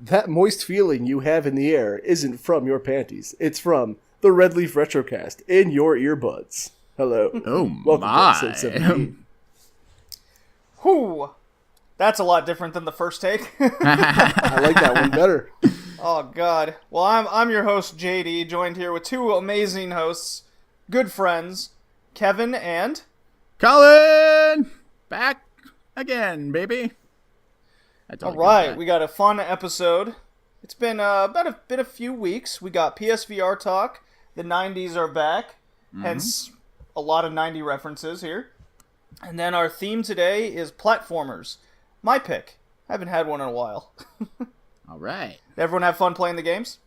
That moist feeling you have in the air isn't from your panties. It's from the Red Leaf Retrocast in your earbuds. Hello. Oh, Welcome my. to episode 78. Whew. That's a lot different than the first take. I like that one better. Oh, God. Well, I'm your host, JD, joined here with two amazing hosts, good friends, Kevin and... Colin! Back again, baby. Alright, we got a fun episode. It's been been a few weeks. We got PSVR talk. The 90s are back. Hence, a lot of 90 references here. And then our theme today is platformers. My pick. I haven't had one in a while. All right. Everyone have fun playing the games?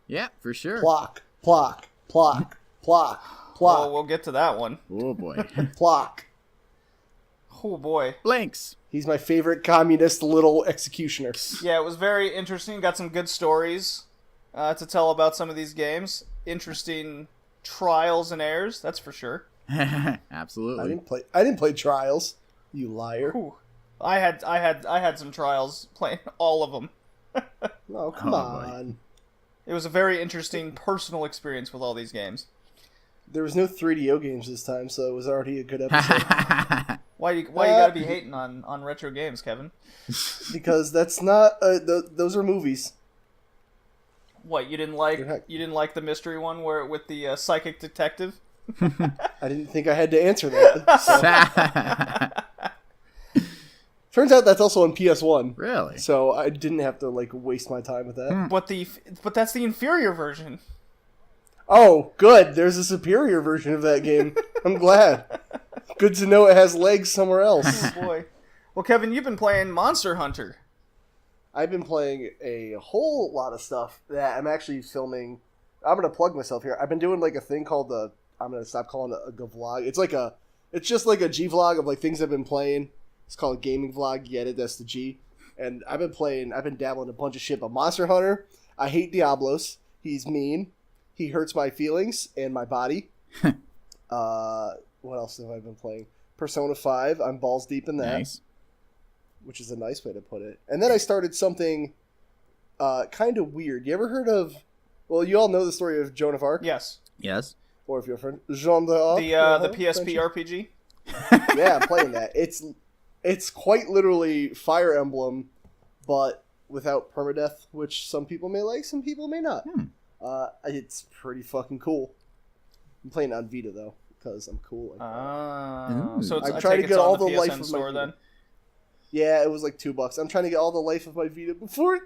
Yeah, for sure. Plock, plock, plock, plock, Oh, plock, we'll get to that one. Oh, boy. plock. Oh, boy. Blanks. He's my favorite communist little executioner. Yeah, it was very interesting. Got some good stories to tell about some of these games. Interesting trials and errors, that's for sure. Absolutely. I didn't play Trials. You liar. Whew. I had some trials playing all of them. Oh, come Oh, on. It was a very interesting personal experience with all these games. There was no 3DO games this time, so it was already a good episode. Why you gotta be hating on retro games, Kevin? Because that's not... those are movies. What, you didn't like the mystery one where with the psychic detective? I didn't think I had to answer that. So. Turns out that's also on PS1. Really? So I didn't have to waste my time with that. But that's the inferior version. Oh, good. There's a superior version of that game. I'm glad. Good to know it has legs somewhere else. Oh boy. Well, Kevin, you've been playing Monster Hunter. I've been playing a whole lot of stuff that I'm actually filming. I'm going to plug myself here. I've been doing a thing called I'm going to stop calling it a vlog. It's just like a G vlog of things I've been playing. It's called a gaming vlog. You get it, that's the G. And I've been dabbling a bunch of shit. But Monster Hunter, I hate Diablos. He's mean. He hurts my feelings and my body. What else have I been playing? Persona 5. I'm balls deep in that. Nice. Which is a nice way to put it. And then I started something kind of weird. You ever heard of... Well, you all know the story of Joan of Arc? Yes. Yes. Or if you're a friend, Jean d'Arc. The PSP RPG? Yeah, I'm playing that. It's quite literally Fire Emblem, but without permadeath, which some people may like, some people may not. It's pretty fucking cool. I'm playing on Vita, though, because I'm cool. So it's, I'm trying to get all the life of store, my then? Yeah, it was like $2. I'm trying to get all the life of my Vita before it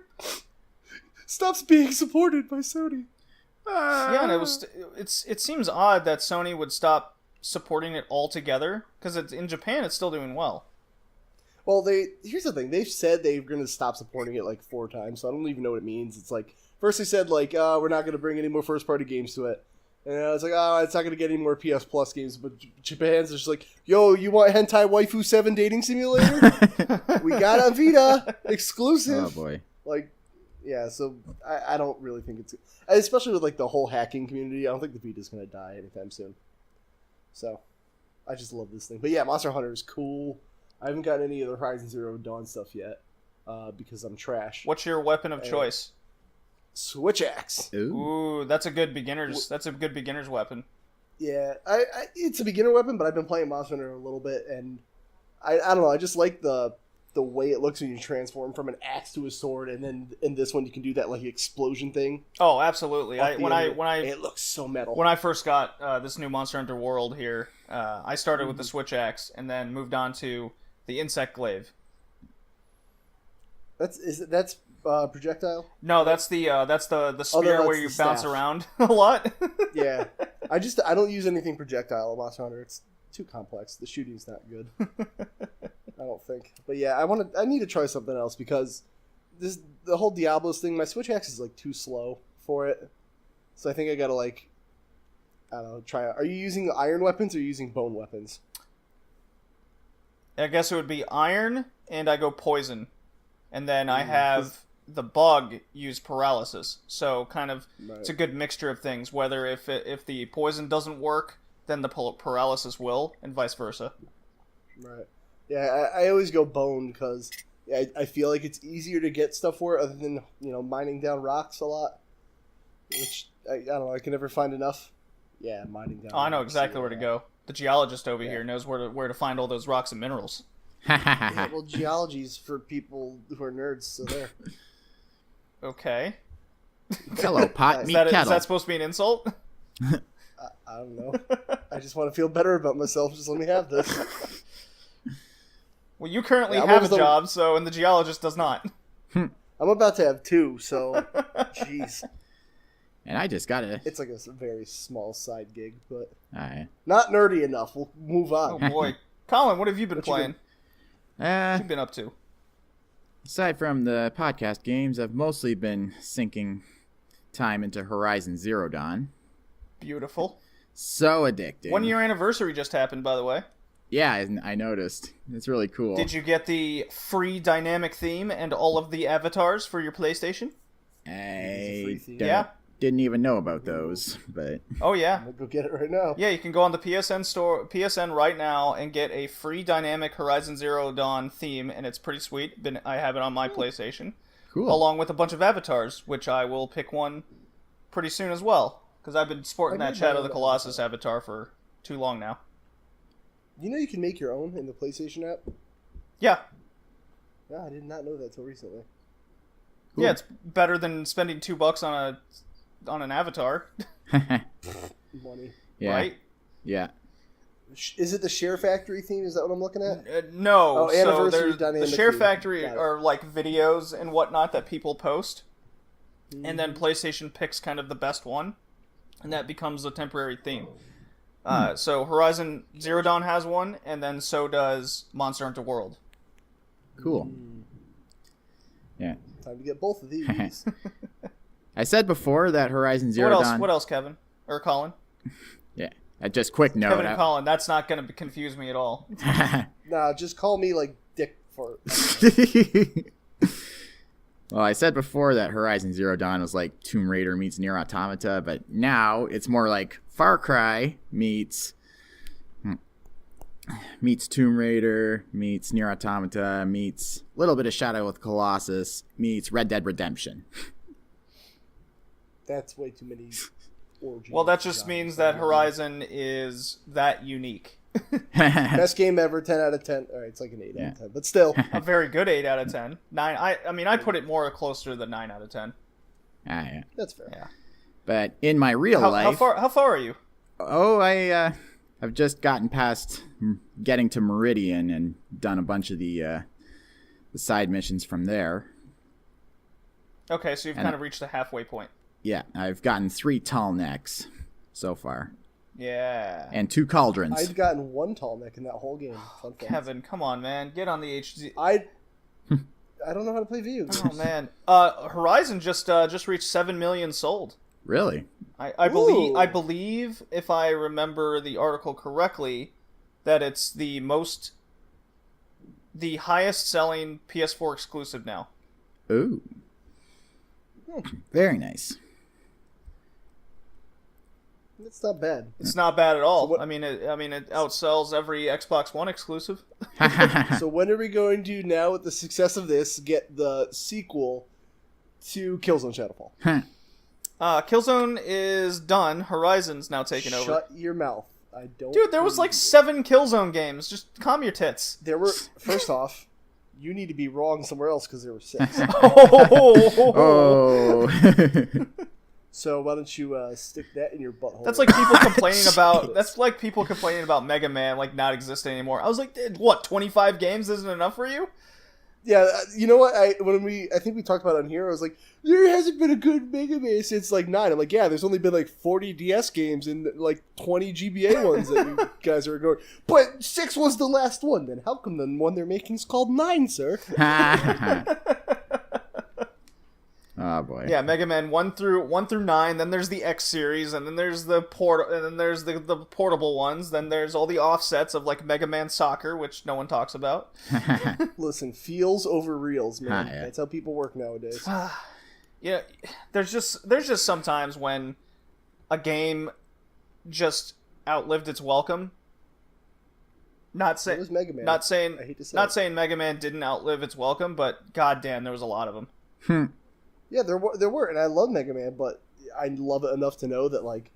stops being supported by Sony. Yeah, and it seems odd that Sony would stop supporting it altogether, because in Japan it's still doing well. Well, here's the thing. They've said they're going to stop supporting it 4 times, so I don't even know what it means. It's first they said, we're not going to bring any more first-party games to it. And I was like, it's not going to get any more PS Plus games. But Japan's just like, yo, you want Hentai Waifu 7 Dating Simulator? We got it on Vita. Exclusive. Oh, boy. Yeah, so I don't really think it's... Especially with, the whole hacking community, I don't think the Vita's going to die anytime soon. So, I just love this thing. But yeah, Monster Hunter is cool. I haven't gotten any of the Horizon Zero Dawn stuff yet, because I'm trash. What's your weapon of choice? Switch axe. Ooh, that's a good beginner's weapon. Yeah, it's a beginner weapon, but I've been playing Monster Hunter a little bit, and I don't know, I just like the way it looks when you transform from an axe to a sword, and then in this one you can do that explosion thing. Oh, absolutely. It looks so metal. When I first got this new Monster Hunter World here, I started with the switch axe and then moved on to the insect glaive. That's projectile? No, that's the spear where you bounce staff around a lot. Yeah, I don't use anything projectile in Monster Hunter. It's too complex. The shooting's not good. I don't think. But yeah, I need to try something else because the whole Diablos thing, my switch axe is too slow for it. So I think I gotta I don't know, try it. Are you using iron weapons or are you using bone weapons? I guess it would be iron, and I go poison. And then I have the bug use paralysis. So kind of, It's a good mixture of things. Whether if the poison doesn't work, then the paralysis will, and vice versa. Right. Yeah, I always go bone because I feel like it's easier to get stuff for it other than, mining down rocks a lot. Which, I don't know, I can never find enough. Yeah, mining down I know rocks, exactly where to go. The geologist over here knows where to find all those rocks and minerals. Yeah, well, geology's for people who are nerds, so there. Okay. Hello, pot, meet kettle. kettle. Is that supposed to be an insult? I don't know. I just want to feel better about myself. Just let me have this. Well, you currently have a job, and the geologist does not. I'm about to have 2, so jeez. And I just got It's like a very small side gig, but Alright. Not nerdy enough. We'll move on. Oh boy, Colin, what have you been playing? What have you been up to? Aside from the podcast games, I've mostly been sinking time into Horizon Zero Dawn. Beautiful. So addicting. 1 year anniversary just happened, by the way. Yeah, I noticed. It's really cool. Did you get the free dynamic theme and all of the avatars for your PlayStation? I Yeah. Didn't even know about those, but... Oh, yeah. I'm gonna go get it right now. Yeah, you can go on the PSN right now and get a free dynamic Horizon Zero Dawn theme, and it's pretty sweet. I have it on my PlayStation. Cool. Along with a bunch of avatars, which I will pick one pretty soon as well. Because I've been sporting that Shadow of the Colossus avatar for too long now. You know you can make your own in the PlayStation app? Yeah. Yeah, I did not know that till recently. Cool. Yeah, it's better than spending $2 on an avatar. Money. Yeah. Right? Yeah. Is it the Share Factory theme? Is that what I'm looking at? No. Oh, Anniversary so Dynamic the Share theme. Factory are like videos and whatnot that people post. And then PlayStation picks kind of the best one. And that becomes a temporary theme. So Horizon Zero Dawn has one, and then so does Monster Hunter World. Cool. Yeah. Time to get both of these. I said before that Horizon Zero Dawn... What else, Kevin? Or Colin? Yeah. Just quick note. Kevin and Colin, that's not going to confuse me at all. Nah, just call me, like, Dick for... Well, I said before that Horizon Zero Dawn was like Tomb Raider meets Nier Automata, but now it's more like Far Cry meets Tomb Raider, meets Nier Automata, meets a little bit of Shadow of the Colossus, meets Red Dead Redemption. That's way too many origins. Well, that just means that Horizon is that unique. Best game ever, 10 out of 10. All right, it's like an 8 out of 10, but still. A very good 8 out of 10. 9. I put it more closer to the 9 out of 10. Yeah. That's fair. Yeah. But in my real life... How far are you? Oh, I've just gotten past getting to Meridian and done a bunch of the side missions from there. Okay, so you've kind of reached the halfway point. Yeah, I've gotten 3 tall necks so far. Yeah. And 2 cauldrons. I've gotten 1 tall neck in that whole game. Fun fact. Kevin, come on, man. Get on the HZ. I don't know how to play video games. Oh, man. Horizon just reached 7 million sold. Really? I believe, if I remember the article correctly, that it's the highest selling PS4 exclusive now. Ooh. Very nice. It's not bad. It's not bad at all. I mean, it outsells every Xbox One exclusive. So when are we going to, now with the success of this, get the sequel to Killzone Shadowfall? Killzone is done. Horizon's now taken over. Shut your mouth. I don't. Dude, there was like 7 Killzone games. Just calm your tits. There were. First off, you need to be wrong somewhere else because there were 6. Oh. So why don't you stick that in your butthole? That's like people complaining about. That's like people complaining about Mega Man like not existing anymore. I was like, what? 25 games isn't enough for you? Yeah, you know what? I think we talked about it on here. I was like, there hasn't been a good Mega Man since like 9. I'm like, yeah, there's only been like 40 DS games and like 20 GBA ones that you guys are ignoring. But 6 was the last one. Then how come the one they're making is called 9, sir? Oh boy. Yeah, Mega Man 1 through 9. Then there's the X series, and then there's the the portable ones. Then there's all the offsets of like Mega Man Soccer, which no one talks about. Listen, feels over reels, man. Yeah. That's how people work nowadays. Yeah, there's just sometimes when a game just outlived its welcome, Not saying It was Mega Man. Not saying. I hate to say Not it. saying Mega Man didn't outlive its welcome, but goddamn, there was a lot of them. Yeah, there were, and I love Mega Man, but I love it enough to know that, like,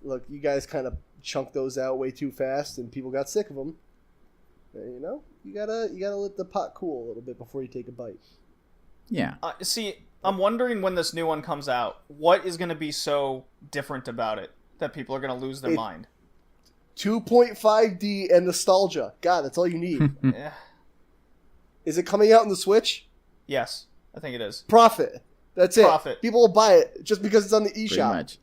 look, you guys kind of chunked those out way too fast, and people got sick of them. You know, you gotta let the pot cool a little bit before you take a bite. Yeah. See, I'm wondering when this new one comes out, what is going to be so different about it that people are going to lose their mind? 2.5D and nostalgia. God, that's all you need. Yeah. Is it coming out on the Switch? Yes, I think it is. Profit. That's it. Profit. People will buy it just because it's on the eShop. Pretty much.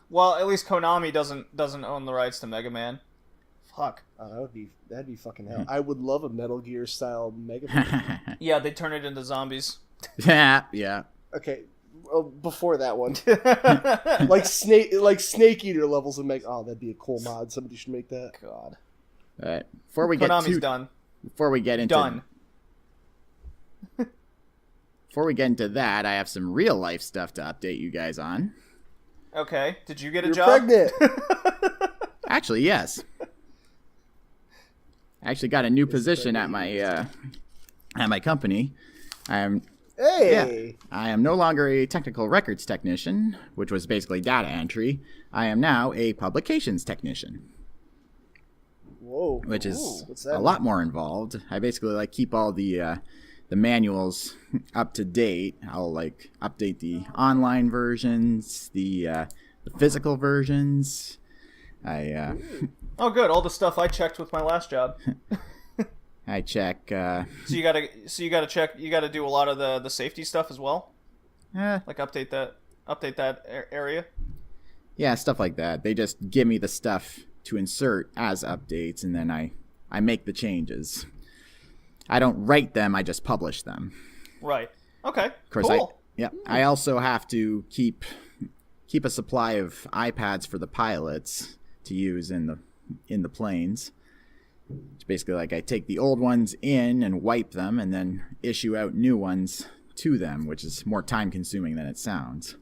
Well, at least Konami doesn't own the rights to Mega Man. Fuck. That'd be fucking hell. I would love a Metal Gear style Mega Man. Yeah, they turn it into zombies. Yeah. Okay, before that one, like Snake Eater levels of Mega. Oh, that'd be a cool mod. Somebody should make that. God. All right. Before we get Konami's done. Before we get into Done. Before we get into that, I have some real life stuff to update you guys on. Okay. Did you get a You're job? pregnant. Actually, yes. I actually got a new position at my company. Hey. I am no longer a technical records technician, which was basically data entry. I am now a publications technician. Whoa. Which is What's that a lot more involved. I basically keep all the manuals up to date. I'll update the online versions, the physical versions. Oh, good. All the stuff I checked with my last job. I check. So you gotta check. You gotta do a lot of the safety stuff as well. Like update that area. Yeah, stuff like that. They just give me the stuff to insert as updates, and then I make the changes. I don't write them. I just publish them. Right. Okay. Of course, cool. I also have to keep a supply of iPads for the pilots to use in the planes. It's basically I take the old ones in and wipe them and then issue out new ones to them, which is more time consuming than it sounds.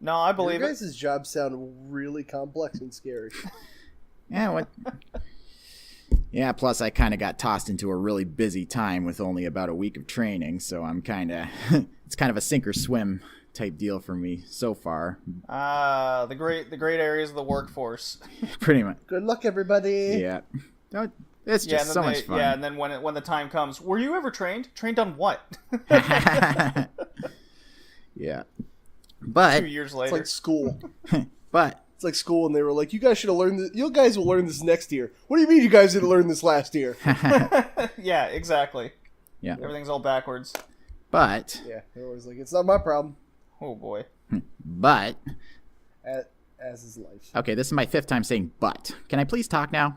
No, I believe Your it. guys' jobs sound really complex and scary. Yeah, what? Yeah, plus I kind of got tossed into a really busy time with only about a week of training, so I'm it's kind of a sink or swim type deal for me so far. The great areas of the workforce. Pretty much. Good luck, everybody. Yeah. It's just so much fun. Yeah, and then when the time comes, were you ever trained? Trained on what? Yeah. But 2 years It's later. like school. but It's like school, and they were like, "You guys should have learned this. You guys will learn this next year." What do you mean you guys didn't learn this last year? Yeah, exactly. yeah. Everything's all backwards. But Yeah, they're always like, "It's not my problem." Oh boy. but As is life. okay, this is my 5th time saying but. Can I please talk now?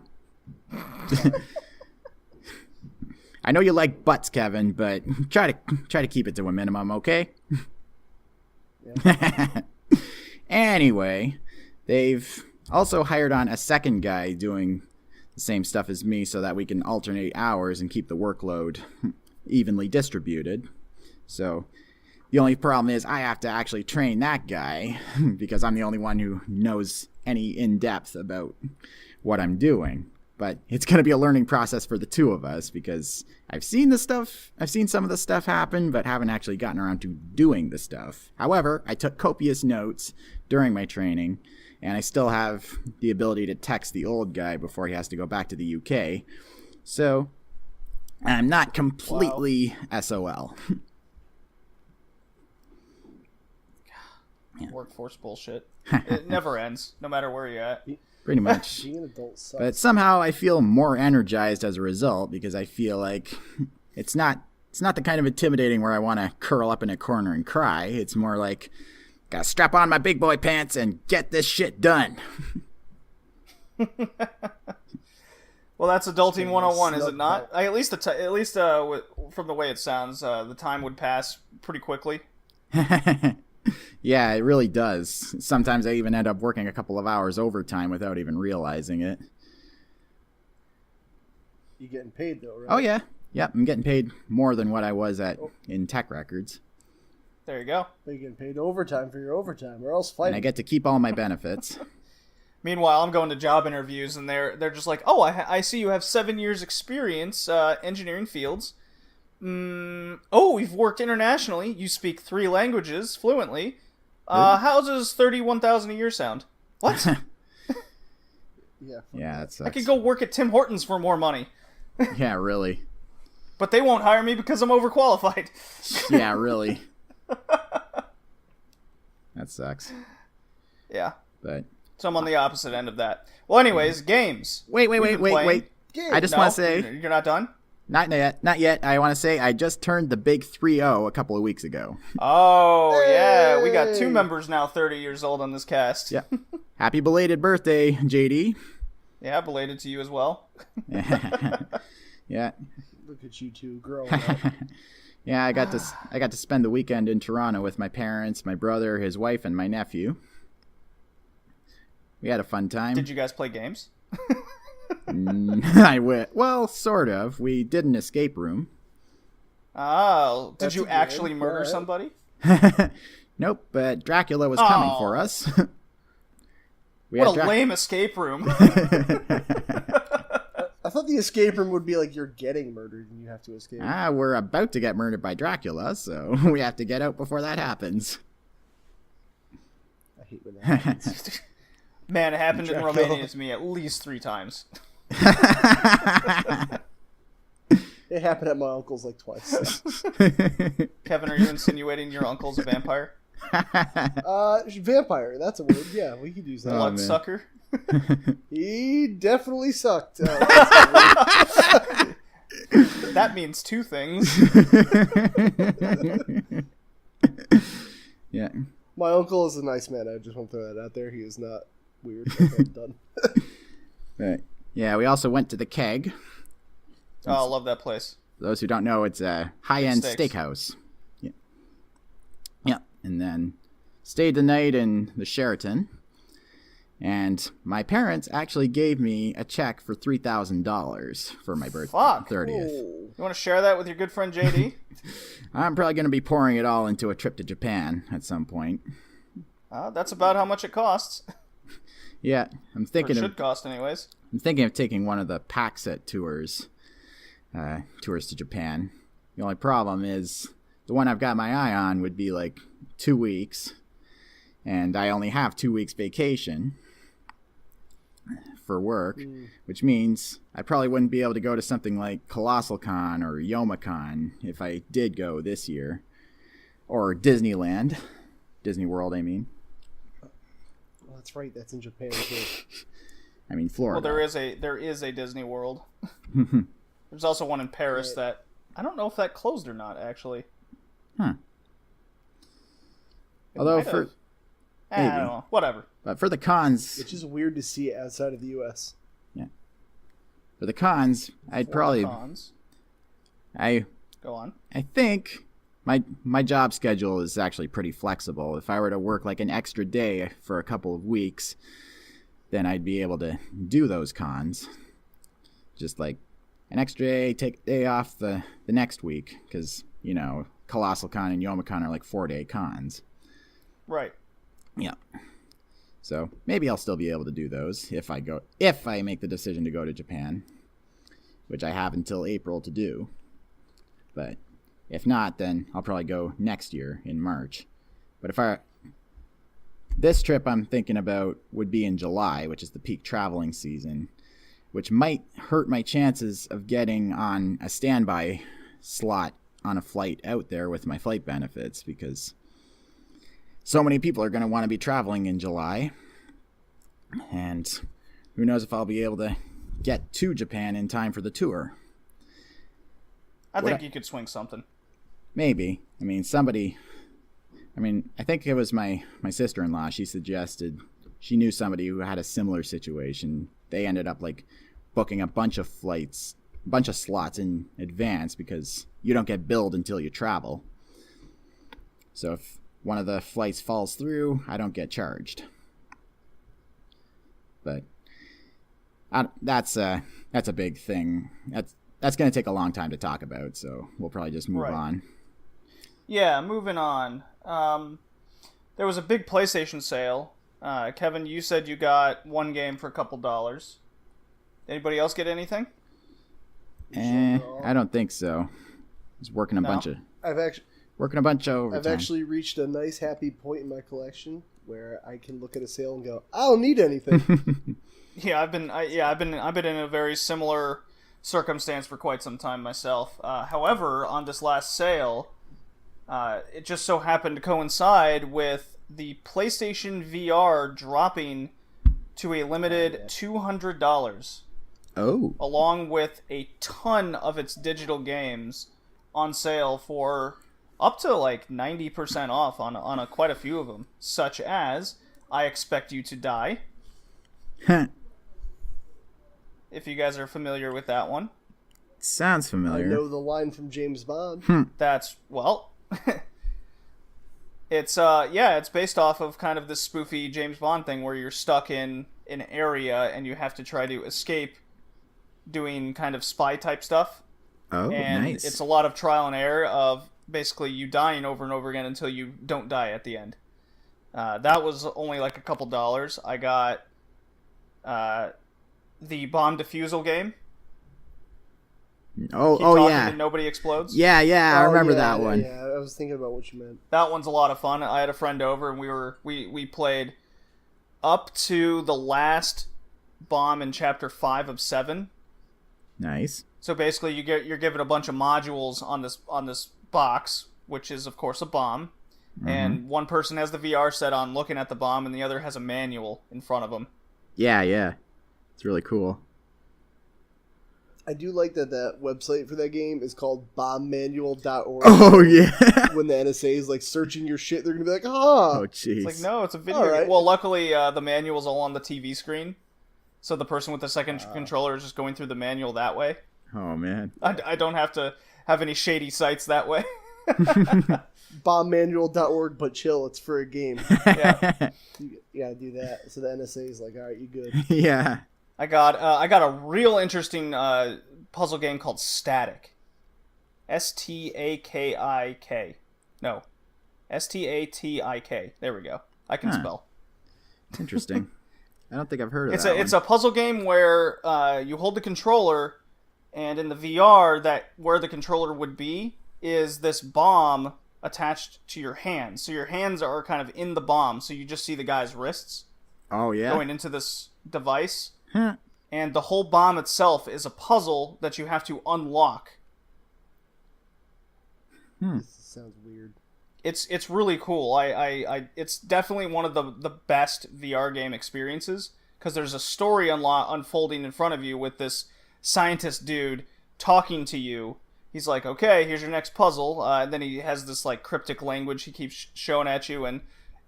I know you like butts, Kevin, but try to keep it to a minimum, okay? Yeah. Anyway, they've also hired on a second guy doing the same stuff as me so that we can alternate hours and keep the workload evenly distributed. So the only problem is I have to actually train that guy because I'm the only one who knows any in-depth about what I'm doing. But it's going to be a learning process for the two of us because I've seen some of the stuff happen, but haven't actually gotten around to doing the stuff. However, I took copious notes during my training, and I still have the ability to text the old guy before he has to go back to the UK. So I'm not completely SOL. Yeah. Workforce bullshit. It never ends, no matter where you're at. Pretty much. Being an adult sucks. But somehow I feel more energized as a result because I feel like it's not the kind of intimidating where I want to curl up in a corner and cry. It's more like, gotta strap on my big boy pants and get this shit done. Well, that's adulting 101, is it not? At least from the way it sounds, the time would pass pretty quickly. Yeah, it really does. Sometimes I even end up working a couple of hours overtime without even realizing it. You getting paid though, right? Oh yeah. Yep, I'm getting paid more than what I was in Tech Records. There you go. But you're getting paid overtime for your overtime, or else fight. And I get to keep all my benefits. Meanwhile, I'm going to job interviews, and they're just like, "Oh, I see you have 7 years experience, engineering fields. Oh, you've worked internationally. You speak 3 languages fluently. How does 31,000 a year sound? What? Yeah. Yeah, that sucks. I could go work at Tim Hortons for more money. Yeah, really. But they won't hire me because I'm overqualified. Yeah, really. That sucks. Yeah. But So I'm on the opposite end of that. Well, anyways, games. wait. Games. I just want to say, You're not done? not yet. I want to say I just turned the big 3-0 a couple of weeks ago. Oh, yeah. We got Hey. 2 members now 30 years old on this cast. Yeah. Happy belated birthday, JD. Yeah, belated to you as well. Yeah. Look at you two growing up. Yeah, I got to spend the weekend in Toronto with my parents, my brother, his wife, and my nephew. We had a fun time. Did you guys play games? Well, sort of. We did an escape room. Oh, did That's you a good actually game. murder Alright. somebody? Nope, but Dracula was coming for Aw. us. We What had a lame escape room. I thought the escape room would be like you're getting murdered and you have to escape. We're about to get murdered by Dracula, so we have to get out before that happens. I hate when that happens. Man, it happened in Dracula. Romania to me at least 3 times. It happened at my uncle's like twice. Kevin, are you insinuating your uncle's a vampire? Vampire, that's a word. Yeah, we could use that. Oh, man. Bloodsucker? He definitely sucked. That means 2 things. Yeah. My uncle is a nice man. I just want to throw that out there. He is not weird. Okay, done. Right. Yeah, we also went to the Keg. Oh, I love that place. For those who don't know, it's a high-end Steaks. steakhouse. Yeah. Yeah. And then stayed the night in the Sheraton. And my parents actually gave me a check for $3,000 for my birthday, Fuck. 30th. Oh. You want to share that with your good friend JD? I'm probably going to be pouring it all into a trip to Japan at some point. That's about how much it costs. Yeah, I'm Or thinking should of cost, anyways. taking one of the Paxset tours to Japan. The only problem is the one I've got my eye on would be like 2 weeks, and I only have 2 weeks vacation for work, which means I probably wouldn't be able to go to something like Colossal Con or Youmacon if I did go this year, or Disneyland, Disney World, I mean. Oh, that's right. That's in Japan too. I mean Florida. Well, there is a Disney World. There's also one in Paris that I don't know if that closed or not, actually. Huh. It Although might for have. I don't know. Whatever. but for the cons, It's just weird to see it outside of the U.S. for the cons, I'd For probably cons. I Go on. think my job schedule is actually pretty flexible. If I were to work like an extra day for a couple of weeks, then I'd be able to do those cons. Just like an extra day, take a day off the next week, because, you know, Colossal Con and Youmacon are like 4-day cons. Right. Yeah. So maybe I'll still be able to do those if I make the decision to go to Japan, which I have until April to do. But if not, then I'll probably go next year in March. But this trip I'm thinking about would be in July, which is the peak traveling season, which might hurt my chances of getting on a standby slot on a flight out there with my flight benefits, because so many people are going to want to be traveling in July. And who knows if I'll be able to get to Japan in time for the tour. I think you could swing something. Maybe. I think it was my sister-in-law. She suggested she knew somebody who had a similar situation. They ended up like booking a bunch of slots in advance because you don't get billed until you travel. So if one of the flights falls through, I don't get charged. But that's a big thing. That's going to take a long time to talk about, so we'll probably just move on. Yeah, moving on. There was a big PlayStation sale Kevin, you said you got one game for a couple $. Anybody else get anything? I don't think so. Just working a bunch of overtime. I've actually reached a nice happy point in my collection where I can look at a sale and go, I don't need anything. Yeah, I've been in a very similar circumstance for quite some time myself. However, on this last sale, it just so happened to coincide with the PlayStation VR dropping to a limited $200. Oh. Along with a ton of its digital games on sale for up to like 90% off on quite a few of them, such as I Expect You to Die. If you guys are familiar with that one. Sounds familiar. I know the line from James Bond. That's, well, it's based off of kind of this spoofy James Bond thing where you're stuck in an area and you have to try to escape doing kind of spy type stuff. Oh, and nice. It's a lot of trial and error of basically you dying over and over again until you don't die at the end. That was only like a couple $. I got the bomb defusal game. Oh yeah. And nobody explodes. Yeah, I remember that one. Yeah, I was thinking about what you meant. That one's a lot of fun. I had a friend over and we played up to the last bomb in chapter 5 of 7. Nice. So basically you're given a bunch of modules on this box, which is of course a bomb. Mm-hmm. And one person has the VR set on looking at the bomb and the other has a manual in front of them. Yeah. It's really cool. I do like that website for that game is called bombmanual.org. Oh, yeah. When the NSA is like searching your shit, they're going to be like, oh, jeez. It's like, no, it's a video game. Well, luckily, the manual's all on the TV screen. So the person with the second controller is just going through the manual that way. Oh, man. I don't have to have any shady sites that way. Bombmanual.org, but chill, it's for a game. Yeah. You gotta do that. So the NSA is like, all right, you good. Yeah. I got a real interesting puzzle game called Static. Statik. No. Statik. There we go. I can spell. Interesting. I don't think I've heard of It's a puzzle game where you hold the controller, and in the VR, where the controller would be is this bomb attached to your hands. So your hands are kind of in the bomb, so you just see the guy's wrists. Oh, yeah. Going into this device. Huh. And the whole bomb itself is a puzzle that you have to unlock. This sounds weird. It's really cool. It's definitely one of the best VR game experiences because there's a story unfolding in front of you with this scientist dude talking to you. He's like, okay, here's your next puzzle. And then he has this like cryptic language he keeps showing at you, and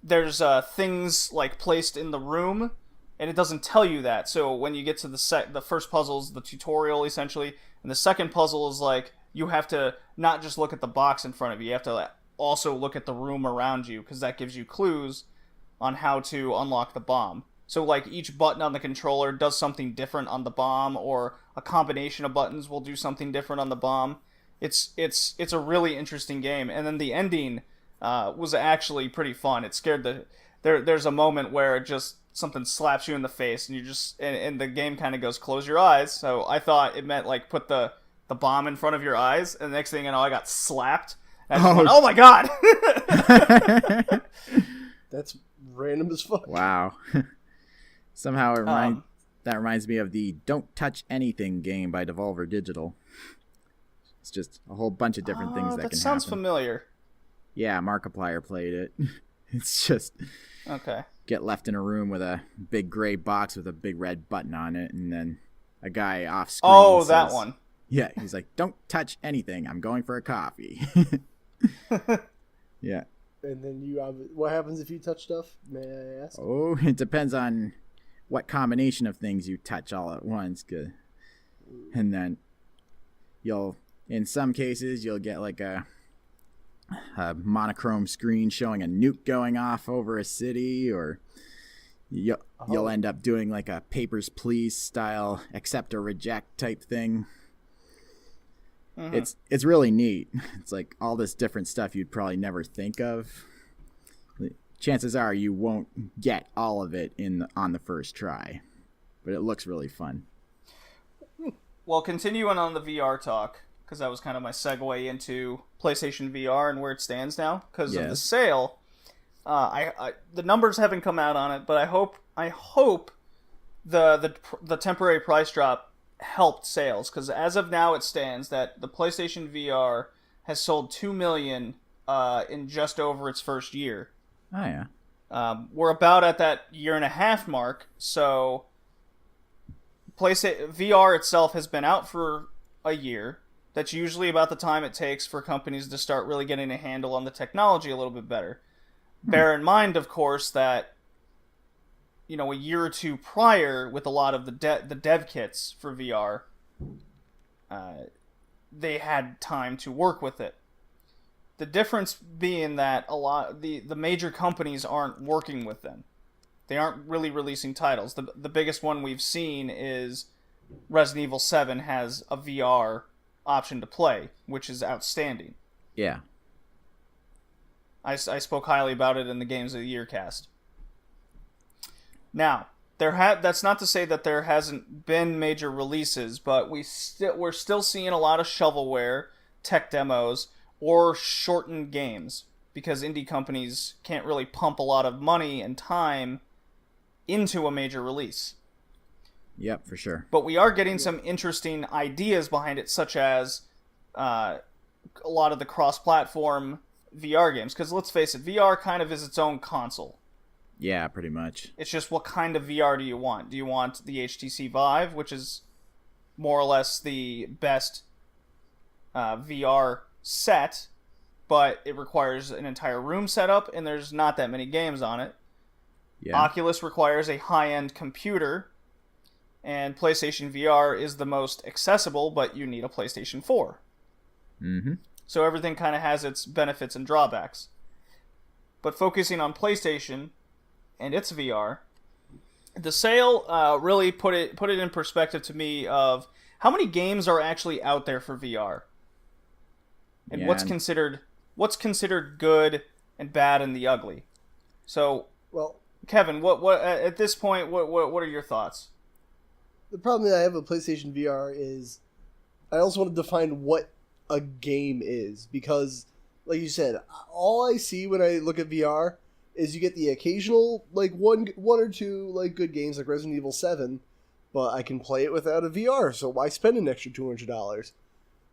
there's things like placed in the room, and it doesn't tell you that. So when you get to the first puzzle is the tutorial essentially, and the second puzzle is like you have to not just look at the box in front of you. You have to also look at the room around you because that gives you clues on how to unlock the bomb. So like each button on the controller does something different on the bomb, or a combination of buttons will do something different on the bomb. It's a really interesting game, and then the ending was actually pretty fun. It scared there's a moment where it just something slaps you in the face, and you just and the game kind of goes close your eyes. So I thought it meant like put the bomb in front of your eyes, and the next thing you know, I got slapped. And I just went, oh my god! That's random as fuck. Wow. Somehow that reminds me of the Don't Touch Anything game by Devolver Digital. It's just a whole bunch of different things that can happen. That sounds familiar. Yeah, Markiplier played it. It's just okay. Get left in a room with a big gray box with a big red button on it, and then a guy off screen says, that one. Yeah, he's like, don't touch anything. I'm going for a coffee. Yeah. And then what happens if you touch stuff? May I ask? Oh, it depends on what combination of things you touch all at once. And then in some cases, you'll get like a monochrome screen showing a nuke going off over a city, or you'll end up doing like a Papers, Please style accept or reject type thing. Mm-hmm. It's really neat. It's like all this different stuff you'd probably never think of. chances are you won't get all of it on the first try. But it looks really fun. Well, continuing on the VR talk, because that was kind of my segue into PlayStation VR and where it stands now, because of the sale. The numbers haven't come out on it, but I hope the temporary price drop helped sales, because as of now it stands that the PlayStation VR has sold 2 million in just over its first year. Oh yeah. We're about at that 1.5 year mark, so PlayStation VR itself has been out for a year. That's usually about the time it takes for companies to start really getting a handle on the technology a little bit better. Bear in mind, of course, that a year or two prior, with a lot of the dev kits for VR, they had time to work with it. The difference being that a lot the major companies aren't working with them. They aren't really releasing titles. The biggest one we've seen is Resident Evil 7 has a VR option to play, which is outstanding. Yeah. I spoke highly about it in the Games of the Year cast. Now, that's not to say that there hasn't been major releases, but we're still seeing a lot of shovelware, tech demos, or shortened games, because indie companies can't really pump a lot of money and time into a major release. Yep, for sure. But we are getting some interesting ideas behind it, such as a lot of the cross-platform VR games. Because let's face it, VR kind of is its own console. Yeah, pretty much. It's just, what kind of VR do you want? Do you want the HTC Vive, which is more or less the best VR set, but it requires an entire room setup, and there's not that many games on it. Yeah. Oculus requires a high-end computer, and PlayStation VR is the most accessible, but you need a PlayStation 4. Mm-hmm. So everything kind of has its benefits and drawbacks. But focusing on PlayStation and its VR, the sale really put it in perspective to me of how many games are actually out there for VR, and what's considered good and bad and the ugly. So, well, Kevin, what at this point, what are your thoughts? The problem that I have with PlayStation VR is I also want to define what a game is, because, like you said, all I see when I look at VR is you get the occasional, like, one or two, like, good games like Resident Evil 7, but I can play it without a VR, so why spend an extra $200?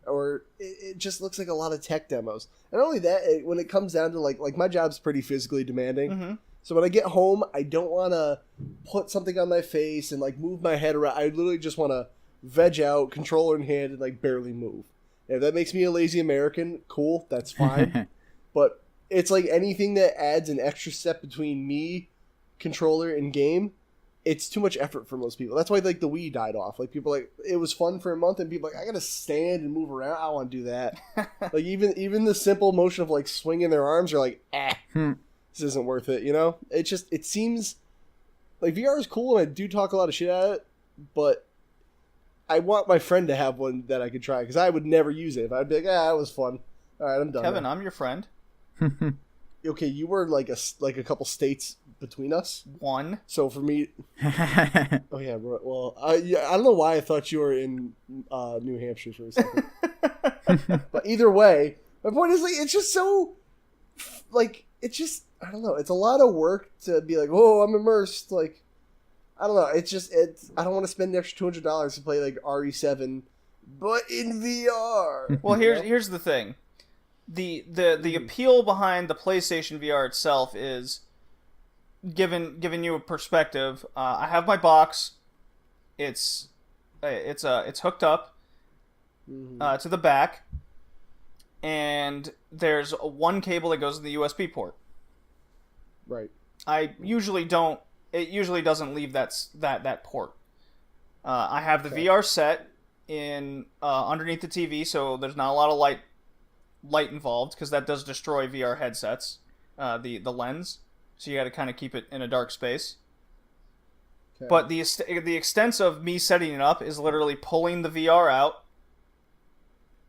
Or it just looks like a lot of tech demos. And not only that, when it comes down to, like my job's pretty physically demanding, mm-hmm. So when I get home, I don't want to put something on my face and, like, move my head around. I literally just want to veg out, controller in hand, and, like, barely move. And if that makes me a lazy American, cool, that's fine. But it's like anything that adds an extra step between me, controller, and game, it's too much effort for most people. That's why, like, the Wii died off. Like, people like, it was fun for a month, and people like, I gotta stand and move around. I don't want to do that. Like, even the simple motion of, like, swinging their arms are like, this isn't worth it, you know? It seems like VR is cool, and I do talk a lot of shit at it, but I want my friend to have one that I could try, because I would never use it. If I'd be like, that was fun. All right, I'm done. Kevin, now. I'm your friend. Okay, you were like a couple states between us. One. So for me, oh yeah. Well, I don't know why I thought you were in New Hampshire for a second. But either way, my point is, like, it's just so, like, it's just, I don't know. It's a lot of work to be like, oh, I'm immersed. Like, I don't know. I don't want to spend the extra $200 to play, like, RE7, but in VR. Well, here's the thing. The appeal behind the PlayStation VR itself is giving you a perspective. I have my box. It's hooked up to the back, and there's one cable that goes in the USB port. Right. It usually doesn't leave that port. I have the VR set in underneath the TV, so there's not a lot of light involved, because that does destroy VR headsets, the lens, so you got to kind of keep it in a dark space. Okay. But the extent of me setting it up is literally pulling the VR out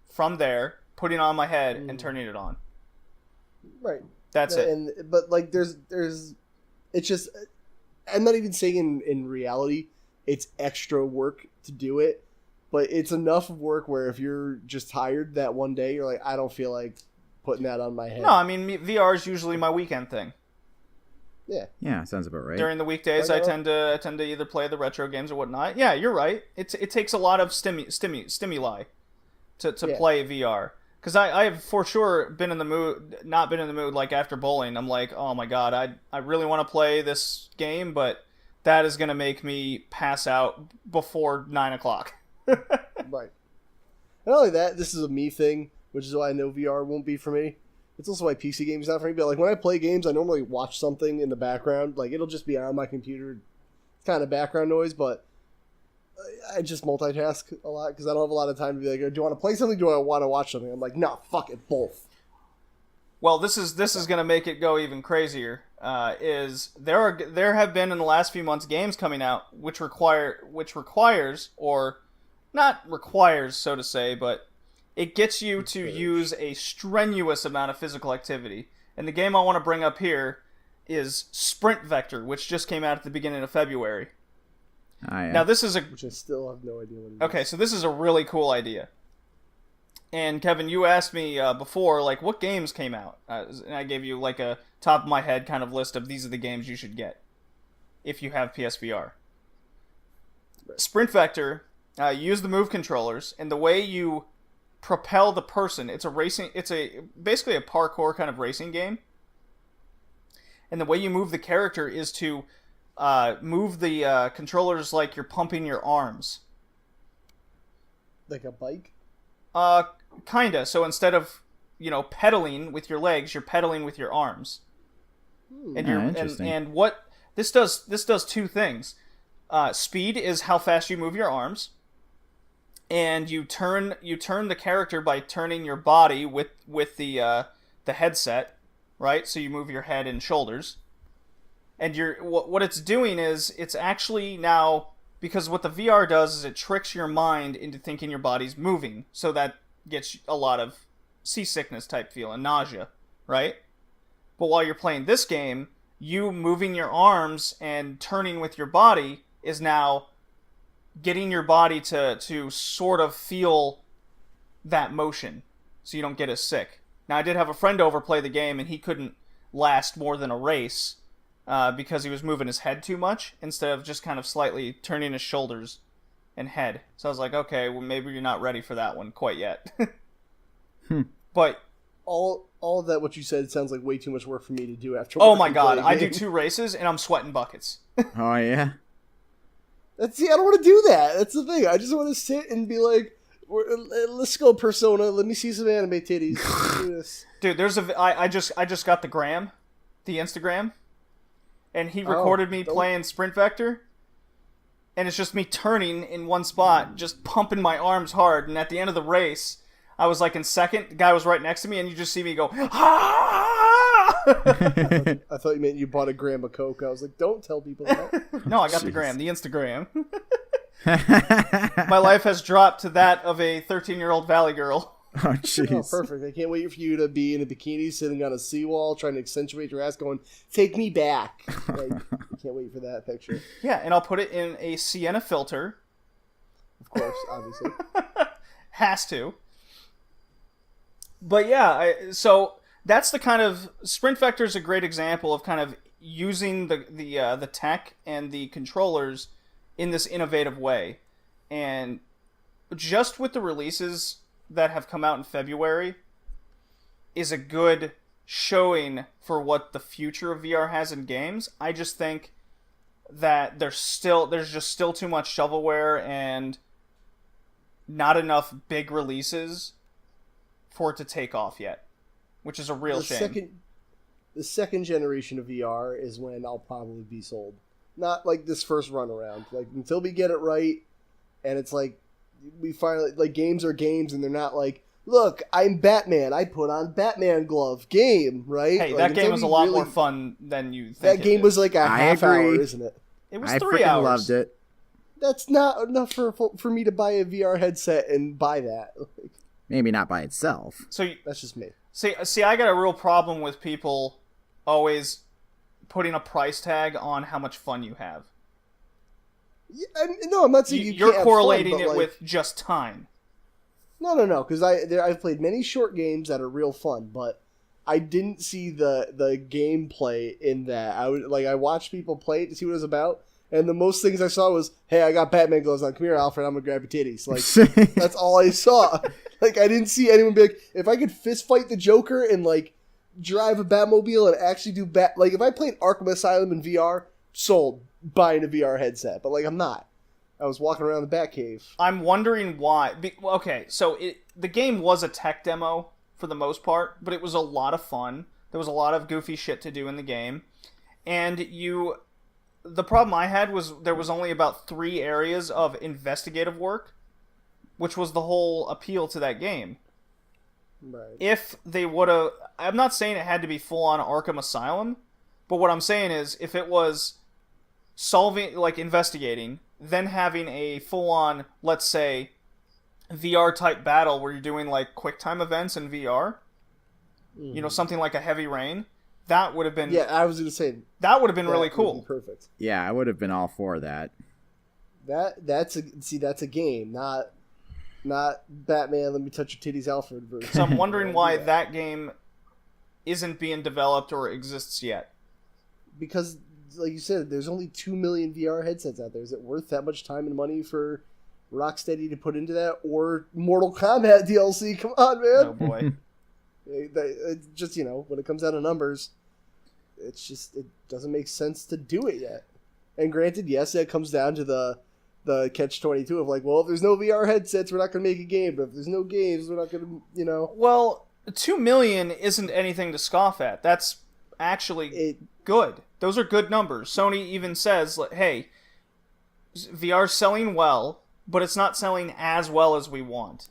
from there, putting it on my head, and turning it on. Right. That's it. But like, there's, it's just, I'm not even saying in reality it's extra work to do it, but it's enough work where if you're just tired that one day, you're like, I don't feel like putting that on my head. No, I mean, VR is usually my weekend thing. Yeah, sounds about right. During the weekdays, I tend to either play the retro games or whatnot. Yeah, you're right. It takes a lot of stimuli to play VR. Because I have for sure not been in the mood like after bowling. I'm like, oh my god, I really want to play this game, but that is going to make me pass out before 9 o'clock. Right. Not only that, this is a me thing, which is why I know VR won't be for me. It's also why PC games not for me. But like when I play games, I normally watch something in the background. Like it'll just be on my computer, it's kind of background noise. But I just multitask a lot because I don't have a lot of time to be like, do you want to play something? Do I want to watch something? I'm like, no, fuck it, both. Well, this is going to make it go even crazier. Is there have been in the last few months games coming out which requires or not requires, so to say, but it gets you to use a strenuous amount of physical activity. And the game I want to bring up here is Sprint Vector, which just came out at the beginning of February. Yeah. Now this is which I still have no idea what it is. Okay, so this is a really cool idea. And Kevin, you asked me before, like, what games came out? And I gave you like a top of my head kind of list of these are the games you should get if you have PSVR. Right. Sprint Vector, use the Move controllers, and the way you propel the person, it's basically a parkour kind of racing game. And the way you move the character is to move the controllers like you're pumping your arms. Like a bike? Kinda. So instead of, pedaling with your legs, you're pedaling with your arms. And and what this does two things. Speed is how fast you move your arms, and you turn the character by turning your body with the headset, right? So you move your head and shoulders. And what it's doing is it's actually now, because what the VR does is it tricks your mind into thinking your body's moving, so that gets a lot of seasickness type feeling, nausea, right? But while you're playing this game, you moving your arms and turning with your body is now getting your body to sort of feel that motion, so you don't get as sick. Now, I did have a friend over play the game, and he couldn't last more than a race because he was moving his head too much instead of just kind of slightly turning his shoulders and head. So I was like, okay, well, maybe you're not ready for that one quite yet. But all of that, what you said, sounds like way too much work for me to do after. Oh my god, I do 2 races and I'm sweating buckets. Oh yeah. See, I don't want to do that. That's the thing. I just want to sit and be like, let's go Persona. Let me see some anime titties. Let's do this. Dude, I just got the Instagram, and he recorded me playing Sprint Vector, and it's just me turning in one spot, just pumping my arms hard, and at the end of the race, I was like in second, the guy was right next to me, and you just see me go, ah! I thought you meant you bought a gram of Coke. I was like, don't tell people that. No, I got the Instagram. My life has dropped to that of a 13-year-old valley girl. Oh, jeez. Oh, perfect. I can't wait for you to be in a bikini sitting on a seawall trying to accentuate your ass going, take me back. Like, I can't wait for that picture. Yeah, and I'll put it in a sienna filter. Of course, obviously. Has to. But yeah, so that's the kind of... Sprint Vector is a great example of kind of using the tech and the controllers in this innovative way. And just with the releases that have come out in February is a good showing for what the future of VR has in games. I just think that there's just still too much shovelware and not enough big releases for it to take off yet, which is a real shame. The second generation of VR is when I'll probably be sold. Not like this first run around. Like until we get it right, and it's like we finally, like, games are games, and they're not like, look, I'm Batman, I put on Batman glove game, right? Hey, like, that game was a lot more fun than you think. That game was like a half hour, isn't it? It was 3 hours. I loved it. That's not enough for me to buy a VR headset and buy that. Maybe not by itself. So that's just me. See, I got a real problem with people always putting a price tag on how much fun you have. Yeah, no, I'm not saying You're can't correlating have fun, it with just time. No, because I've played many short games that are real fun, but I didn't see the gameplay in that. I watched people play it to see what it was about, and the most things I saw was, "Hey, I got Batman gloves on. Come here, Alfred. I'm gonna grab your titties." Like that's all I saw. Like I didn't see anyone be like, "If I could fist fight the Joker and like drive a Batmobile and actually do like if I played Arkham Asylum in VR, sold buying a VR headset." But like I'm not. I was walking around the Batcave. I'm wondering why. Okay, so the game was a tech demo for the most part, but it was a lot of fun. There was a lot of goofy shit to do in the game. And the problem I had was there was only about 3 areas of investigative work, which was the whole appeal to that game. Right. If they would have... I'm not saying it had to be full-on Arkham Asylum, but what I'm saying is if it was solving, like investigating, then having a full-on, let's say, VR-type battle where you're doing, like, quick-time events in VR, you know, something like a Heavy Rain, that would have been... Yeah, I was going to say... That would have been really cool. Would be perfect. Yeah, I would have been all for that. That's a game, not Batman, let me touch your titties, Alfred version. So I'm wondering why that game isn't being developed or exists yet. Because, like you said, there's only 2 million VR headsets out there. Is it worth that much time and money for Rocksteady to put into that? Or Mortal Kombat DLC? Come on, man! Oh, boy. It's just, you know, when it comes down to numbers, it doesn't make sense to do it yet. And granted, yes, it comes down to the catch-22 of like, well, if there's no VR headsets, we're not going to make a game. But if there's no games, we're not going to, you know. Well, 2 million isn't anything to scoff at. That's actually good. Those are good numbers. Sony even says, hey, VR's selling well, but it's not selling as well as we want.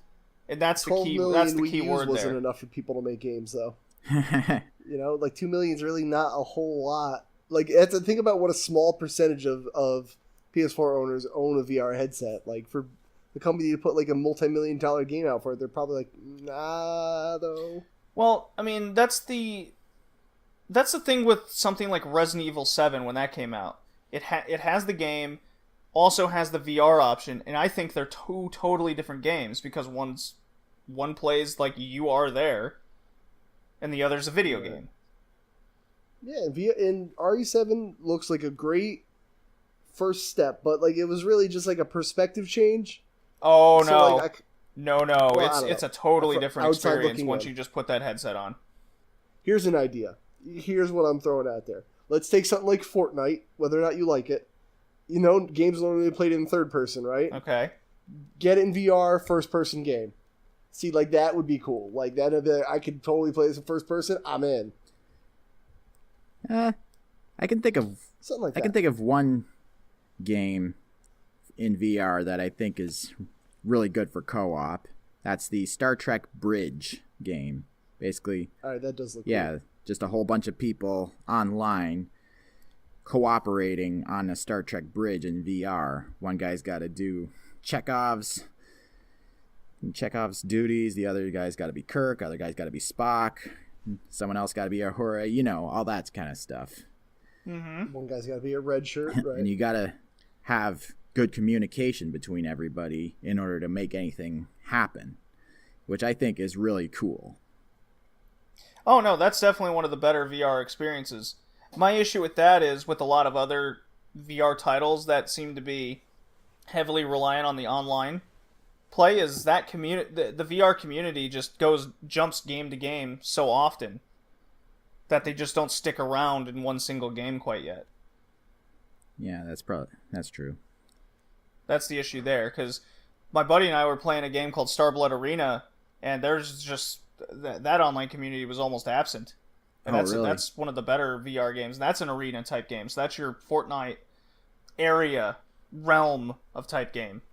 And that's the key. That's the key word there. Wasn't enough for people to make games, though. You know, like 2 million is really not a whole lot. Like, think about what a small percentage of PS4 owners own a VR headset. Like, for the company to put like a multi-million-dollar game out for it, they're probably like, nah, though. Well, I mean, that's the thing with something like Resident Evil 7 when that came out. It has the game, also has the VR option, and I think they're 2 totally different games because one plays like you are there, and the other's a video game. Yeah, and RE7 looks like a great first step, but like it was really just like a perspective change. Oh, so, no. like, Well, it's a totally different experience once you just put that headset on. Here's an idea. Here's what I'm throwing out there. Let's take something like Fortnite, whether or not you like it. You know, games normally played in third person, right? Okay. Get it in VR, first person game. See, like that would be cool. Like that, I could totally play this in first person. I'm in. I can think of something like that. I can think of one game in VR that I think is really good for co-op. That's the Star Trek Bridge game. Basically, all right, that does look cool. Just a whole bunch of people online cooperating on a Star Trek bridge in VR. One guy's got to do Chekhov's duties. The other guy's got to be Kirk. Other guy's got to be Spock. Someone else got to be Uhura. You know, all that kind of stuff. Mm-hmm. One guy's got to be a red shirt, right? And you got to have good communication between everybody in order to make anything happen, which I think is really cool. Oh, no, that's definitely one of the better VR experiences. My issue with that is with a lot of other VR titles that seem to be heavily reliant on the online play is that the VR community just jumps game to game so often that they just don't stick around in one single game quite yet. Yeah, that's true. That's the issue there, because my buddy and I were playing a game called Starblood Arena, and there's just that online community was almost absent. And that's one of the better VR games. And that's an arena type game. So that's your Fortnite area realm of type game.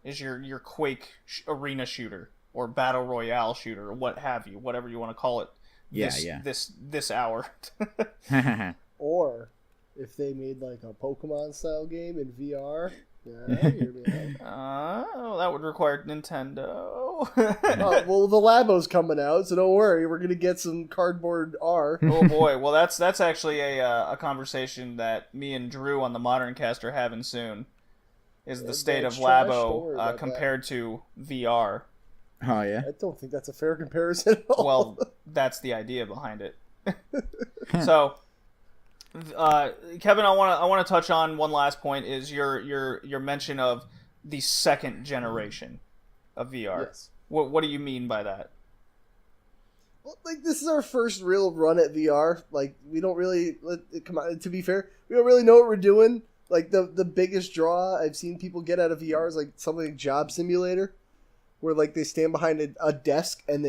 Is your Quake arena shooter or battle royale shooter or what have you, whatever you want to call it. This hour. Or if they made like a Pokemon style game in VR Yeah, I hear me that would require Nintendo. Well, the Labo's coming out, so don't worry. We're gonna get some cardboard R. Oh boy, well that's actually a conversation that me and Drew on the Modern Cast are having soon. Is the state of Labo compared to VR? Oh yeah. I don't think that's a fair comparison at all. Well, that's the idea behind it. So, Kevin, I want to touch on one last point. Is your mention of the second generation of VR? Yes. What do you mean by that? Well, like, this is our first real run at VR. Like, we don't really come on. To be fair, we don't really know what we're doing. Like, the biggest draw I've seen people get out of VR is like something like Job Simulator, where like they stand behind a desk and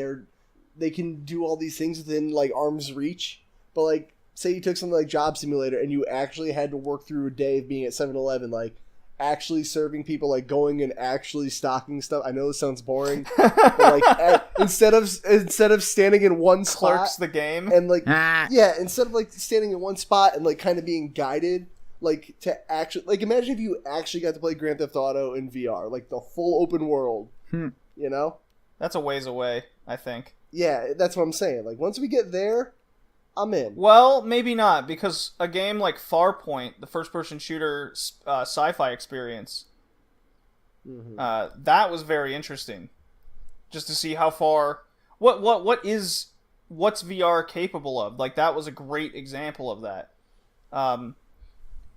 they can do all these things within like arm's reach. But like, say you took something like Job Simulator and you actually had to work through a day of being at 7-Eleven, like actually serving people, like going and actually stocking stuff. I know this sounds boring, but like instead of standing in one spot, Clerks the game, and like yeah, instead of like standing in one spot and like kind of being guided, like to actually, like, imagine if you actually got to play Grand Theft Auto in VR, like the full open world. You know, that's a ways away, I think. Yeah, that's what I'm saying. Like, once we get there, I'm in. Well, maybe not, because a game like Farpoint, the first-person shooter sci-fi experience, that was very interesting. Just to see how far, what's VR capable of? Like, that was a great example of that. And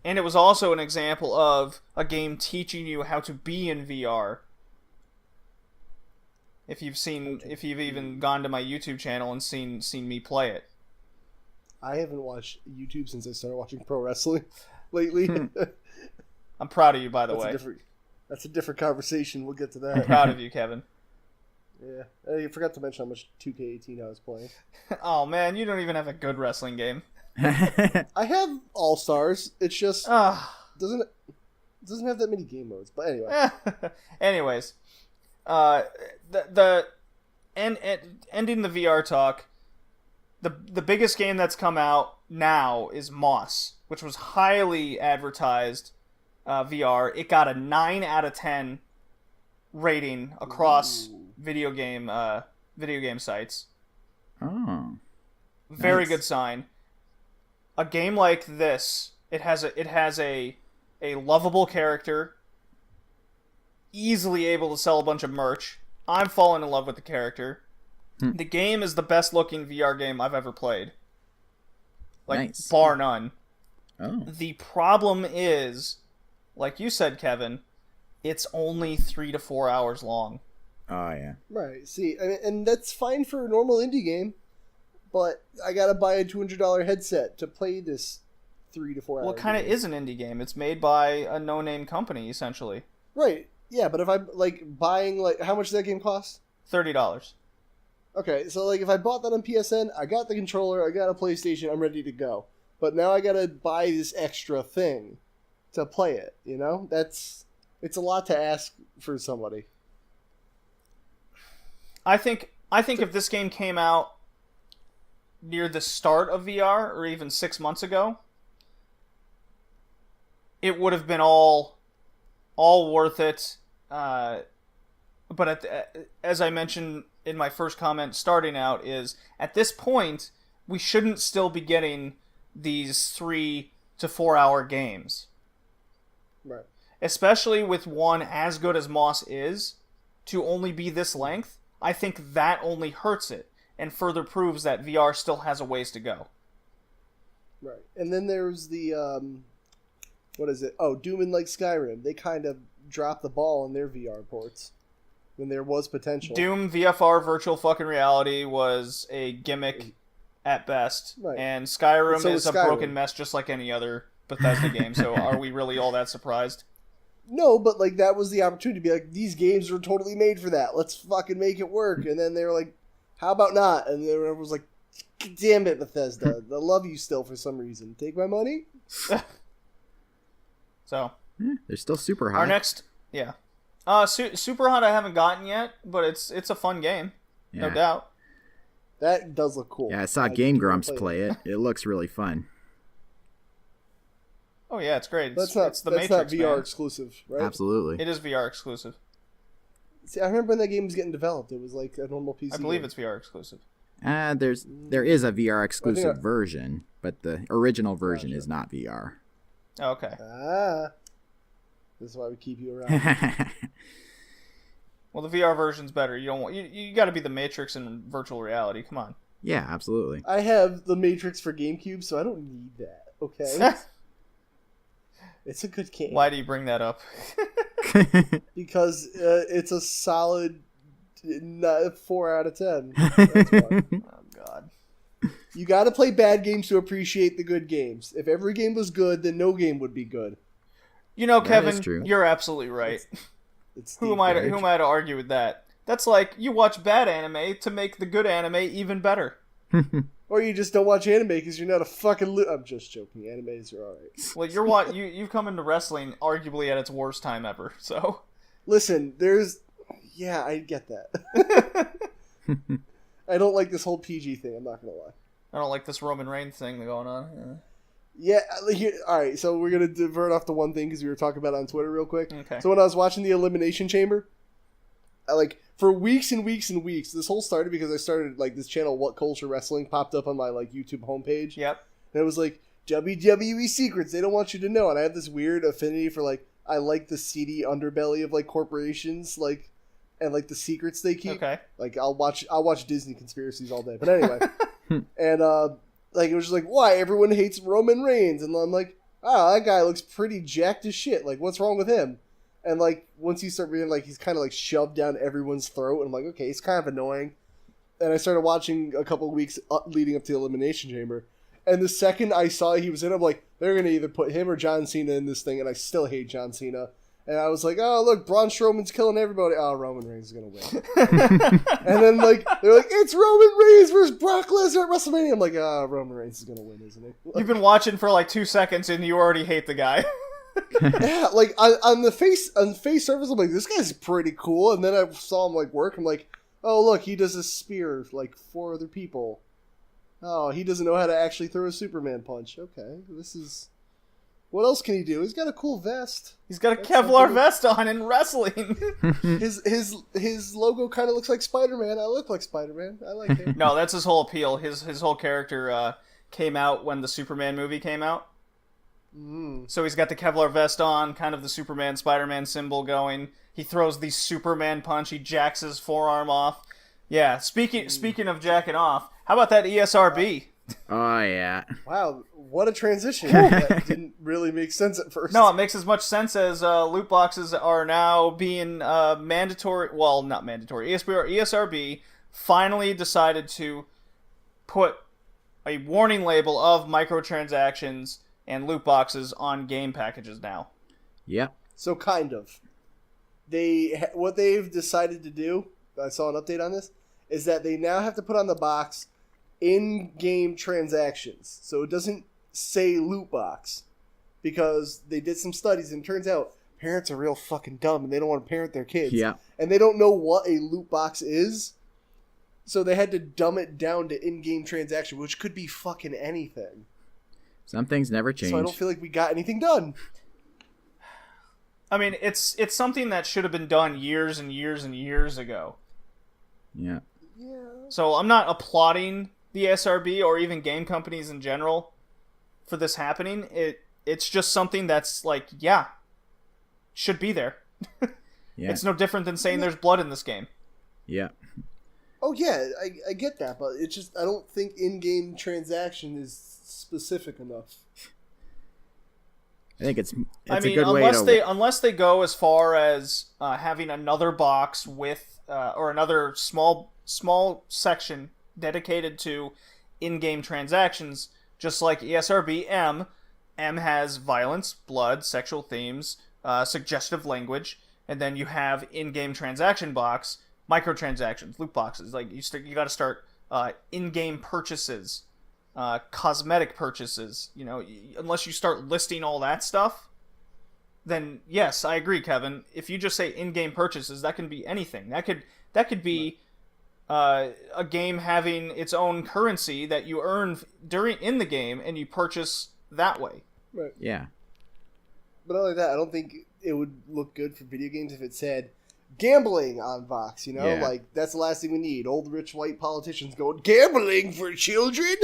it was also an example of a game teaching you how to be in VR. If you've even gone to my YouTube channel and seen me play it. I haven't watched YouTube since I started watching pro wrestling lately. I'm proud of you, by the way. That's a different conversation. We'll get to that. I'm proud of you, Kevin. Yeah. I forgot to mention how much 2K18 I was playing. Oh, man, you don't even have a good wrestling game. I have All-Stars. It's just doesn't have that many game modes. But anyway. Anyways, ending the VR talk, the biggest game that's come out now is Moss, which was highly advertised VR. It got a 9 out of 10 rating across video game sites. Oh, very nice. Good sign. A game like this, it has a lovable character, easily able to sell a bunch of merch. I'm falling in love with the character. The game is the best looking VR game I've ever played. Like, nice. Bar none. Oh. The problem is, like you said, Kevin, it's only 3 to 4 hours long. Oh, yeah. Right. See, I mean, and that's fine for a normal indie game, but I gotta buy a $200 headset to play this 3 to 4 hours. Well, it kind of is an indie game. It's made by a no-name company, essentially. Right. Yeah, but if I'm, like, buying, like, how much does that game cost? $30. Okay, so, like, if I bought that on PSN, I got the controller, I got a PlayStation, I'm ready to go. But now I gotta buy this extra thing to play it, you know? It's a lot to ask for somebody. I think if this game came out near the start of VR, or even 6 months ago, it would have been all worth it. But as I mentioned in my first comment starting out, is at this point, we shouldn't still be getting these 3 to 4 hour games. Right. Especially with one as good as Moss is, to only be this length, I think that only hurts it, and further proves that VR still has a ways to go. Right. And then there's the, what is it? Oh, Doom and like Skyrim. They kind of dropped the ball on their VR ports when there was potential. Doom VFR virtual fucking reality was a gimmick at best, right. And Skyrim so is a broken mess just like any other Bethesda game, so are we really all that surprised? No, but like that was the opportunity to be like, these games were totally made for that. Let's fucking make it work. And then they were like, how about not? And everyone was like, damn it, Bethesda. I love you still for some reason. Take my money? So. They're still super hot. Our next, yeah. Super Hot I haven't gotten yet, but it's a fun game. Yeah. No doubt. That does look cool. Yeah, I saw Game Grumps play it. It looks really fun. Oh yeah, it's great. It's the Matrix, not VR man. Exclusive, right? Absolutely. It is VR exclusive. See, I remember when that game was getting developed. It was like a normal PC. I believe game. it's VR exclusive. There is a VR exclusive version, but the original version is not VR. Oh, okay. This is why we keep you around. Well, the VR version's better. You got to be the Matrix in virtual reality. Come on. Yeah, absolutely. I have the Matrix for GameCube, so I don't need that. Okay. It's a good game. Why do you bring that up? Because it's a solid 4 out of 10. That's why. Oh God. You got to play bad games to appreciate the good games. If every game was good, then no game would be good. You know, That is Kevin, true. you're absolutely right. It's Who am I to argue with that? That's like you watch bad anime to make the good anime even better. Or you just don't watch anime because you're not a fucking. I'm just joking. Animes are alright. Well, you've come into wrestling arguably at its worst time ever. So Listen, yeah, I get that. I don't like this whole PG thing. I'm not gonna lie. I don't like this Roman Reigns thing going on. Yeah, all right. So we're gonna divert off to one thing because we were talking about it on Twitter real quick. Okay. So when I was watching the Elimination Chamber, for weeks and weeks and weeks, this whole started because I started this channel, What Culture Wrestling, popped up on my YouTube homepage. Yep. And it was like WWE secrets they don't want you to know, and I have this weird affinity for I like the seedy underbelly of corporations and the secrets they keep. Okay. I'll watch Disney conspiracies all day. But anyway, and it was just why everyone hates Roman Reigns, and I'm like, oh, that guy looks pretty jacked as shit. What's wrong with him? And once you start reading, he's kind of shoved down everyone's throat, and I'm like, okay, he's kind of annoying. And I started watching a couple of weeks leading up to the Elimination Chamber, and the second I saw he was in, I'm like, they're gonna either put him or John Cena in this thing, and I still hate John Cena. And I was like, oh, look, Braun Strowman's killing everybody. Oh, Roman Reigns is going to win. And then, they're like, it's Roman Reigns versus Brock Lesnar at WrestleMania. I'm like, Roman Reigns is going to win, isn't he? You've been watching for 2 seconds and you already hate the guy. Yeah, on the face surface, I'm like, this guy's pretty cool. And then I saw him, work. I'm like, oh, look, he does a spear, 4 other people. Oh, he doesn't know how to actually throw a Superman punch. Okay, this is... What else can he do? He's got a cool vest. He's got a Kevlar vest on in wrestling. his logo kind of looks like Spider-Man. I look like Spider-Man. I like him. No, that's his whole appeal. His whole character came out when the Superman movie came out. So he's got the Kevlar vest on, kind of the Superman Spider-Man symbol going. He throws the Superman punch. He jacks his forearm off. Yeah. Speaking of jacking off, how about that ESRB? Oh yeah. Wow, what a transition. That didn't really make sense at first. No, it makes as much sense as loot boxes are now being mandatory. Well, not mandatory. ESRB finally decided to put a warning label of microtransactions and loot boxes on game packages now. Yep. So kind of. What they've decided to do, I saw an update on this, is that they now have to put on the box in-game transactions. So it doesn't say loot box. Because they did some studies and it turns out parents are real fucking dumb and they don't want to parent their kids. Yeah. And they don't know what a loot box is. So they had to dumb it down to in-game transaction, which could be fucking anything. Some things never change. So I don't feel like we got anything done. I mean, it's something that should have been done years and years and years ago. Yeah. Yeah. So I'm not applauding the SRB or even game companies in general for this happening. It's just something that's should be there. Yeah. It's no different than saying there's blood in this game. Yeah. Oh yeah, I get that, but it's just I don't think in-game transaction is specific enough. I think it's I mean, a good way to... unless they go as far as having another box with or another small section dedicated to in-game transactions, just like ESRB M. M has violence, blood, sexual themes, suggestive language, and then you have in-game transaction box, microtransactions, loot boxes. You got to start in-game purchases, cosmetic purchases. You know, unless you start listing all that stuff, then yes, I agree, Kevin. If you just say in-game purchases, that can be anything. That could be a game having its own currency that you earn in the game and you purchase that way. Right. Yeah. But not like that, I don't think it would look good for video games if it said gambling on Vox, you know? Yeah. Like, that's the last thing we need. Old, rich, white politicians going, gambling for children?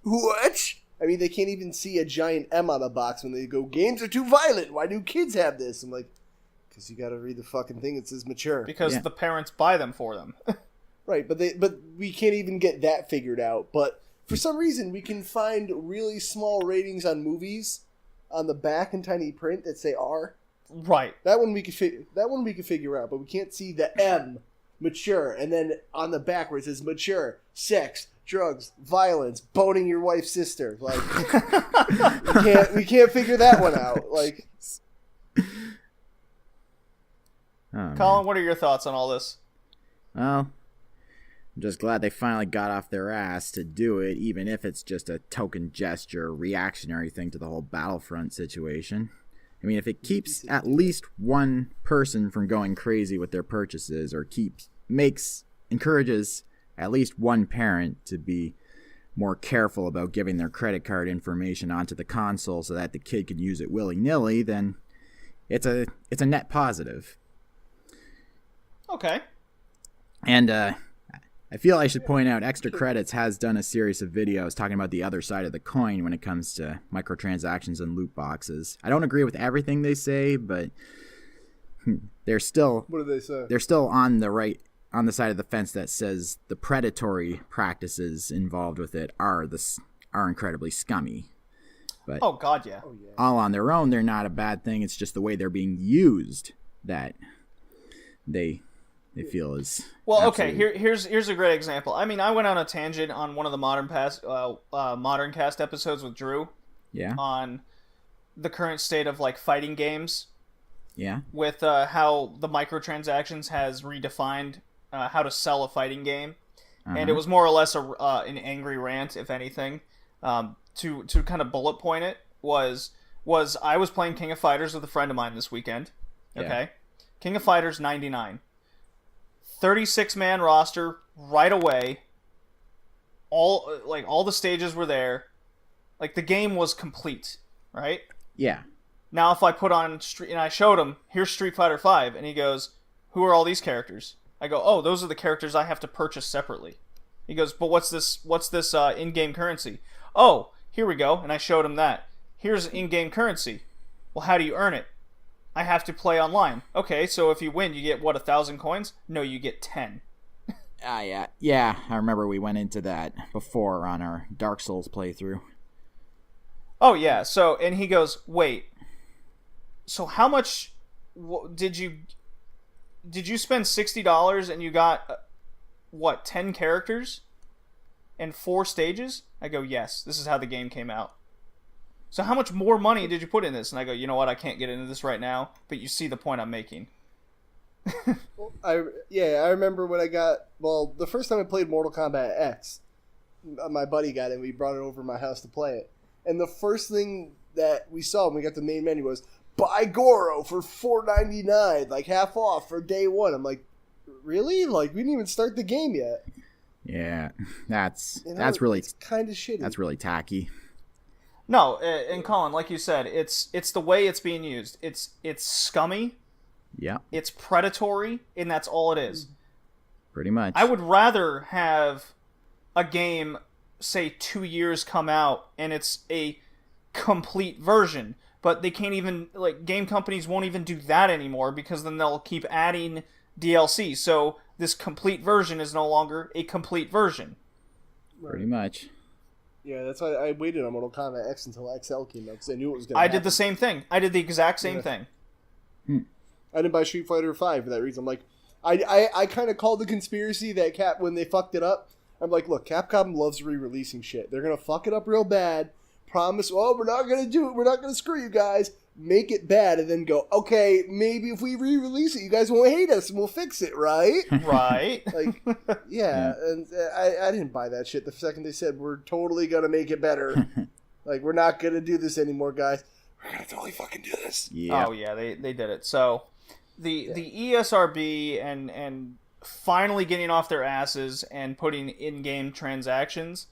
What? I mean, they can't even see a giant M on a box when they go, games are too violent. Why do kids have this? I'm like, because you got to read the fucking thing that says mature. Because the parents buy them for them. Right, but we can't even get that figured out. But for some reason, we can find really small ratings on movies on the back in tiny print that say R. Right. That one we could figure out, but we can't see the M, mature, and then on the back where it says mature, sex, drugs, violence, boning your wife's sister. Like we can't figure that one out. Like, Colin, what are your thoughts on all this? Well, I'm just glad they finally got off their ass to do it, even if it's just a token gesture, reactionary thing to the whole Battlefront situation. I mean, if it keeps at least one person from going crazy with their purchases, or encourages at least one parent to be more careful about giving their credit card information onto the console so that the kid can use it willy-nilly, then it's a net positive. Okay. And I feel I should point out Extra Credits has done a series of videos talking about the other side of the coin when it comes to microtransactions and loot boxes. I don't agree with everything they say, but they're still... What do they say? They're still on the side of the fence that says the predatory practices involved with it are incredibly scummy. But oh God, yeah. All on their own, they're not a bad thing. It's just the way they're being used that they feel is well. Okay, here's a great example. I mean, I went on a tangent on one of the Modern Cast episodes with Drew. Yeah. On the current state of like fighting games. Yeah. With how the microtransactions has redefined how to sell a fighting game, and it was more or less an angry rant, if anything. To kind of bullet point it was I was playing King of Fighters with a friend of mine this weekend. Okay, Yeah. King of Fighters 99. 36-man roster right away. All the stages were there. Like, the game was complete, right? Yeah. Now if I put on and I showed him, here's Street Fighter 5, and he goes, "Who are all these characters?" I go, "Oh, those are the characters I have to purchase separately." He goes, "But what's this in-game currency?" "Oh, here we go." And I showed him that. "Here's in-game currency." "Well, how do you earn it?" "I have to play online." "Okay, so if you win, you get, 1,000 coins?" "No, you get 10. Yeah, I remember we went into that before on our Dark Souls playthrough. Oh, yeah, so, and he goes, "Wait, so how much did you spend $60 and you got, 10 characters and 4 stages?" I go, "Yes, this is how the game came out." "So how much more money did you put in this?" And I go, "You know what, I can't get into this right now, but you see the point I'm making." I remember when the first time I played Mortal Kombat X, my buddy got it and we brought it over to my house to play it. And the first thing that we saw when we got the main menu was, "Buy Goro for $4.99, like half off for day one." I'm like, really? Like, we didn't even start the game yet. Yeah, that's really kind of shitty. That's really tacky. No, and Colin, like you said, it's the way it's being used. It's scummy. Yeah. It's predatory, and that's all it is. Pretty much. I would rather have a game, say 2 years come out, and it's a complete version. But they can't even, game companies won't even do that anymore, because then they'll keep adding DLC. So this complete version is no longer a complete version. Pretty much. Yeah, that's why I waited on Mortal Kombat X until XL came out, because I knew it was going to happen. I did the same thing. I did the exact same thing. I didn't buy Street Fighter 5 for that reason. I'm like, I kind of called the conspiracy that when they fucked it up, I'm like, look, Capcom loves re-releasing shit. They're going to fuck it up real bad, promise, we're not going to do it, we're not going to screw you guys, make it bad, and then go, okay, maybe if we re-release it, you guys won't hate us, and we'll fix it, right? Right. Yeah, and I didn't buy that shit the second they said, we're totally going to make it better. We're not going to do this anymore, guys. We're going to totally fucking do this. Yeah. Oh, yeah, they did it. So, the ESRB and finally getting off their asses and putting in-game transactions,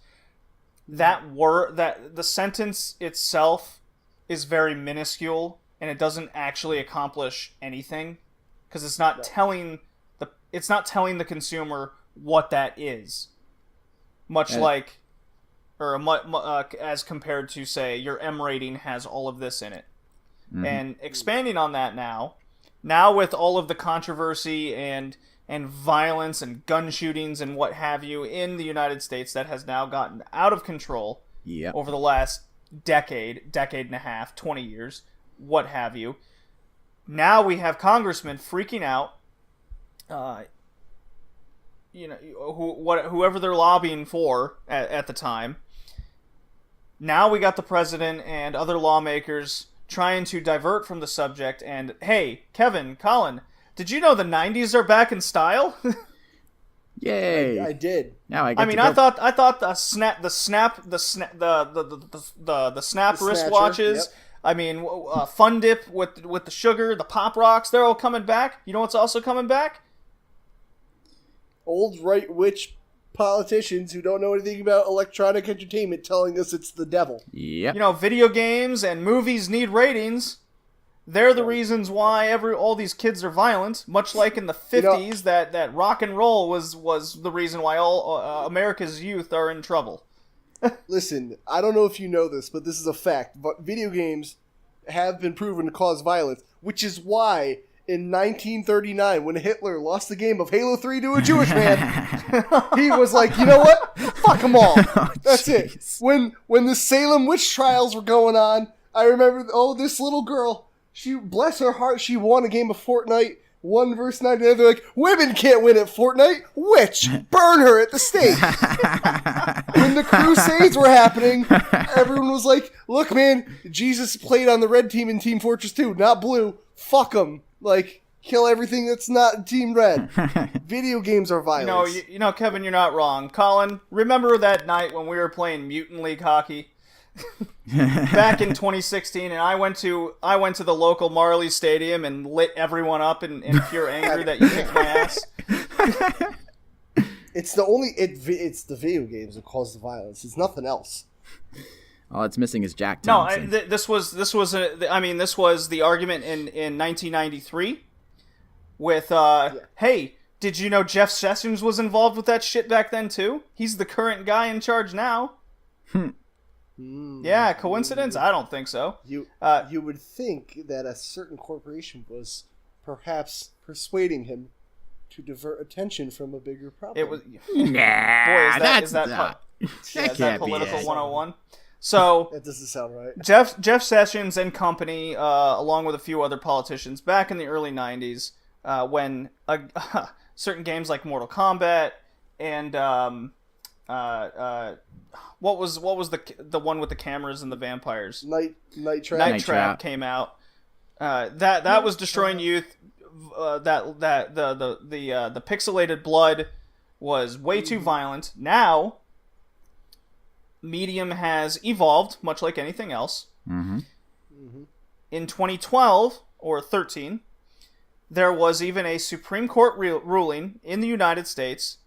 that the sentence itself is very minuscule and it doesn't actually accomplish anything because it's not telling the consumer what that is. Much like, or as compared to, say, your M rating has all of this in it. Mm-hmm. And expanding on that now with all of the controversy and violence and gun shootings and what have you in the United States that has now gotten out of control over the last decade and a half, 20 years, what have you. Now we have congressmen freaking out, whoever they're lobbying for at the time. Now we got the president and other lawmakers trying to divert from the subject. And hey, Kevin, Colin, did you know the 90s are back in style? Yay! I did. Now I thought the snap wristwatches. Yep. I mean, Fun Dip with the sugar, the Pop Rocks, they're all coming back. You know what's also coming back? Old right witch politicians who don't know anything about electronic entertainment telling us it's the devil. Yep. You know, video games and movies need ratings. They're the reasons why all these kids are violent, much like in the 50s that rock and roll was the reason why all America's youth are in trouble. Listen, I don't know if you know this, but this is a fact. But video games have been proven to cause violence, which is why in 1939, when Hitler lost the game of Halo 3 to a Jewish man, he was like, you know what? Fuck them all. That's it. When the Salem witch trials were going on, I remember, this little girl, she, bless her heart, she won a game of Fortnite, 1 versus 9. They're like, women can't win at Fortnite. Witch, burn her at the stake. When the Crusades were happening, everyone was like, look, man, Jesus played on the red team in Team Fortress 2, not blue. Fuck them. Like, kill everything that's not Team Red. Video games are violence. You know, Kevin, you're not wrong. Colin, remember that night when we were playing Mutant League hockey? Back in 2016, and I went to the local Marley Stadium and lit everyone up in pure anger that you kicked my ass. It's the video games that cause the violence. It's nothing else. All it's missing is Jack Thompson. No, this was the argument in 1993 with hey, did you know Jeff Sessions was involved with that shit back then too? He's the current guy in charge now. Yeah, coincidence? I don't think so. You would think that a certain corporation was perhaps persuading him to divert attention from a bigger problem. It was. Boy, is that political 101? So that doesn't sound right. Jeff Sessions and company, along with a few other politicians, back in the early 90s, when certain games like Mortal Kombat and what was the one with the cameras and the vampires? Night Trap. Night Trap came out. That was destroying youth. The pixelated blood was way too violent. Now, medium has evolved, much like anything else. Mm-hmm. In 2012 or 13, there was even a Supreme Court ruling in the United States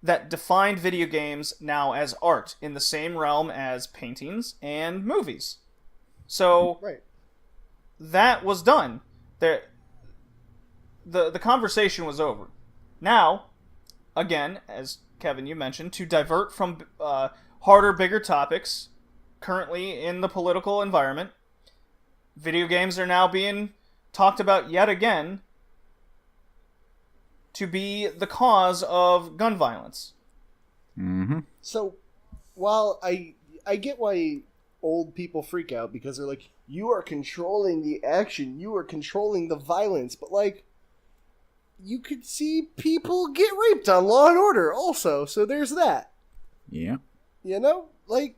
that defined video games now as art in the same realm as paintings and movies. So that was done. The conversation was over. Now, again, as Kevin, you mentioned, to divert from harder, bigger topics currently in the political environment, video games are now being talked about yet again to be the cause of gun violence. Mm-hmm. So, while I get why old people freak out, because they're like, you are controlling the action, you are controlling the violence, but like, you could see people get raped on Law and Order also, so there's that. Yeah. You know? Like,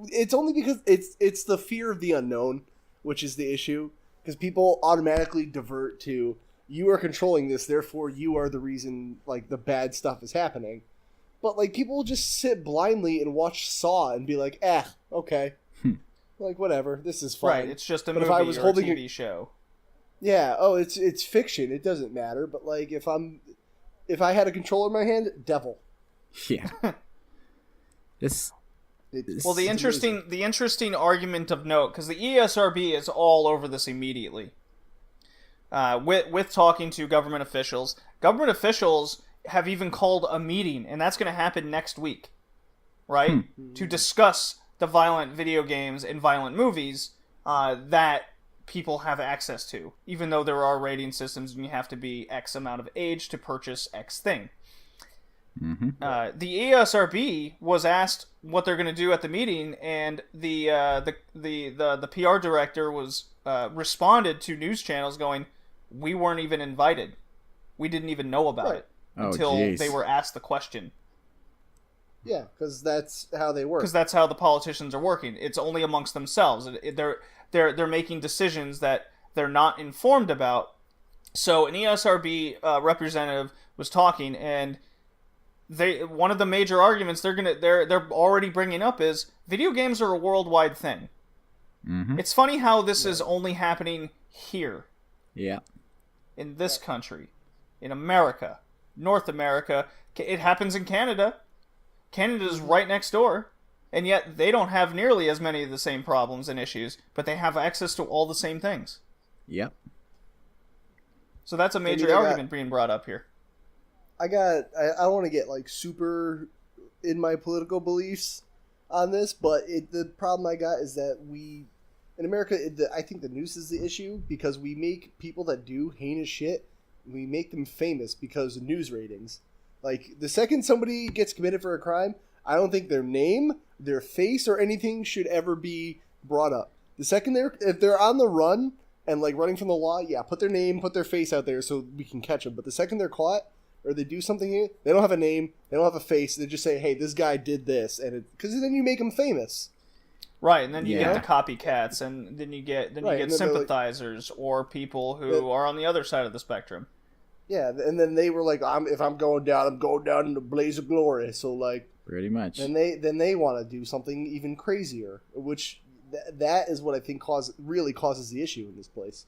it's only because it's the fear of the unknown, which is the issue, because people automatically divert to, you are controlling this, therefore you are the reason, like, the bad stuff is happening. But, like, people will just sit blindly and watch Saw and be like, okay. Like, whatever, this is fine. Right, it's just a movie or a TV show. Yeah, it's fiction, it doesn't matter, but, like, if I had a controller in my hand, devil. Yeah. This Well, the interesting argument of note, because the ESRB is all over this immediately. With talking to government officials have even called a meeting, and that's going to happen next week, right? To discuss the violent video games and violent movies that people have access to, even though there are rating systems and you have to be X amount of age to purchase X thing. The ESRB was asked what they're going to do at the meeting, and the PR director was responded to news channels going, "We weren't even invited. We didn't even know about it until they were asked the question." Yeah, because that's how they work. Because that's how the politicians are working. It's only amongst themselves. They're making decisions that they're not informed about. So an ESRB representative was talking, and one of the major arguments they're already bringing up is video games are a worldwide thing. It's funny how this is only happening here. Yeah. In this country, in America, North America. It happens in Canada. Canada's right next door, and yet they don't have nearly as many of the same problems and issues, but they have access to all the same things. Yep. So that's a major argument being brought up here. I don't want to get like super in my political beliefs on this, but the problem I got is that in America, I think the news is the issue, because we make people that do heinous shit, we make them famous because of news ratings. Like, the second somebody gets committed for a crime, I don't think their name, their face, or anything should ever be brought up. The second if they're on the run and like running from the law, yeah, put their name, put their face out there so we can catch them. But the second they're caught, or they do something, they don't have a name, they don't have a face, they just say, "Hey, this guy did this," and because then you make them famous. Right, and then you get the copycats, and then you get sympathizers, or people who are on the other side of the spectrum. Yeah, and then they were like, "If I'm going down in the blaze of glory." So like, pretty much. Then they want to do something even crazier, which that is what I think really causes the issue in this place.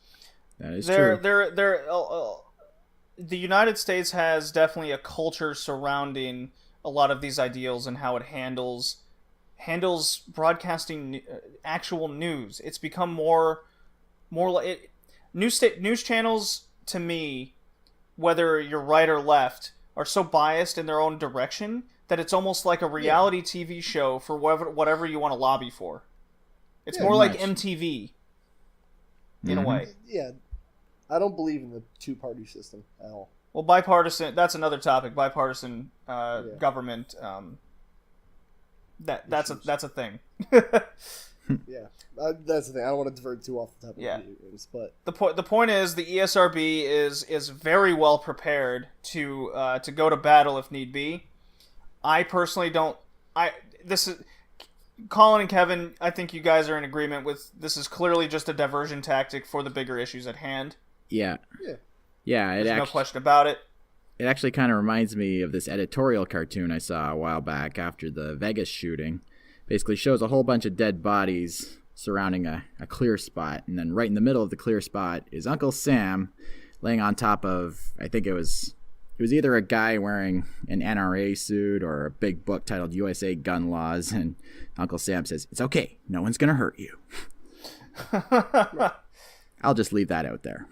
That is true. The United States has definitely a culture surrounding a lot of these ideals and how it handles broadcasting actual news. It's become more like news channels, to me, whether you're right or left, are so biased in their own direction that it's almost like a reality TV show for whatever you want to lobby for. It's more like MTV in a way. Yeah. I don't believe in the two-party system at all. Well, bipartisan, that's another topic. Bipartisan government, that's a thing. Yeah, that's the thing. I don't want to divert too off the topic of video games, but the point is the ESRB is very well prepared to go to battle if need be. I personally don't. Colin and Kevin, I think you guys are in agreement with this is clearly just a diversion tactic for the bigger issues at hand. Yeah. There's no question about it. It actually kind of reminds me of this editorial cartoon I saw a while back after the Vegas shooting. Basically shows a whole bunch of dead bodies surrounding a clear spot, and then right in the middle of the clear spot is Uncle Sam laying on top of, I think it was either a guy wearing an NRA suit or a big book titled USA Gun Laws, and Uncle Sam says, "It's okay, no one's gonna hurt you." I'll just leave that out there.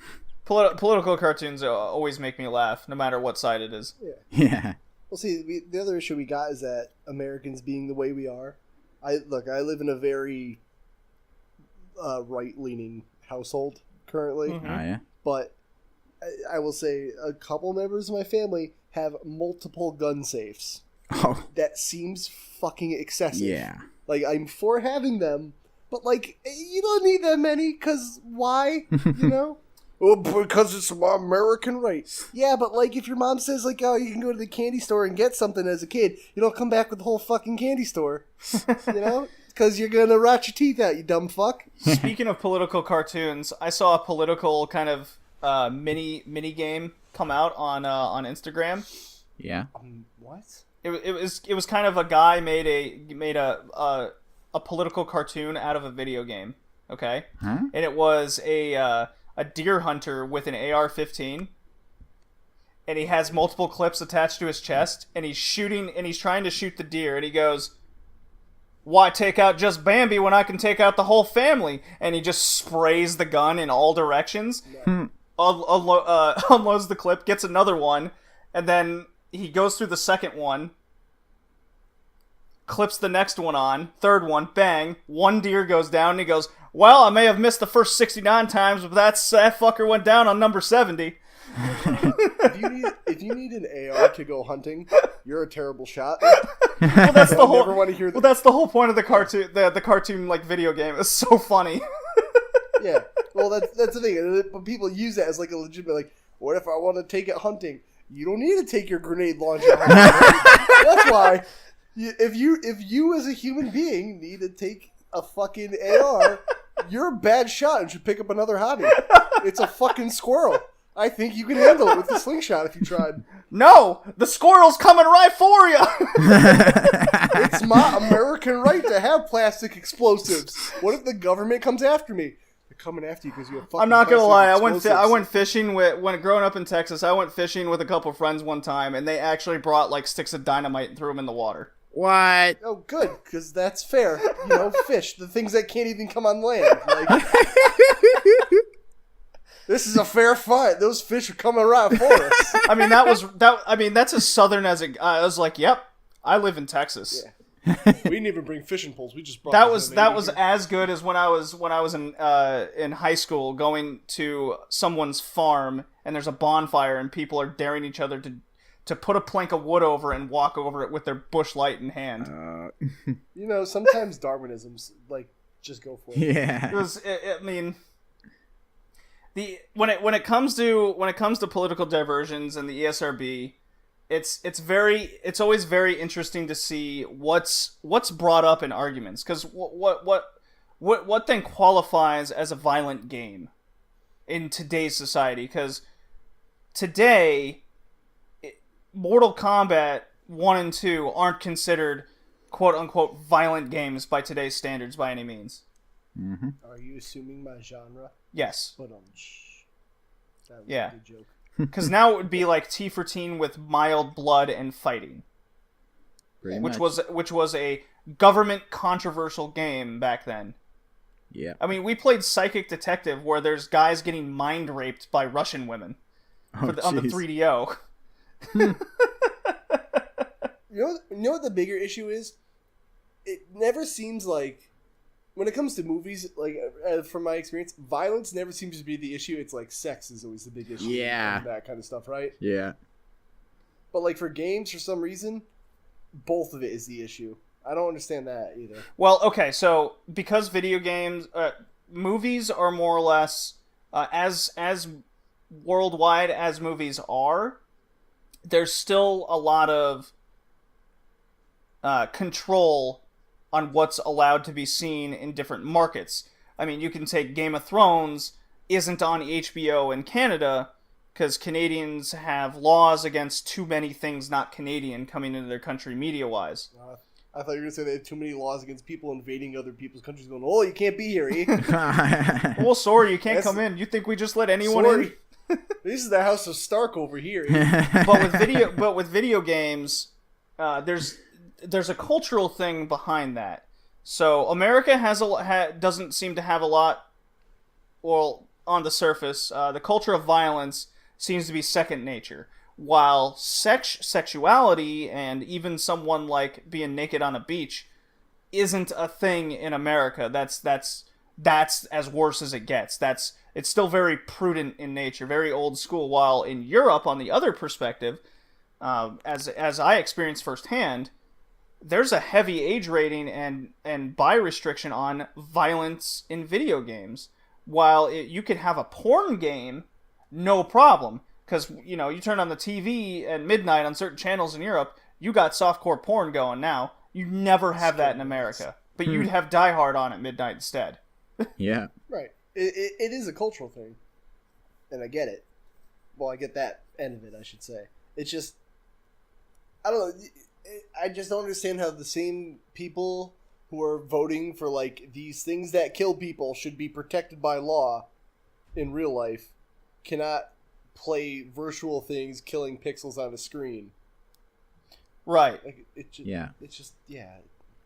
Political cartoons always make me laugh, no matter what side it is. Yeah. Well, see, the other issue we got is that Americans being the way we are. I live in a very right-leaning household currently. Mm-hmm. Oh, yeah? But I will say a couple members of my family have multiple gun safes. Oh. That seems fucking excessive. Yeah. Like, I'm for having them, but, like, you don't need that many, because why? You know? Well, because it's my American right. Yeah, but, like, if your mom says, like, oh, you can go to the candy store and get something as a kid, you don't come back with the whole fucking candy store. You know? Because you're going to rot your teeth out, you dumb fuck. Speaking of political cartoons, I saw a political kind of mini game come out on Instagram. Yeah. What? It was kind of a guy made a political cartoon out of a video game. Okay, huh? And it was a deer hunter with an AR-15, and he has multiple clips attached to his chest, and he's trying to shoot the deer, and he goes, why take out just Bambi when I can take out the whole family? And he just sprays the gun in all directions, unloads the clip, gets another one, and then he goes through the second one, clips the next one on, third one, bang, one deer goes down, and he goes, well, I may have missed the first 69 times, but that fucker went down on number 70. If you need an AR to go hunting, you're a terrible shot. Well, that's the whole. Never want to hear well, that's the whole point of the cartoon. The cartoon like video game is so funny. Yeah, well, that's the thing. But people use that as like a legitimate like. What if I want to take it hunting? You don't need to take your grenade launcher hunting. That's why. If you as a human being need to take a fucking AR, you're a bad shot and should pick up another hobby. It's a fucking squirrel. I think you can handle it with the slingshot if you tried. No! The squirrel's coming right for you! It's my American right to have plastic explosives. What if the government comes after me? They're coming after you because you have fucking I'm not gonna lie, explosives. I went fishing when growing up in Texas, I went fishing with a couple friends one time, and they actually brought like sticks of dynamite and threw them in the water. What? Oh, good, because that's fair. You know, fish, the things that can't even come on land. Like... This is a fair fight. Those fish are coming right for us. I mean, that's as southern as it. I was like, "Yep, I live in Texas." Yeah. We didn't even bring fishing poles. We just brought. That was as good as when I was in high school, going to someone's farm and there's a bonfire and people are daring each other to put a plank of wood over and walk over it with their bush light in hand. You know, sometimes Darwinism's like just go for it. Yeah. I mean. When it comes to political diversions and the ESRB, it's always very interesting to see what's brought up in arguments, because what then qualifies as a violent game in today's society? Because today, Mortal Kombat 1 and 2 aren't considered quote unquote violent games by today's standards by any means. Mm-hmm. Are you assuming my genre? Yes. But that was yeah. a good joke. Because now it would be like T for Teen with mild blood and fighting, which was a government controversial game back then. Yeah. I mean, we played Psychic Detective, where there's guys getting mind raped by Russian women on the 3DO. You know what the bigger issue is? It never seems like, when it comes to movies, like from my experience, violence never seems to be the issue. It's like sex is always the big issue. Yeah. And that kind of stuff, right? Yeah. But like for games, for some reason, both of it is the issue. I don't understand that either. Well, okay, so because video games, movies are more or less as worldwide as movies are, there's still a lot of control on what's allowed to be seen in different markets. I mean, you can take Game of Thrones isn't on HBO in Canada because Canadians have laws against too many things not Canadian coming into their country media-wise. I thought you were going to say they have too many laws against people invading other people's countries going, oh, you can't be here, eh? Well, sorry, you can't come in. You think we just let anyone in? This is the House of Stark over here. But with video games, there's a cultural thing behind that. So America doesn't seem to have a lot. Well, on the surface, the culture of violence seems to be second nature, while sexuality and even someone like being naked on a beach isn't a thing in America. That's as worse as it gets. It's still very prudent in nature, very old school. While in Europe, on the other perspective, as I experienced firsthand, there's a heavy age rating and buy restriction on violence in video games. While you could have a porn game, no problem. Because, you know, you turn on the TV at midnight on certain channels in Europe, you got softcore porn going now. You never have that in America. But you'd have Die Hard on at midnight instead. Yeah. Right. It is a cultural thing. And I get it. Well, I get that end of it, I should say. It's just, I don't know. I just don't understand how the same people who are voting for, like, these things that kill people should be protected by law in real life cannot play virtual things killing pixels on a screen. Right. Like, it's just, yeah.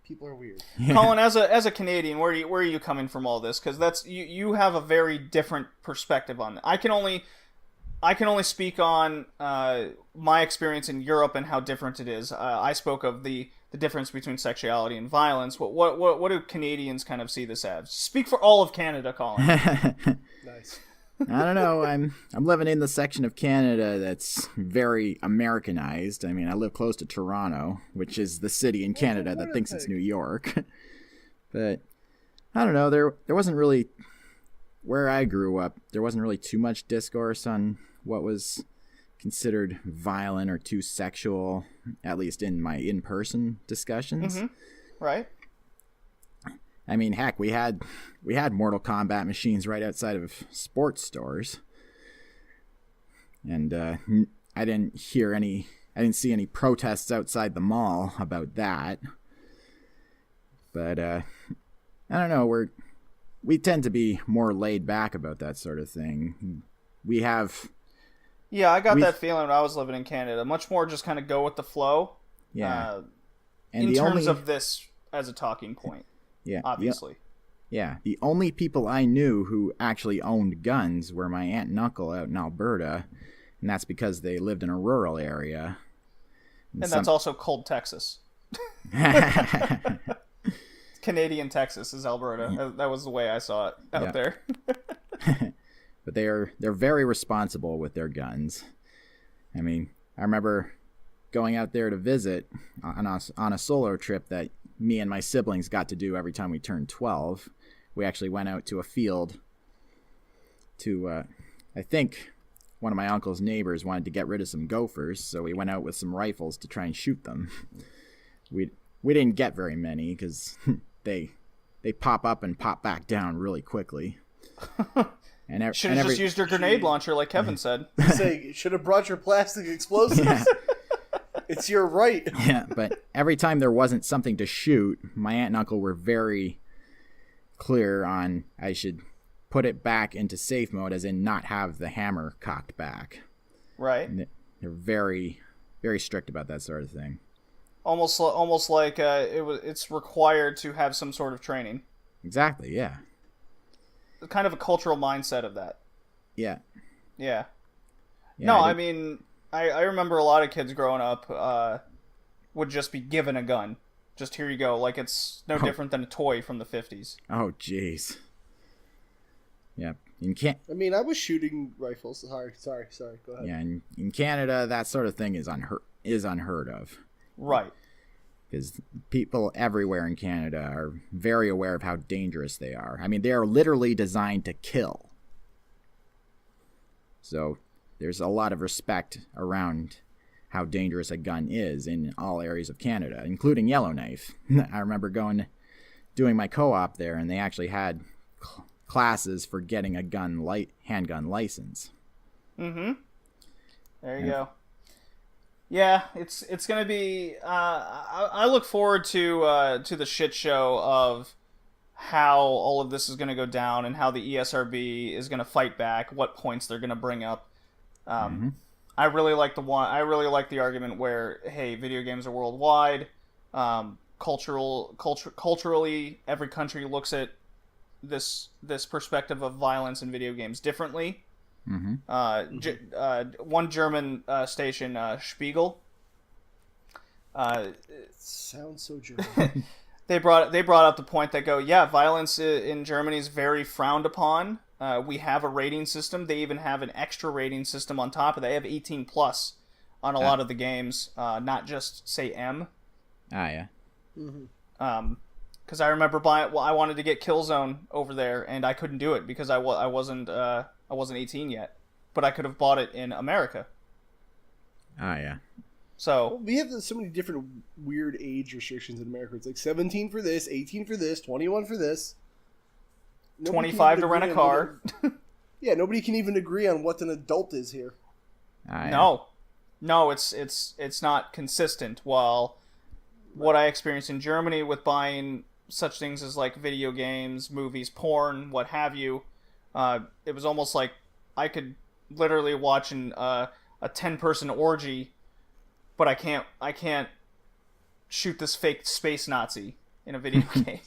People are weird. Colin, as a Canadian, where are you coming from all this? Because that's you have a very different perspective on it. I can only speak on my experience in Europe and how different it is. I spoke of the difference between sexuality and violence. What do Canadians kind of see this as? Speak for all of Canada, Colin. Nice. I don't know. I'm living in the section of Canada that's very Americanized. I mean, I live close to Toronto, which is the city in Canada that thinks it's New York. But I don't know. There wasn't really, where I grew up, there wasn't really too much discourse on what was considered violent or too sexual, at least in my in-person discussions. Mm-hmm. Right. I mean, heck, we had Mortal Kombat machines right outside of sports stores, and I didn't see any protests outside the mall about that. But I don't know, we tend to be more laid back about that sort of thing. Yeah, I got that feeling when I was living in Canada. Much more just kind of go with the flow. Yeah. And in terms of this as a talking point. Yeah. Obviously. Yeah. The only people I knew who actually owned guns were my aunt and uncle out in Alberta, and that's because they lived in a rural area. And that's also cold Texas. Canadian Texas is Alberta. That was the way I saw it out there. But they're very responsible with their guns. I mean, I remember going out there to visit on a solo trip that me and my siblings got to do every time we turned 12. We actually went out to a field to, I think one of my uncle's neighbors wanted to get rid of some gophers, so we went out with some rifles to try and shoot them. We didn't get very many because they pop up and pop back down really quickly. Should have just used your grenade launcher like Kevin said. Say, should have brought your plastic explosives. Yeah. It's your right. Yeah, but every time there wasn't something to shoot, my aunt and uncle were very clear on I should put it back into safe mode, as in not have the hammer cocked back. Right. And they're very, very strict about that sort of thing. Almost like it's required to have some sort of training. Exactly, yeah. Kind of a cultural mindset of that. Yeah. Yeah. No, I mean, I remember a lot of kids growing up would just be given a gun. Just here you go. Like it's no different than a toy from the 50s. Oh, jeez. Yeah. I mean, I was shooting rifles. Sorry. Go ahead. Yeah, in Canada, that sort of thing is unheard of. Right. Because people everywhere in Canada are very aware of how dangerous they are. I mean, they are literally designed to kill. So there's a lot of respect around how dangerous a gun is in all areas of Canada, including Yellowknife. I remember doing my co-op there, and they actually had classes for getting a handgun license. Mm-hmm. There you go. Yeah, it's gonna be. I look forward to the shit show of how all of this is gonna go down and how the ESRB is gonna fight back. What points they're gonna bring up. I really like the argument where, hey, video games are worldwide. Culturally, every country looks at this perspective of violence in video games differently. Mm-hmm. One German station, Spiegel. It sounds so German. They brought up the point that violence in Germany is very frowned upon. We have a rating system. They even have an extra rating system on top of that. They have 18 plus on a lot of the games, not just say M. Ah, yeah. Mm-hmm. Because I remember I wanted to get Killzone over there, and I couldn't do it because I wasn't 18 yet, but I could have bought it in America. Ah, yeah. So we have so many different weird age restrictions in America. It's like 17 for this, 18 for this, 21 for this. 25 to rent a car. Yeah, nobody can even agree on what an adult is here. Ah, yeah. No, it's not consistent. While what I experienced in Germany with buying such things as like video games, movies, porn, what have you, it was almost like I could literally watch a 10-person orgy, but I can't shoot this fake space Nazi. in a video game.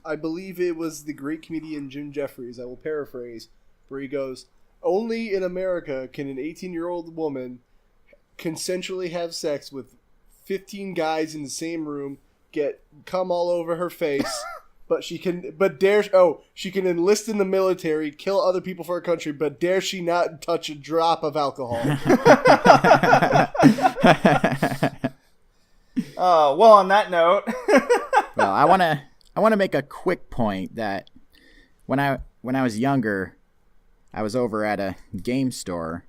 I believe it was the great comedian Jim Jeffries, I will paraphrase, where he goes, "Only in America can an 18-year-old woman consensually have sex with 15 guys in the same room, get cum all over her face, but she can enlist in the military, kill other people for her country, but dare she not touch a drop of alcohol." Well, on that note, well, I want to make a quick point that when I was younger, I was over at a game store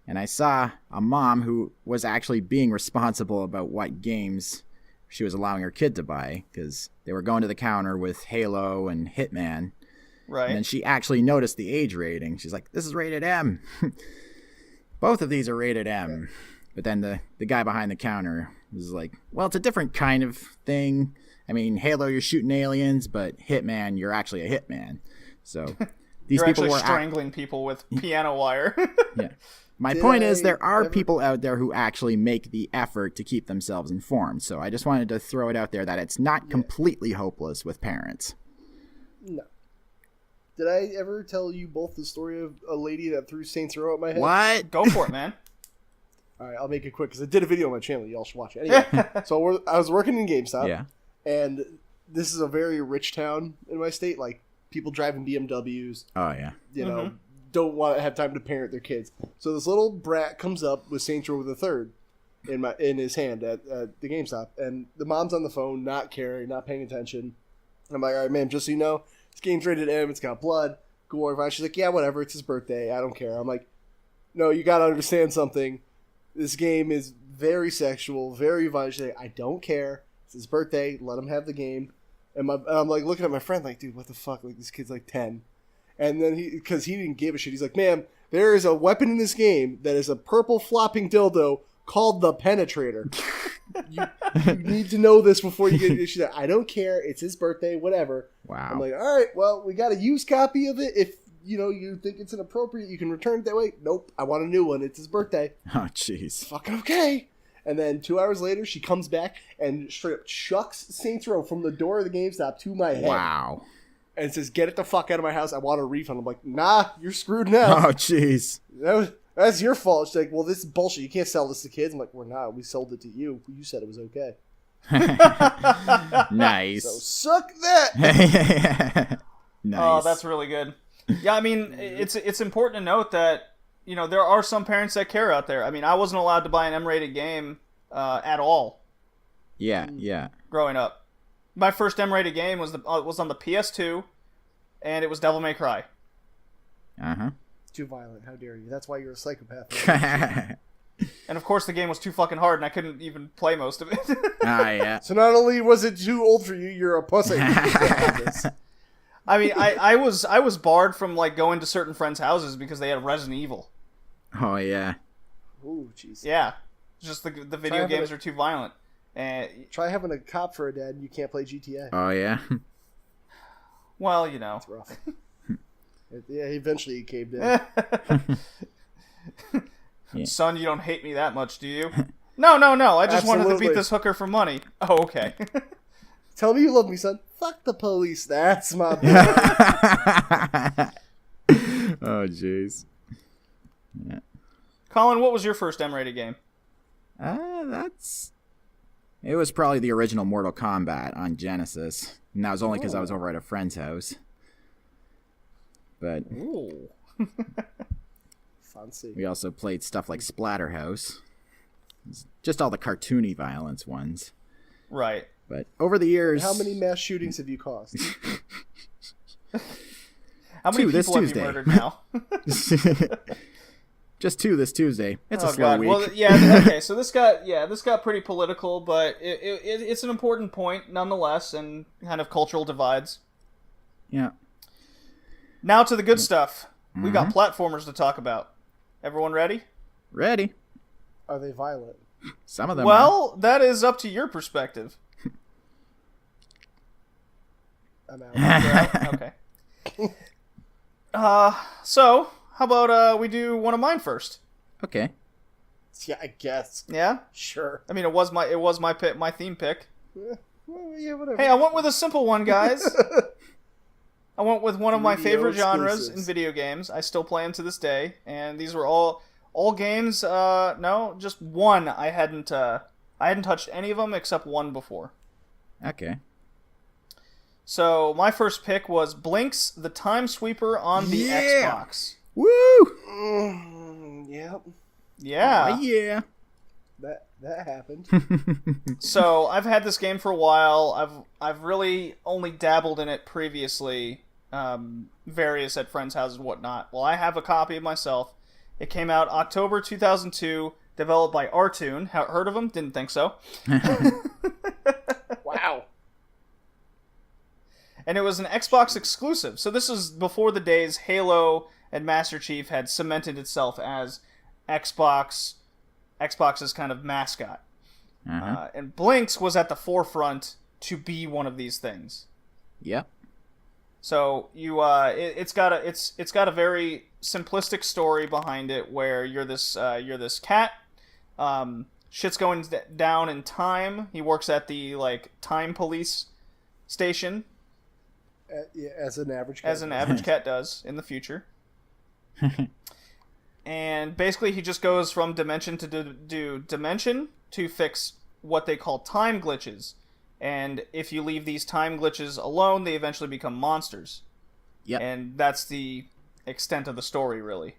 and I saw a mom who was actually being responsible about what games she was allowing her kid to buy, because they were going to the counter with Halo and Hitman. right? And then she actually noticed the age rating. She's like, "This is rated M." Both of these are rated M. But then the guy behind the counter was like, "Well, it's a different kind of thing. I mean, Halo, you're shooting aliens, but Hitman, you're actually a hitman." So these You're people actually were strangling people with piano wire. Yeah. My point is, there are people out there who actually make the effort to keep themselves informed. So I just wanted to throw it out there that it's not completely hopeless with parents. No. Did I ever tell you both the story of a lady that threw Saints Row at my head? What? Go for it, man. All right, I'll make it quick because I did a video on my channel. Y'all should watch it. Anyway, so I was working in GameStop. Yeah. And this is a very rich town in my state. Like, people driving BMWs. Oh, yeah. You know, don't want to have time to parent their kids. So this little brat comes up with Saints Row the Third in his hand at the GameStop. And the mom's on the phone, not caring, not paying attention. I'm like, "All right, ma'am, just so you know, this game's rated M. It's got blood, gore, violence." She's like, "Yeah, whatever. It's his birthday. I don't care." I'm like, "No, you got to understand something. This game is very sexual, very violent." She's like, "I don't care. It's his birthday. Let him have the game." And I'm like looking at my friend like, "Dude, what the fuck? Like, this kid's like 10. And then because he didn't give a shit, he's like, "Ma'am, there is a weapon in this game that is a purple flopping dildo called the Penetrator. You need to know this before you get it." She's like, "I don't care. It's his birthday. Whatever." Wow. I'm like, "All right, well, we got a used copy of it. If you think it's inappropriate, you can return it that way." "Nope, I want a new one. It's his birthday." Oh, jeez. Fucking okay. And then 2 hours later, she comes back and straight up chucks Saints Row from the door of the GameStop to my head. Wow. And says, "Get it the fuck out of my house. I want a refund." I'm like, "Nah, you're screwed now. Oh, jeez. That's your fault." She's like, "Well, this is bullshit. You can't sell this to kids." I'm like, "We're not. We sold it to you. You said it was okay." Nice. So suck that. Nice. Oh, that's really good. Yeah, I mean, it's important to note that, there are some parents that care out there. I mean, I wasn't allowed to buy an M-rated game at all Yeah. growing up. My first M-rated game was on the PS2, and it was Devil May Cry. Uh-huh. Too violent. How dare you? That's why you're a psychopath. And of course, the game was too fucking hard, and I couldn't even play most of it. Yeah. So not only was it too old for you, you're a pussy. I mean, I was barred from going to certain friends' houses because they had Resident Evil. Oh, yeah. Ooh, jeez. Yeah, just the video games are too violent. And try having a cop for a dad and you can't play GTA. Oh, yeah. well, It's rough. Yeah, eventually he caved in. Yeah. Son, you don't hate me that much, do you? No. I just wanted to beat this hooker for money. Oh, okay. Tell me you love me, son. Fuck the police. That's my boy. Oh, jeez. Yeah. Colin, what was your first M-rated game? It was probably the original Mortal Kombat on Genesis. And that was only because I was over at a friend's house. But Ooh. Fancy. we also played stuff like Splatterhouse. Just all the cartoony violence ones. Right. But over the years... How many mass shootings have you caused? How many 2 this people Tuesday. have you murdered now? Just 2 this Tuesday. It's a slow God. week. Well, yeah, okay, so this got pretty political, but it's an important point nonetheless, and kind of cultural divides. Yeah. Now to the good stuff. We got platformers to talk about. Everyone ready? Ready. Are they violent? Some of them Well, that is up to your perspective. I'm out. Okay. So, how about we do one of mine first? Okay. Yeah, I guess. Yeah? Sure. I mean, it was my pick, my theme pick. Well, Yeah, whatever. Hey, I went with a simple one, guys. I went with one of my 3DO favorite genres in exclusives. video games. I still play them to this day, and these were all games. No, just one. I hadn't touched any of them except one before. Okay. So my first pick was Blinx, the Time Sweeper on the Xbox. Woo! Yep. Yeah. Yeah. That happened. So I've had this game for a while. I've really only dabbled in it previously, various at friends' houses and whatnot. Well, I have a copy of myself. It came out October 2002, developed by Artoon. Heard of them? Didn't think so. Wow. And it was an Xbox exclusive. So this is before the days Halo and Master Chief had cemented itself as Xbox's kind of mascot. And Blinx was at the forefront to be one of these things. Yep. So you, it's got a very simplistic story behind it, where you're this cat. Shit's going down in time. He works at the time police station, as an average cat. as an average cat does in the future. And basically, he just goes from dimension to dimension to fix what they call time glitches. And if you leave these time glitches alone, they eventually become monsters. Yep. And that's the extent of the story, really.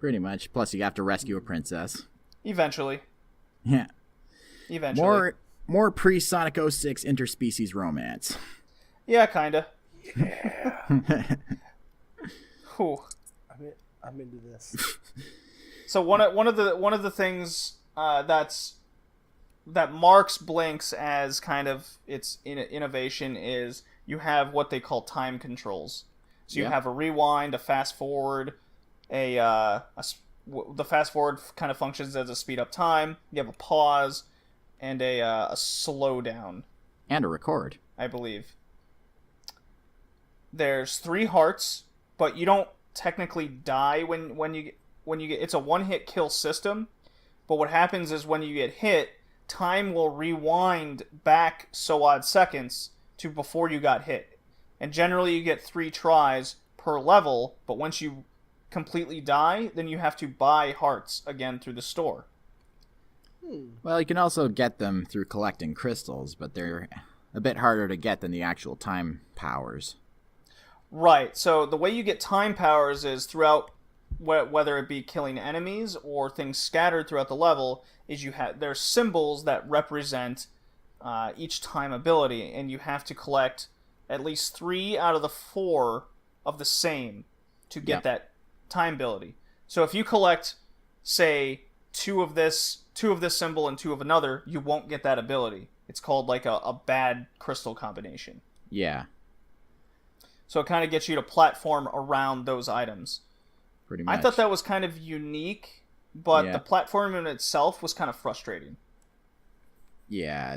Pretty much. Plus, you have to rescue a princess. Eventually. Yeah. Eventually. More pre-Sonic 06 interspecies romance. Yeah, kinda. Yeah. Whew. I'm into this. So one of the things that marks Blinx as kind of its innovation is you have what they call time controls. So you have a rewind, a fast forward, the fast forward kind of functions as a speed up time. You have a pause and a slow down. And a record. I believe. There's 3 hearts, but you don't technically die when you get. It's a one-hit kill system, but what happens is when you get hit, time will rewind back so odd seconds to before you got hit. And generally you get 3 tries per level, but once you completely die, then you have to buy hearts again through the store. Well, you can also get them through collecting crystals, but they're a bit harder to get than the actual time powers. Right, so the way you get time powers is throughout, whether it be killing enemies or things scattered throughout the level, is there's symbols that represent each time ability, and you have to collect at least 3 out of the 4 of the same to get that time ability. So if you collect, say, 2 of this symbol and 2 of another, you won't get that ability. It's called like a bad crystal combination. Yeah. So it kind of gets you to platform around those items. Pretty much. I thought that was kind of unique, but the platform in itself was kind of frustrating. Yeah.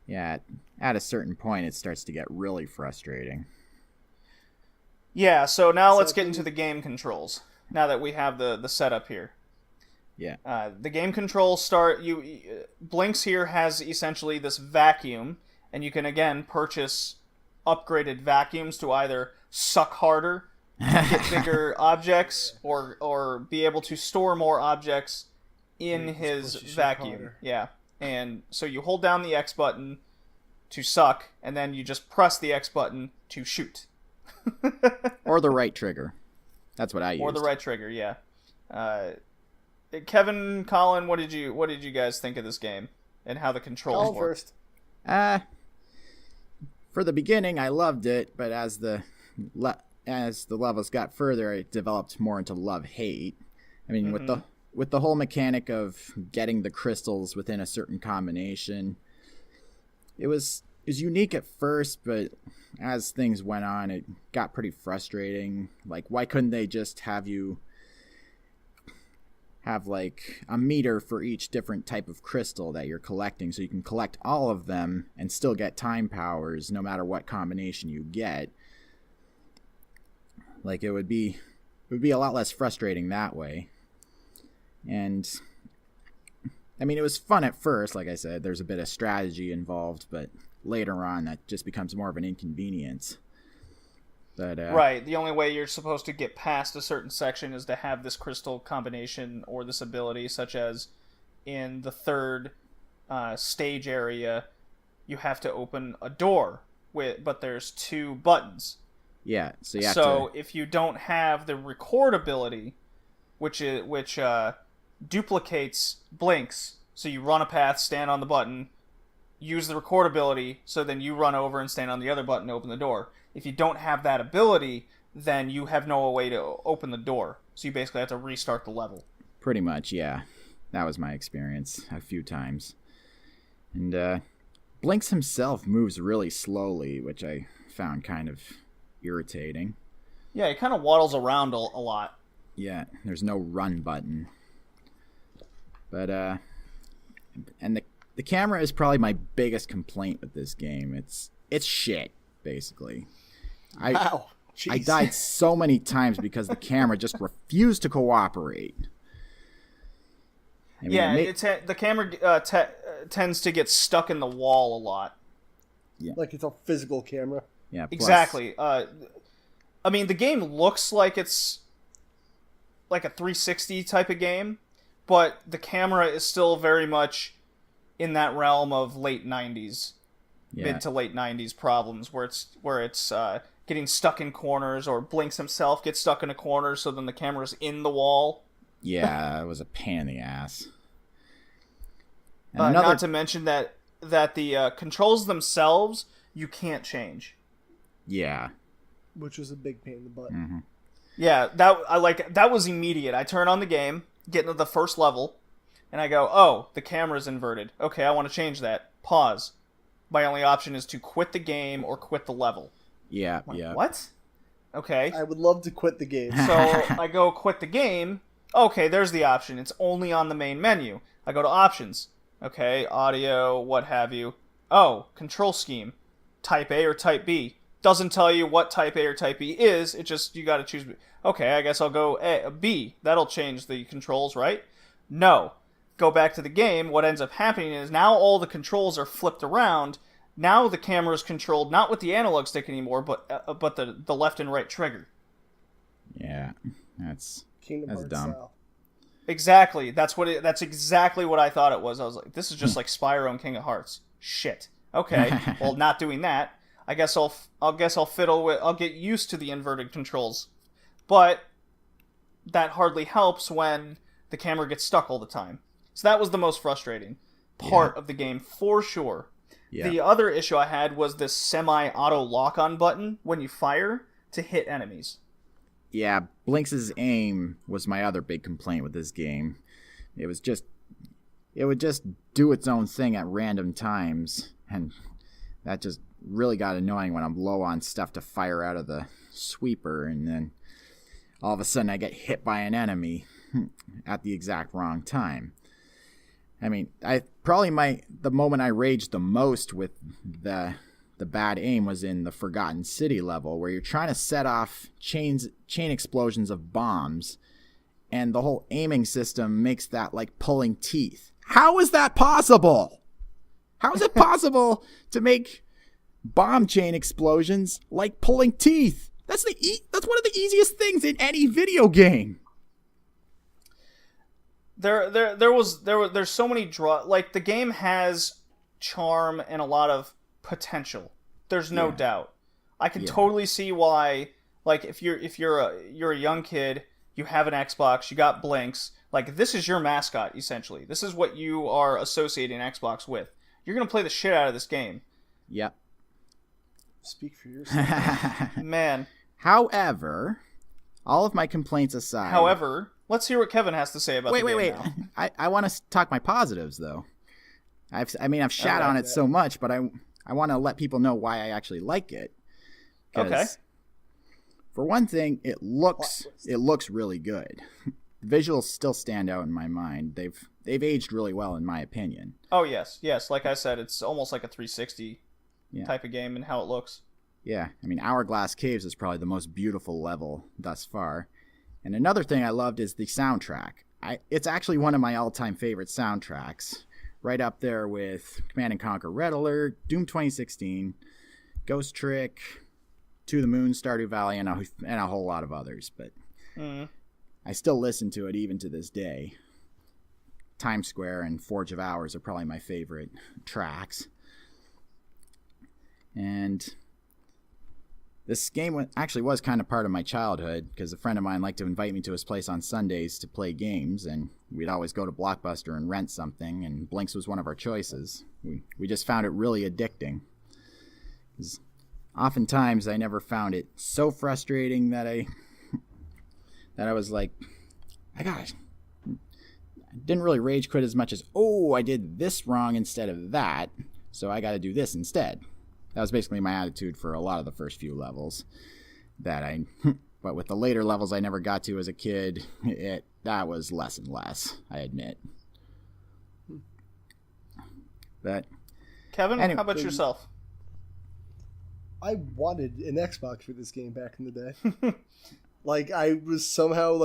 Yeah. At a certain point, it starts to get really frustrating. Yeah, so now let's get into the game controls, now that we have the setup here. Yeah. The game controls Blinx here has essentially this vacuum, and you can, again, purchase upgraded vacuums to either suck harder, get bigger objects, or be able to store more objects in his vacuum. Yeah. And so you hold down the X button to suck, and then you just press the X button to shoot. Or the right trigger. That's what I used. Or the right trigger, yeah. Kevin, Colin, what did you guys think of this game and how the controls work? First. For the beginning, I loved it, but as the levels got further, it developed more into love-hate. I mean, with the whole mechanic of getting the crystals within a certain combination, it was unique at first, but as things went on, it got pretty frustrating. Like, why couldn't they just have you have like a meter for each different type of crystal that you're collecting, so you can collect all of them and still get time powers no matter what combination you get? Like, it would be a lot less frustrating that way. And I mean, it was fun at first, like I said. There's a bit of strategy involved, but later on, that just becomes more of an inconvenience. But, right. The only way you're supposed to get past a certain section is to have this crystal combination or this ability, such as in the third stage area, you have to open a door, but there's 2 buttons. Yeah, so if you don't have the record ability, which duplicates blinks, so you run a path, stand on the button, use the record ability, so then you run over and stand on the other button to open the door. If you don't have that ability, then you have no way to open the door. So you basically have to restart the level. Pretty much, yeah. That was my experience a few times. And Blinks himself moves really slowly, which I found kind of irritating. Yeah, he kind of waddles around a lot. Yeah, there's no run button. But, and the camera is probably my biggest complaint with this game. It's shit, basically. Wow. Jeez. I died so many times because the camera just refused to cooperate. I mean, the camera tends to get stuck in the wall a lot. Yeah. Like it's a physical camera. Yeah, plus, exactly. I mean, the game looks like it's like a 360 type of game, but the camera is still very much in that realm of late 90s, mid to late 90s problems, where it's getting stuck in corners, or Blinks himself gets stuck in a corner, so then the camera's in the wall. Yeah, it was a pain in the ass. And not to mention that the controls themselves you can't change. Yeah, which was a big pain in the butt. Mm-hmm. Yeah, that was immediate. I turn on the game, get into the first level, and I go, oh, the camera's inverted. Okay, I want to change that. Pause. My only option is to quit the game or quit the level. Yeah, like, yeah. What? Okay. I would love to quit the game. So I go quit the game. Okay, there's the option. It's only on the main menu. I go to options. Okay, audio, what have you. Oh, control scheme. Type A or Type B. Doesn't tell you what Type A or Type B is. It just, you gotta choose. Okay, I guess I'll go B. That'll change the controls, right? No. Go back to the game. What ends up happening is now all the controls are flipped around. Now the camera is controlled not with the analog stick anymore, but the left and right trigger. Yeah, that's dumb. Style. Exactly. That's exactly what I thought it was. I was like, this is just like Spyro and King of Hearts. Shit. Okay. Well, not doing that. I guess I'll fiddle with. I'll get used to the inverted controls, but that hardly helps when the camera gets stuck all the time. So that was the most frustrating part of the game for sure. Yeah. The other issue I had was this semi-auto lock-on button when you fire to hit enemies. Yeah, Blinks' aim was my other big complaint with this game. It would just do its own thing at random times, and that just really got annoying when I'm low on stuff to fire out of the sweeper, and then all of a sudden I get hit by an enemy at the exact wrong time. I mean, the moment I raged the most with the bad aim was in the Forgotten City level, where you're trying to set off chain explosions of bombs, and the whole aiming system makes that like pulling teeth. How is that possible? How is it possible to make bomb chain explosions like pulling teeth? That's one of the easiest things in any video game. There's so many like the game has charm and a lot of potential. There's no doubt. I can totally see why, like, if you're a young kid, you have an Xbox, you got Blinks, like, this is your mascot essentially. This is what you are associating Xbox with. You're gonna play the shit out of this game. Yep. Speak for yourself. Man. However, all of my complaints aside. Let's hear what Kevin has to say about the game. Wait. I want to talk my positives, though. I've shat on it so much, but I want to let people know why I actually like it. Okay. For one thing, it looks really good. Visuals still stand out in my mind. They've aged really well, in my opinion. Oh, yes. Like I said, it's almost like a 360 type of game in how it looks. Yeah, I mean, Hourglass Caves is probably the most beautiful level thus far. And another thing I loved is the soundtrack. it's actually one of my all-time favorite soundtracks. Right up there with Command & Conquer Red Alert, Doom 2016, Ghost Trick, To the Moon, Stardew Valley, and a whole lot of others. But I still listen to it even to this day. Times Square and Forge of Hours are probably my favorite tracks. And this game actually was kind of part of my childhood because a friend of mine liked to invite me to his place on Sundays to play games, and we'd always go to Blockbuster and rent something, and Blinks was one of our choices. We just found it really addicting. Oftentimes I never found it so frustrating that I was like, I didn't really rage quit as much as, oh, I did this wrong instead of that, so I got to do this instead. That was basically my attitude for a lot of the first few levels. But with the later levels I never got to as a kid, that was less and less, I admit. But Kevin, how about yourself? I wanted an Xbox for this game back in the day. Like, I was somehow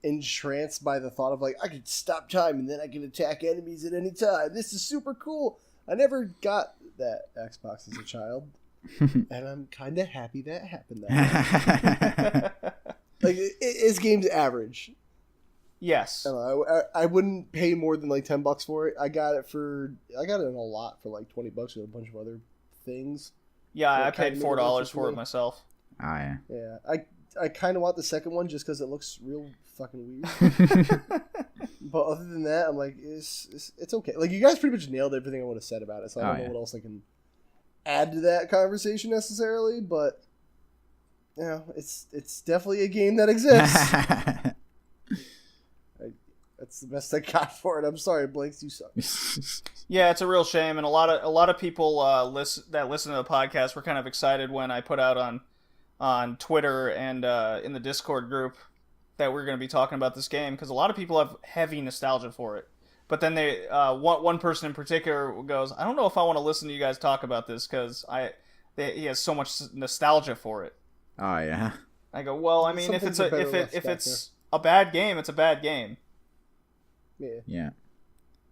entranced by the thought of I could stop time and then I can attack enemies at any time. This is super cool. I never got that Xbox as a child, and I'm kind of happy that happened. This game's average. Yes. I wouldn't pay more than $10 for it. I got it in a lot for $20 with a bunch of other things. Yeah, I paid $4 for it myself. Oh yeah. Yeah, I kind of want the second one just because it looks real fucking weird. But other than that, I'm like, it's okay. You guys pretty much nailed everything I would have said about it, so I don't know what else I can add to that conversation necessarily. But it's definitely a game that exists. That's the best I got for it. I'm sorry, Blanks, you suck. Yeah, it's a real shame, and a lot of people that listen to the podcast were kind of excited when I put out on Twitter and in the Discord group that we're going to be talking about this game, because a lot of people have heavy nostalgia for it. But then they one person in particular goes, I don't know if I want to listen to you guys talk about this because he has so much nostalgia for it. Oh yeah. I go, well, I mean, if it's a bad game, it's a bad game. Yeah.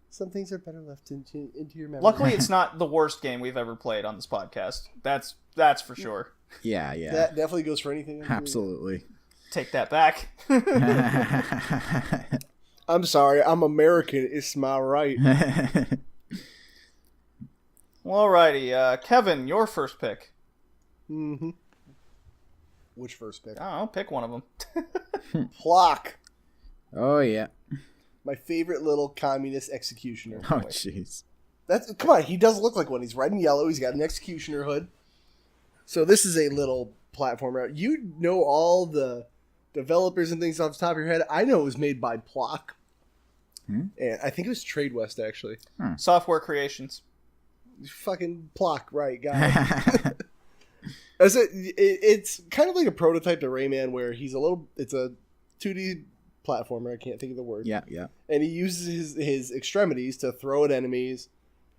Some things are better left into your memory. Luckily, it's not the worst game we've ever played on this podcast. That's for sure. Yeah. That definitely goes for anything. Absolutely. Take that back. I'm sorry. I'm American. It's my right. Alrighty. Kevin, your first pick. Mm-hmm. Which first pick? I don't know. Pick one of them. Plock. Oh, yeah. My favorite little communist executioner. Oh, jeez. Come on, he does look like one. He's red and yellow. He's got an executioner hood. So this is a little platformer. You know all the developers and things off the top of your head. I know it was made by Plock. And I think it was Trade West, actually. Software Creations. Fucking Plock, right, guy. It's kind of like a prototype to Rayman where it's a 2D platformer. I can't think of the word. Yeah. And he uses his extremities to throw at enemies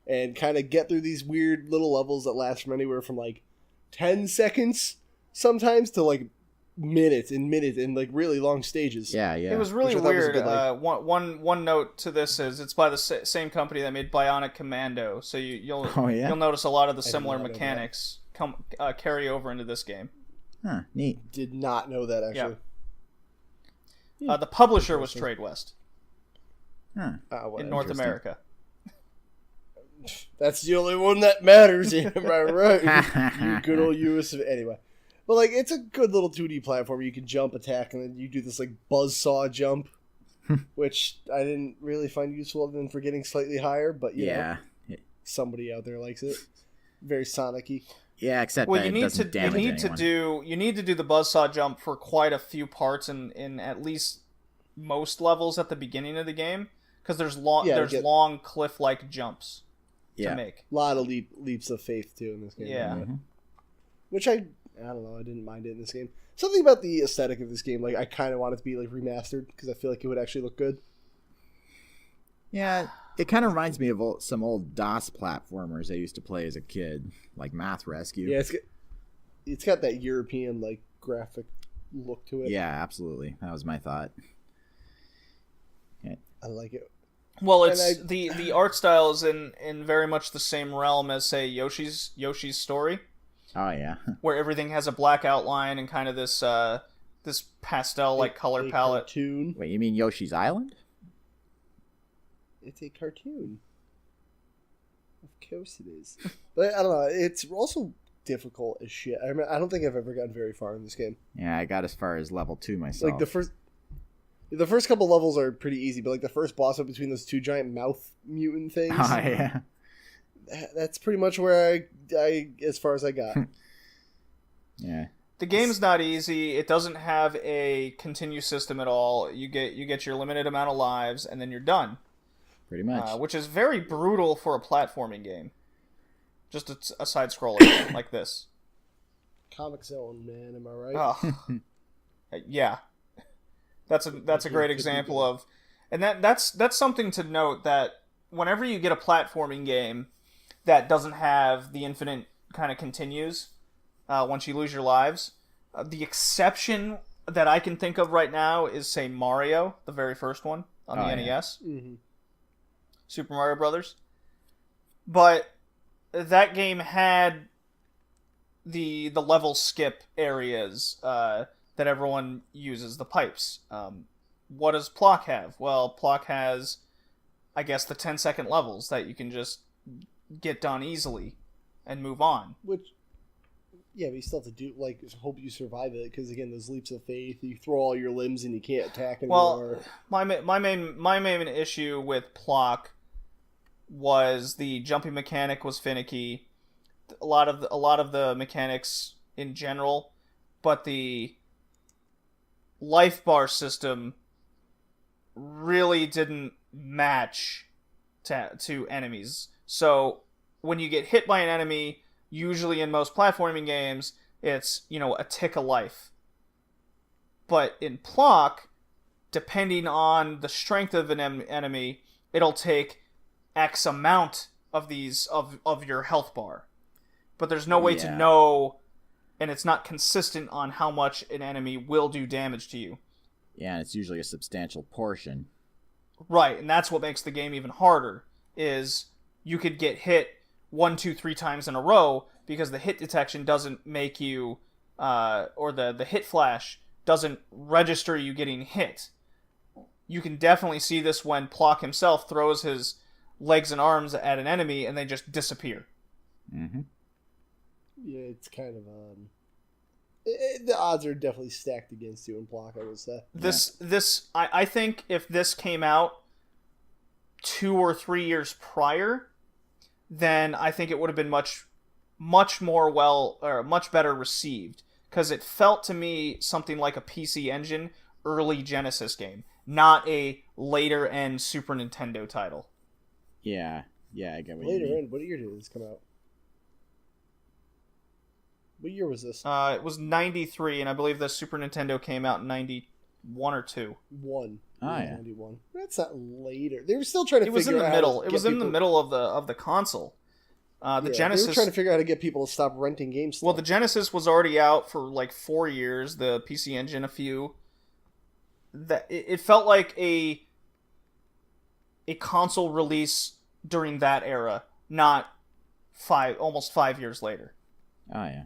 and kind of get through these weird little levels that last from anywhere from 10 seconds sometimes to minutes and really long stages. Yeah. It was really weird. One note to this is it's by the same company that made Bionic Commando, so you'll notice a lot of the similar mechanics carry over into this game. Huh, neat. Did not know that, actually. Yeah. The publisher was Trade West. In North America. That's the only one that matters, am I right? You good old US. Anyway. But, it's a good little 2D platform. You can jump, attack, and then you do this, buzzsaw jump, which I didn't really find useful other than for getting slightly higher, but, you know, somebody out there likes it. Very Sonic-y. Yeah, except that it doesn't damage anyone. You need to do the buzzsaw jump for quite a few parts in at least most levels at the beginning of the game, because there's long cliff-like jumps to make. A lot of leaps of faith, too, in this game. Yeah. Mm-hmm. Which I don't know, I didn't mind it in this game. Something about the aesthetic of this game, I kind of want it to be, remastered, because I feel like it would actually look good. Yeah, it kind of reminds me of some old DOS platformers I used to play as a kid, like Math Rescue. Yeah, it's got that European, graphic look to it. Yeah, absolutely. That was my thought. I like it. Well, it's the art style is in very much the same realm as, say, Yoshi's Story. Oh yeah. Where everything has a black outline and kind of this this pastel like color palette. Cartoon. Wait, you mean Yoshi's Island? It's a cartoon. Of course it is. But I don't know. It's also difficult as shit. I don't think I've ever gotten very far in this game. Yeah, I got as far as level 2 myself. Like the first couple levels are pretty easy, but like the first boss up between those two giant mouth mutant things. Oh yeah. That's pretty much where I as far as I got. Yeah. The game's not easy. It doesn't have a continue system at all. You get your limited amount of lives, and then you're done. Pretty much. Which is very brutal for a platforming game. Just a side scroller like this. Comic Zone, man, am I right? Oh. Yeah. That's a great example of, and that's something to note, that whenever you get a platforming game that doesn't have the infinite kind of continues, once you lose your lives, the exception that I can think of right now is, say, Mario, the very first one on the NES, Mm-hmm. Super Mario Brothers. But that game had the level skip areas that everyone uses, the pipes. What does Plock have? Well, Plock has, I guess, the 10-second levels that you can just get done easily and move on. Which, yeah, but you still have to do, like, hope you survive it, because, again, those leaps of faith, you throw all your limbs and you can't attack anymore. Well, my main issue with Plock was the jumping mechanic was finicky. A lot of the mechanics in general, but the life bar system really didn't match to enemies. So when you get hit by an enemy, usually in most platforming games, it's, a tick of life. But in Plock, depending on the strength of an enemy, it'll take X amount of these of your health bar. But there's no way to know, and it's not consistent on how much an enemy will do damage to you. Yeah, and it's usually a substantial portion. Right, and that's what makes the game even harder, is you could get hit 1, 2, 3 times in a row because the hit detection doesn't make you, or the hit flash doesn't register you getting hit. You can definitely see this when Plock himself throws his legs and arms at an enemy and they just disappear. Mm-hmm. Yeah, it's kind of the odds are definitely stacked against you in Plock, I would say. I think if this came out 2 or 3 years prior, then I think it would have been much better received, because it felt to me something like a PC Engine early Genesis game, not a later end Super Nintendo title. Yeah, I get what later you mean. end. What year did this come out? What year was this? It was 93, and I believe the Super Nintendo came out in 91 or 2. 1. Oh, yeah. 91. That's not later. They were still trying to It was in the middle. It was in the middle of the console. The Genesis. They were trying to figure out how to get people to stop renting games. Well, the Genesis was already out for like 4 years. The PC Engine a few. That it felt like a console release during that era, not almost 5 years later. Oh yeah.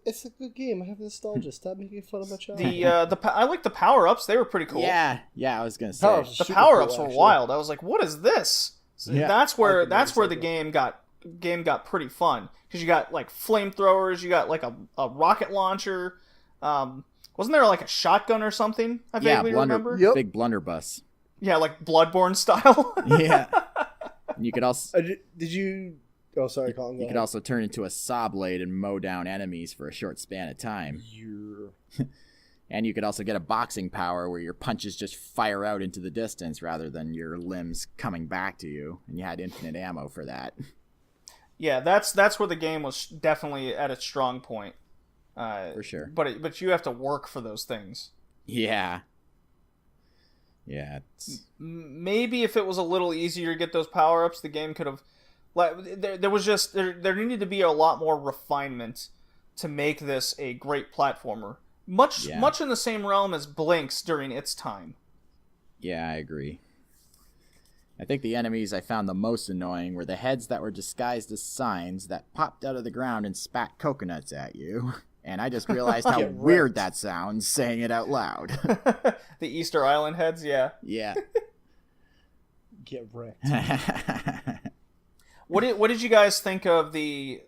It's a good game. I have nostalgia. Stop making fun of my child. I like the power ups. They were pretty cool. Yeah, I was gonna say the power ups were wild. I was like, what is this? Yeah. That's where the game got pretty fun, because you got like flamethrowers, you got like a rocket launcher. Wasn't there like a shotgun or something? I vaguely remember. Yep. Big blunderbuss. Yeah, like Bloodborne style. Yeah. And you could also. Did you? Oh, sorry, Colin. You could also turn into a saw blade and mow down enemies for a short span of time. And you could also get a boxing power where your punches just fire out into the distance rather than your limbs coming back to you, and you had infinite ammo for that. Yeah, that's where the game was definitely at its strong point. For sure. But you have to work for those things. Yeah. Maybe if it was a little easier to get those power ups, the game could have. There needed to be a lot more refinement to make this a great platformer. Much in the same realm as Blinks during its time. Yeah, I agree. I think the enemies I found the most annoying were the heads that were disguised as signs that popped out of the ground and spat coconuts at you. And I just realized how weird that sounds saying it out loud. The Easter Island heads, yeah. Yeah. Get wrecked. What did you guys think of the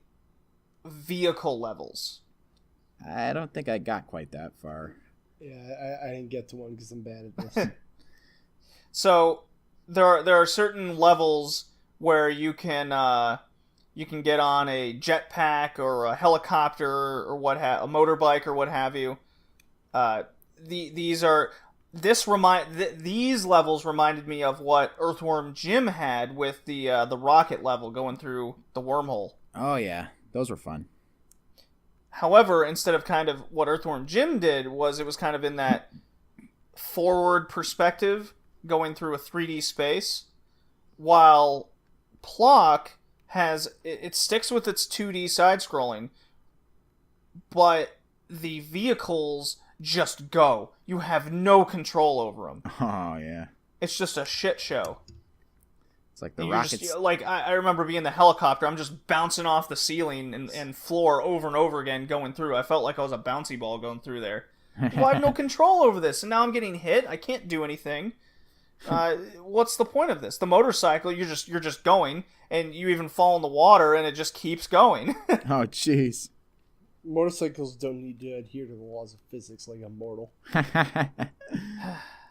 vehicle levels? I don't think I got quite that far. Yeah, I didn't get to one because I'm bad at this. So there are certain levels where you can get on a jetpack or a helicopter or a motorbike or what have you. These levels reminded me of what Earthworm Jim had with the rocket level going through the wormhole. Oh yeah, those were fun. However, instead of kind of what Earthworm Jim did, it was kind of in that forward perspective going through a 3D space, while Plock it sticks with its 2D side-scrolling, but the vehicles just go. You have no control over them. Oh, yeah. It's just a shit show. It's like the rockets... I remember being in the helicopter, I'm just bouncing off the ceiling and floor over and over again going through. I felt like I was a bouncy ball going through there. Well, I have no control over this, and now I'm getting hit. I can't do anything. What's the point of this? The motorcycle, you're just going, and you even fall in the water, and it just keeps going. Oh, jeez. Motorcycles don't need to adhere to the laws of physics like I'm mortal. I'm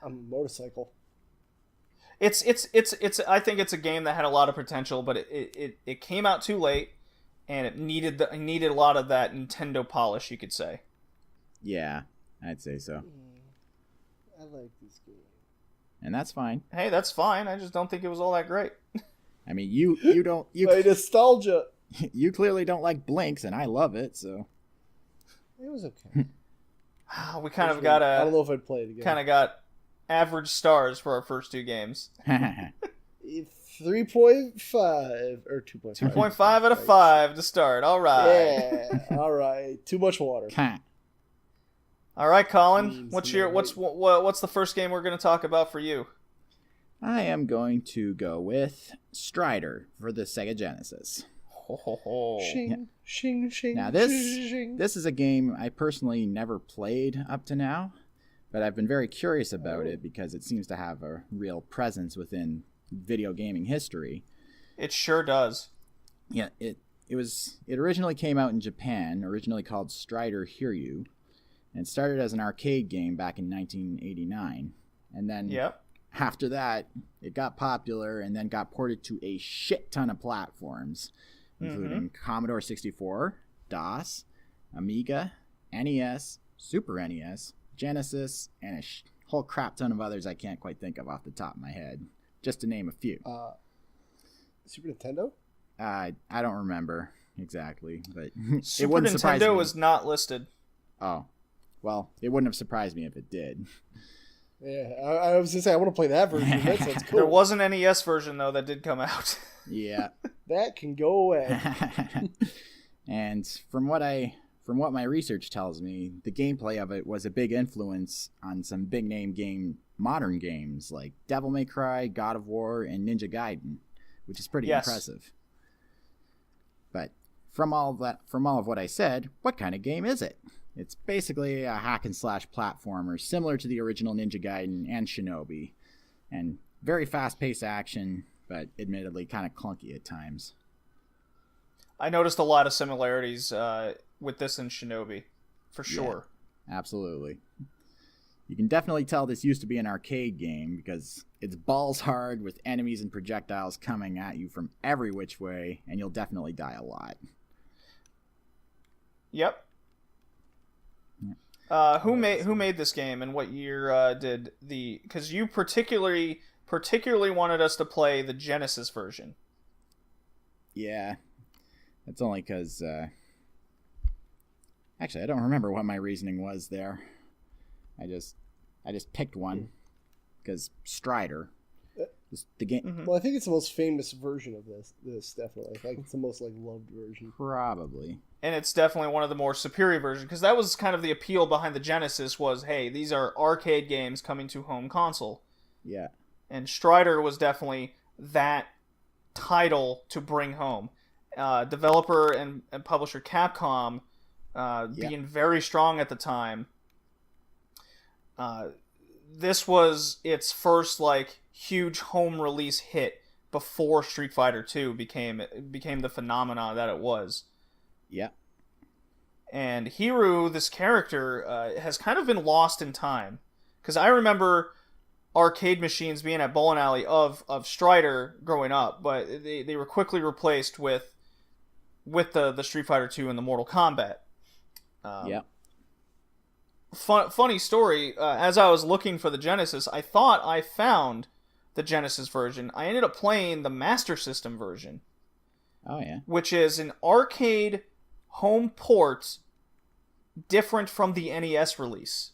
a motorcycle. It's. I think it's a game that had a lot of potential, but it came out too late, and it needed a lot of that Nintendo polish, you could say. Yeah, I'd say so. I like this game. And that's fine. Hey, that's fine. I just don't think it was all that great. I mean, you don't... My nostalgia. You clearly don't like Blinks, and I love it, so... It was okay. We kind of got I don't know if I'd play it again. Kind of got average stars for our first two games. 3.5 or 2.5. 2.5 out of 5 to start. All right. Yeah. All right. Too much water. All right, Colin. What's the first game we're going to talk about for you? I am going to go with Strider for the Sega Genesis. Shing, shing, shing. Now this is a game I personally never played up to now, but I've been very curious about it because it seems to have a real presence within video gaming history. It sure does. Yeah, it originally came out in Japan, originally called Strider Hiryu, and started as an arcade game back in 1989. And then after that, it got popular and then got ported to a shit ton of platforms, including Commodore 64, DOS, Amiga, NES, Super NES, Genesis, and a whole crap ton of others I can't quite think of off the top of my head, just to name a few. Super Nintendo? I don't remember exactly, but Super it wouldn't surprise me. Nintendo was not listed. Oh, well, it wouldn't have surprised me if it did. Yeah, I was going to say, I want to play that version. That sounds cool. There was an NES version, though, that did come out. Yeah. That can go away. And from what my research tells me, the gameplay of it was a big influence on some big-name modern games like Devil May Cry, God of War, and Ninja Gaiden, which is pretty impressive. But from all of what I said, what kind of game is it? It's basically a hack-and-slash platformer similar to the original Ninja Gaiden and Shinobi, and very fast-paced action, but admittedly kind of clunky at times. I noticed a lot of similarities with this and Shinobi, for sure. Yeah, absolutely. You can definitely tell this used to be an arcade game because it's balls hard with enemies and projectiles coming at you from every which way, and you'll definitely die a lot. Yep. Who made this game and what year did the? Because you particularly wanted us to play the Genesis version. Yeah, that's only because. Actually, I don't remember what my reasoning was there. I just picked one because Strider. The game. Well, I think it's the most famous version of this definitely. Like it's the most loved version. Probably. And it's definitely one of the more superior versions, because that was kind of the appeal behind the Genesis was, hey, these are arcade games coming to home console. Yeah. And Strider was definitely that title to bring home. Developer and publisher Capcom being very strong at the time. This was its first huge home release hit before Street Fighter 2 became the phenomenon that it was. Yeah. And Hiru, this character, has kind of been lost in time. Because I remember arcade machines being at bowling alley of Strider growing up, but they were quickly replaced with the Street Fighter 2 and the Mortal Kombat. Yeah. Funny story, as I was looking for the Genesis, I thought I found the Genesis version. I ended up playing the Master System version. Oh, yeah. Which is an arcade home port different from the NES release.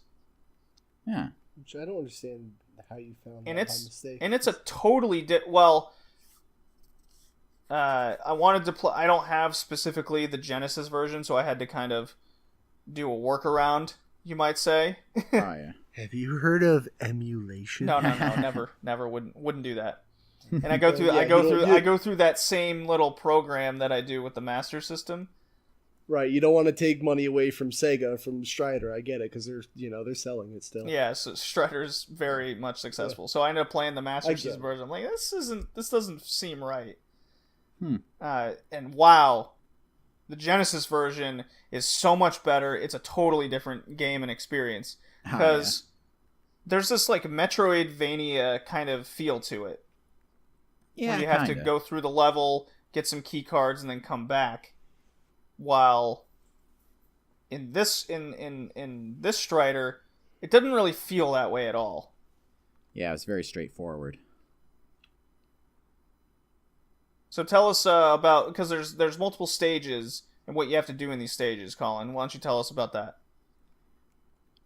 Yeah. Which I don't understand how you found that by mistake. And it's a totally... I wanted to play... I don't have specifically the Genesis version, so I had to kind of do a workaround, you might say. Oh, yeah. Have you heard of emulation? No, never wouldn't do that. And I go through that same little program that I do with the Master System. Right, you don't want to take money away from Sega, from Strider. I get it, because they're selling it still. Yeah, so Strider's very much successful. Yeah. So I ended up playing the Master System version. I'm like, this doesn't seem right. And wow, the Genesis version is so much better. It's a totally different game and experience. Because there's this Metroidvania kind of feel to it. Yeah, where you have to go through the level, get some key cards, and then come back. While in this Strider, it didn't really feel that way at all. Yeah, it's very straightforward. So tell us about, because there's multiple stages and what you have to do in these stages, Colin. Why don't you tell us about that?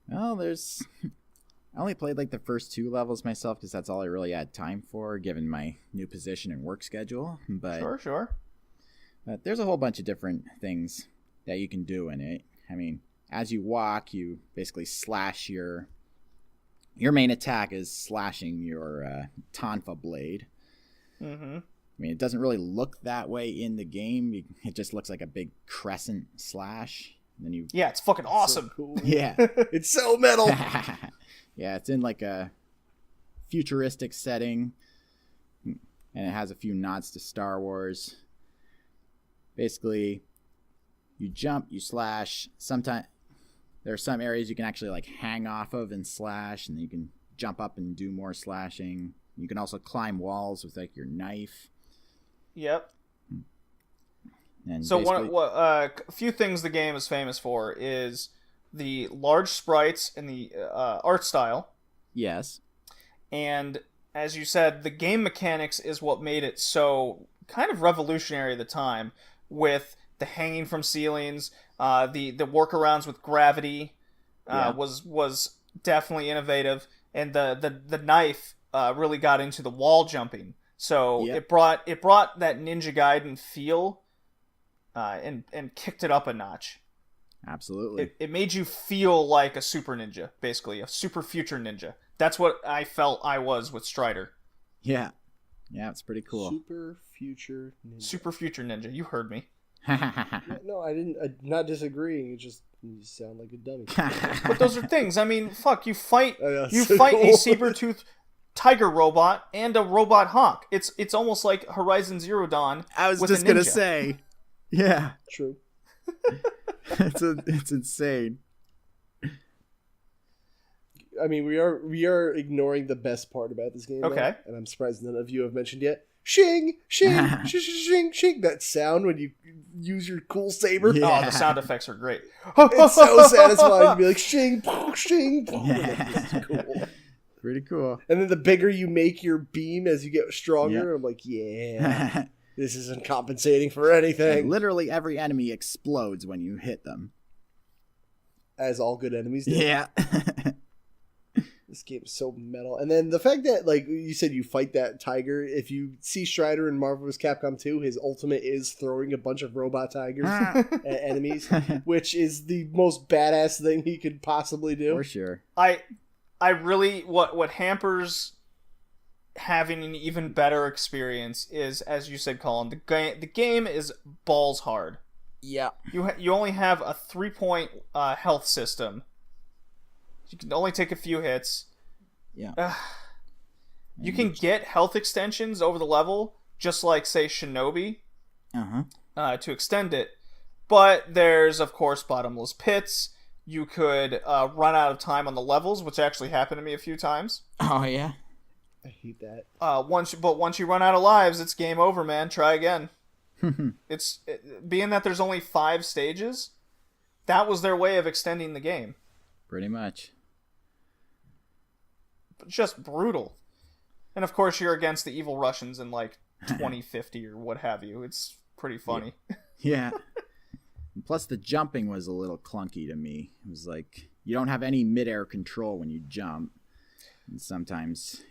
Well, I only played the first 2 levels myself because that's all I really had time for, given my new position and work schedule. But Sure. But there's a whole bunch of different things that you can do in it. I mean, as you walk, you basically slash your main attack is slashing your Tonfa blade. Mm-hmm. I mean, it doesn't really look that way in the game. It just looks like a big crescent slash. And then yeah, it's fucking awesome. So cool. Yeah. It's so metal. Yeah, it's in a futuristic setting. And it has a few nods to Star Wars. Basically, you jump, you slash. Sometimes there are some areas you can actually hang off of and slash, and then you can jump up and do more slashing. You can also climb walls with your knife. Yep. And so a few things the game is famous for is the large sprites and the art style. Yes. And as you said, the game mechanics is what made it so kind of revolutionary at the time, with the hanging from ceilings, the workarounds with gravity was definitely innovative, and the knife really got into the wall jumping. So it brought that Ninja Gaiden feel and kicked it up a notch. Absolutely. It made you feel like a super ninja, basically, a super future ninja. That's what I felt I was with Strider. Yeah. Yeah, it's pretty cool. Super future ninja. Super future ninja. You heard me. No, I didn't. I'm not disagreeing. You sound like a dummy. But those are things. I mean, fuck. You fight. Oh, yeah, you so fight cool. a saber-toothed tiger robot and a robot hawk. It's almost like Horizon Zero Dawn. I was with just gonna say. Yeah. True. It's insane. I mean, we are ignoring the best part about this game. Okay. Now, and I'm surprised none of you have mentioned yet. Shing, shing, shing, shing. That sound when you use your cool saber. Yeah. Oh, the sound effects are great. It's so satisfying to be like shing, shing. This is cool. Pretty cool. And then the bigger you make your beam as you get stronger, I'm like, yeah, this isn't compensating for anything. And literally every enemy explodes when you hit them. As all good enemies do. Yeah. This game is so metal. And then the fact that, like you said, you fight that tiger. If you see Strider in Marvel vs. Capcom 2, his ultimate is throwing a bunch of robot tigers at enemies, which is the most badass thing he could possibly do. For sure. I really, what hampers having an even better experience is, as you said, Colin, the game is balls hard. Yeah. You only have a 3-point health system. You can only take a few hits. Yeah. You can get health extensions over the level, just like, say, Shinobi, to extend it. But there's, of course, bottomless pits. You could run out of time on the levels, which actually happened to me a few times. Oh, yeah? I hate that. Once you run out of lives, it's game over, man. Try again. Being that there's only 5 stages, that was their way of extending the game. Pretty much. Just brutal. And of course you're against the evil Russians in like 2050 or what have you. It's pretty funny. Yeah. Plus the jumping was a little clunky to me. It was like you don't have any midair control when you jump. And sometimes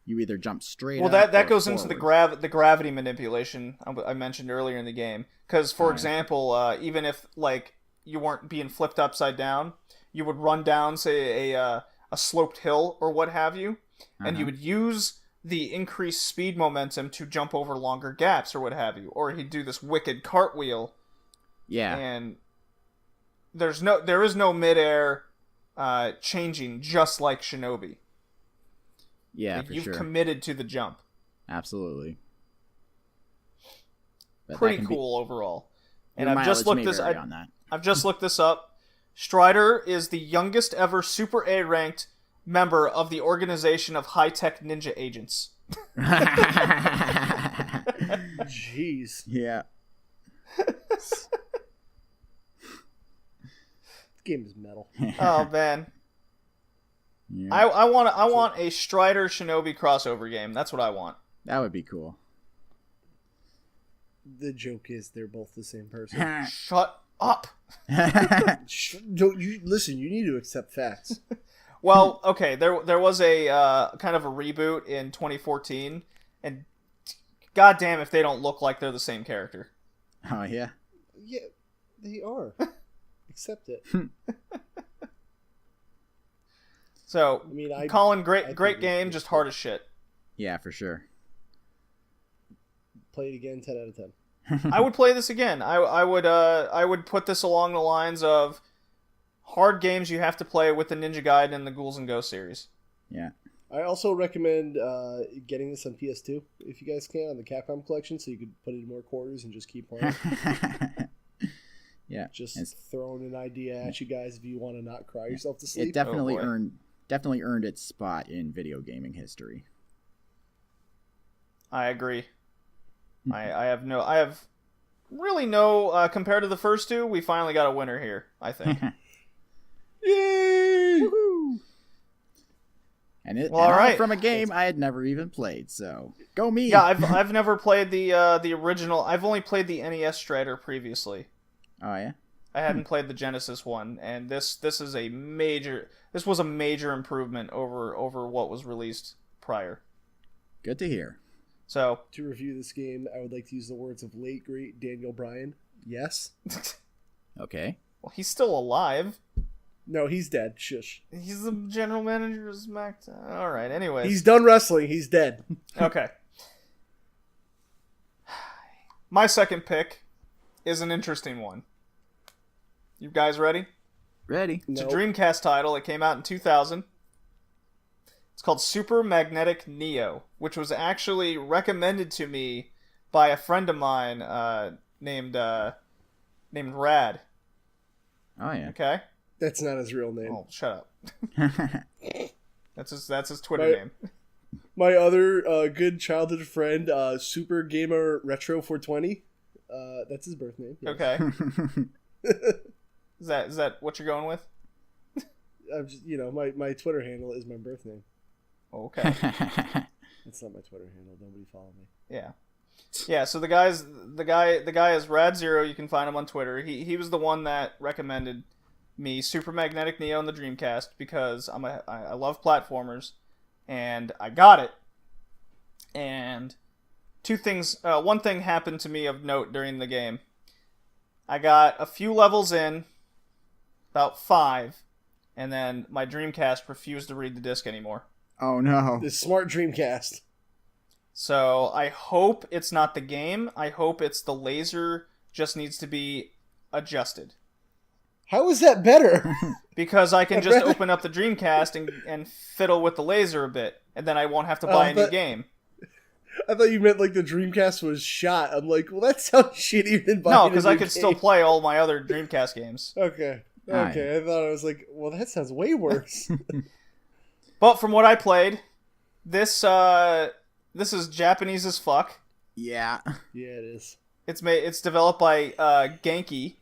you either jump straight up that goes forward. into the gravity manipulation I mentioned earlier in the game. Because, for example, even if like you weren't being flipped upside down, you would run down, say, a sloped hill or what have you, and you would use the increased speed momentum to jump over longer gaps or what have you. Or he'd do this wicked cartwheel. Yeah. And there is no midair changing, just like Shinobi. Yeah, like, for you've sure. committed to the jump. Absolutely. But pretty cool overall. And I've just looked this up. Strider is the youngest ever Super A ranked member of the Organization of High-Tech Ninja Agents. Jeez. Yeah. This game is metal. Oh man. Yeah. I want a Strider Shinobi crossover game. That's what I want. That would be cool. The joke is they're both the same person. Shut up. Don't you listen? You need to accept facts. Well, okay. There was a kind of a reboot in 2014, and goddamn if they don't look like they're the same character. Oh yeah. Yeah, they are. Accept it. So, I mean, Colin, great game, just hard as shit. Yeah, for sure. Play it again, 10 out of 10. I would play this again. I would put this along the lines of hard games you have to play with the Ninja Gaiden and the Ghouls and Ghosts series. Yeah. I also recommend getting this on PS2 if you guys can on the Capcom collection, so you could put in more quarters and just keep playing. Yeah. Just throwing an idea at you guys if you want to not cry yourself to sleep. It definitely earned its spot in video gaming history. I agree. I have really no compared to the first two, we finally got a winner here, I think. Yay! Woohoo! And all right. From a game I had never even played, so go me. Yeah, I've never played the original. I've only played the NES Strider previously. Oh yeah. I hadn't played the Genesis one, and this was a major improvement over what was released prior. Good to hear. So, to review this game, I would like to use the words of late great Daniel Bryan. Yes. Okay. Well, he's still alive. No, he's dead. Shush. He's the general manager of SmackDown. All right. Anyways, he's done wrestling. He's dead. Okay. My second pick is an interesting one. You guys ready? Ready. It's a Dreamcast title. It came out in 2000. It's called Super Magnetic Neo, which was actually recommended to me by a friend of mine named Rad. Oh yeah. Okay. That's not his real name. Oh, shut up. That's his Twitter name. My other good childhood friend, Super Gamer Retro 420. That's his birth name. Yes. Okay. Is that what you're going with? I'm just, my Twitter handle is my birth name. Okay. That's not my Twitter handle. Nobody follow me. Yeah. Yeah, so the guy is Rad Zero. You can find him on Twitter. He was the one that recommended me Super Magnetic Neo on the Dreamcast because I love platformers, and I got it. And one thing happened to me of note during the game. I got a few levels in, about 5, and then my Dreamcast refused to read the disc anymore. Oh no. The smart Dreamcast. So I hope it's not the game. I hope it's the laser just needs to be adjusted. How is that better? Because I can just open up the Dreamcast and fiddle with the laser a bit, and then I won't have to buy a new game. I thought you meant like the Dreamcast was shot. I'm like, well, that sounds shittier than buying No, because I could still play all my other Dreamcast games. Okay. Okay. I thought I was like, well, that sounds way worse. But from what I played, this is Japanese as fuck. Yeah. Yeah, it is. It's developed by Genki.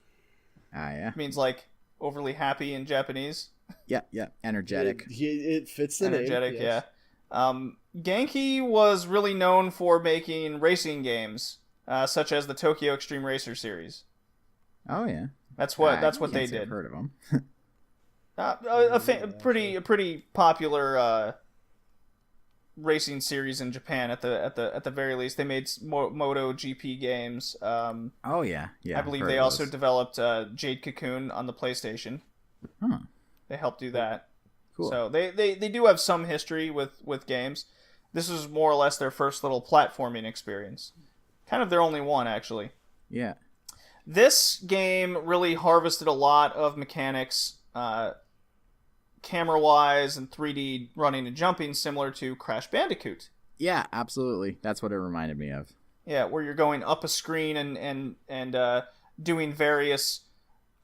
Yeah. It means like overly happy in Japanese. Yeah. Energetic. It fits the Energetic, name. Yes. Yeah. Genki was really known for making racing games, such as the Tokyo Extreme Racer series. Oh yeah. That's what they did. I've heard of them. A pretty popular racing series in Japan at the very least. They made Moto GP games. Oh yeah. I believe they also developed Jade Cocoon on the PlayStation. Huh. They helped do that. Cool. So they do have some history with games. This is more or less their first little platforming experience. Kind of their only one, actually. Yeah. This game really harvested a lot of mechanics, camera-wise and 3D running and jumping, similar to Crash Bandicoot. Yeah, absolutely. That's what it reminded me of. Yeah, where you're going up a screen and doing various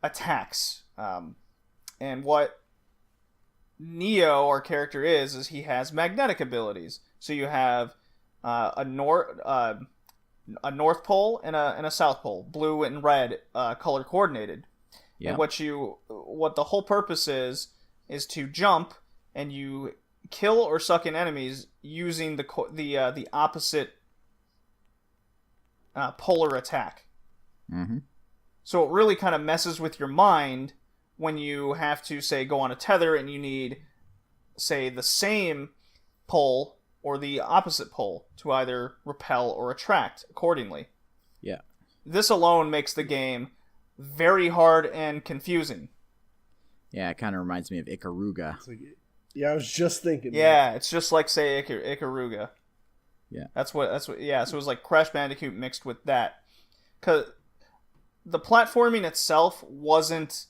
attacks. And what Neo, our character, is he has magnetic abilities. So you have a north pole and a south pole, blue and red, color coordinated. Yeah. And what the whole purpose is to jump, and you kill or suck in enemies using the opposite polar attack. Mm-hmm. So it really kind of messes with your mind when you have to, say, go on a tether and you need, say, the same pole or the opposite pole to either repel or attract accordingly. Yeah. This alone makes the game very hard and confusing. Yeah, it kind of reminds me of Ikaruga. Yeah, I was just thinking. Yeah, it's just like, say, Ikaruga. Yeah. That's what. Yeah, so it was like Crash Bandicoot mixed with that. Because the platforming itself wasn't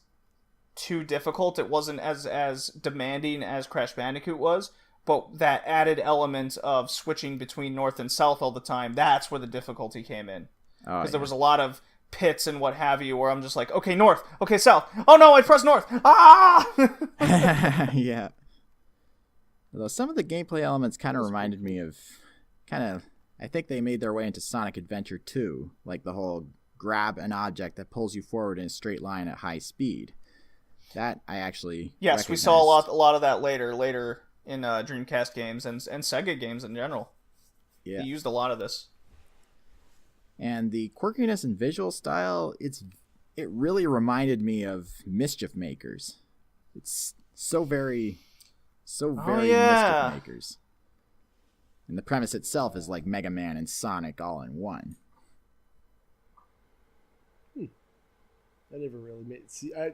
too difficult. It wasn't as demanding as Crash Bandicoot was. But that added element of switching between north and south all the time, that's where the difficulty came in. Because there was a lot of pits and what have you where I'm just like, okay, north, okay, south. Oh no, I pressed north. Ah! Yeah. Although some of the gameplay elements kind of reminded me of I think they made their way into Sonic Adventure 2, like the whole grab an object that pulls you forward in a straight line at high speed. That I actually Yes, we saw a lot of that later in Dreamcast games and Sega games in general. Yeah. They used a lot of this. And the quirkiness and visual style, it really reminded me of Mischief Makers. It's so very Mischief Makers. And the premise itself is like Mega Man and Sonic all in one. I never really I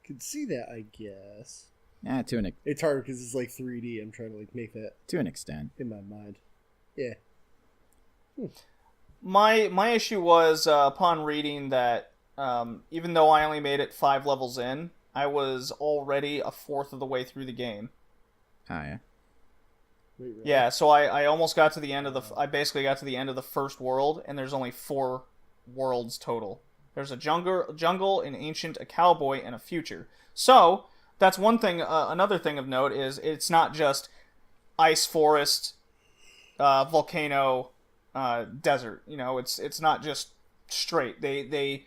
could see that, I guess. Yeah, it's hard because it's like 3D. I'm trying to like make that to an extent in my mind. Yeah. My issue was upon reading that even though I only made it 5 levels in, I was already a fourth of the way through the game. Oh yeah. Wait, really? Yeah, so I almost got to the end of I basically got to the end of the first world, and there's only 4 worlds total. There's a jungle, an ancient, a cowboy, and a future. So that's one thing. Another thing of note is it's not just ice forest, volcano, desert. You know, it's not just straight. They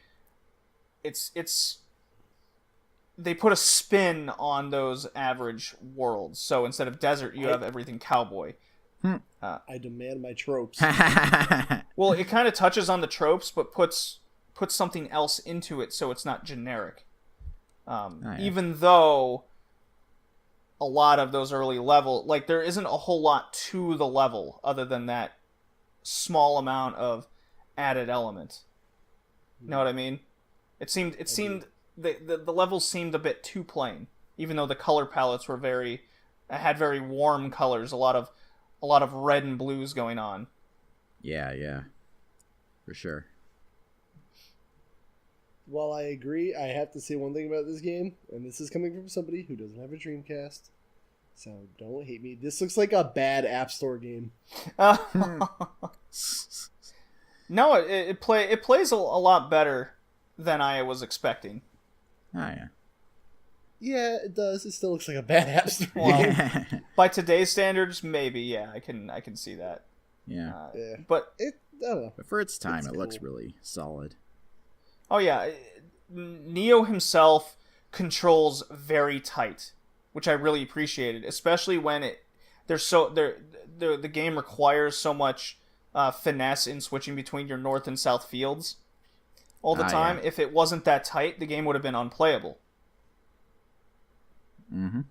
put a spin on those average worlds. So instead of desert, you have everything cowboy. I demand my tropes. Well, it kind of touches on the tropes, but puts something else into it, so it's not generic. Even though a lot of those early level, like there isn't a whole lot to the level other than that small amount of added element. You know what I mean? It seemed the levels seemed a bit too plain, even though the color palettes were had very warm colors, a lot of red and blues going on. Yeah, for sure. While I agree, I have to say one thing about this game, and this is coming from somebody who doesn't have a Dreamcast, so don't hate me. This looks like a bad App Store game. No, it plays a lot better than I was expecting. Oh, yeah. Yeah, it does. It still looks like a bad App Store game. By today's standards, maybe, yeah, I can see that. Yeah. But I don't know. But for its time, It's it looks cool. really solid. Oh yeah, Neo himself controls very tight, which I really appreciated, especially when the game requires so much finesse in switching between your north and south fields all the time. Yeah. If it wasn't that tight, the game would have been unplayable. Mm-hmm.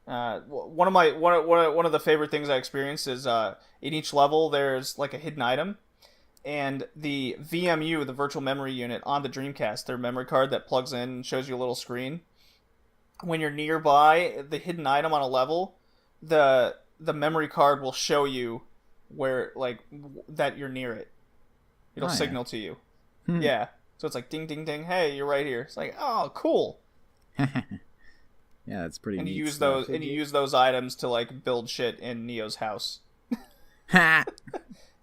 One of the favorite things I experienced is in each level there's like a hidden item. And the VMU, the virtual memory unit on the Dreamcast, their memory card that plugs in and shows you a little screen. When you're nearby the hidden item on a level, the memory card will show you where that you're near it. It'll signal to you. Yeah. So it's like ding ding ding, hey, you're right here. It's like, oh, cool. Yeah, that's pretty And neat you use stuff. you use those items to like build shit in Neo's house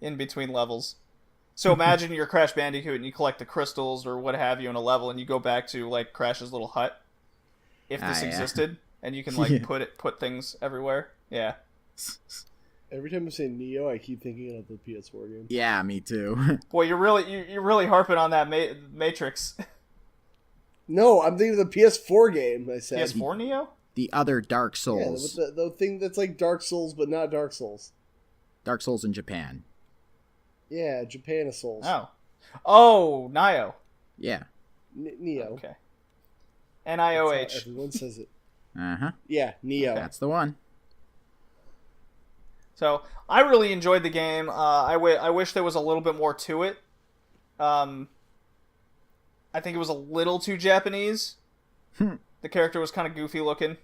in between levels. So imagine you're Crash Bandicoot and you collect the crystals or what have you in a level, and you go back to like Crash's little hut, if this existed, and you can like put things everywhere. Yeah. Every time I say Neo, I keep thinking of the PS4 game. Yeah, me too. Boy, you're really harping on that Matrix. No, I'm thinking of the PS4 game. I said PS4 Neo. The other Dark Yeah, Souls. the thing that's like Dark Souls, but not Dark Souls. Dark Souls in Japan. Yeah, Japan of Souls. Oh, Nio. Yeah. Neo. Okay. That's NIOH. how everyone says it. Uh-huh. Yeah, Neo. That's the one. So I really enjoyed the game. I wish there was a little bit more to it. I think it was a little too Japanese. The character was kind of goofy looking.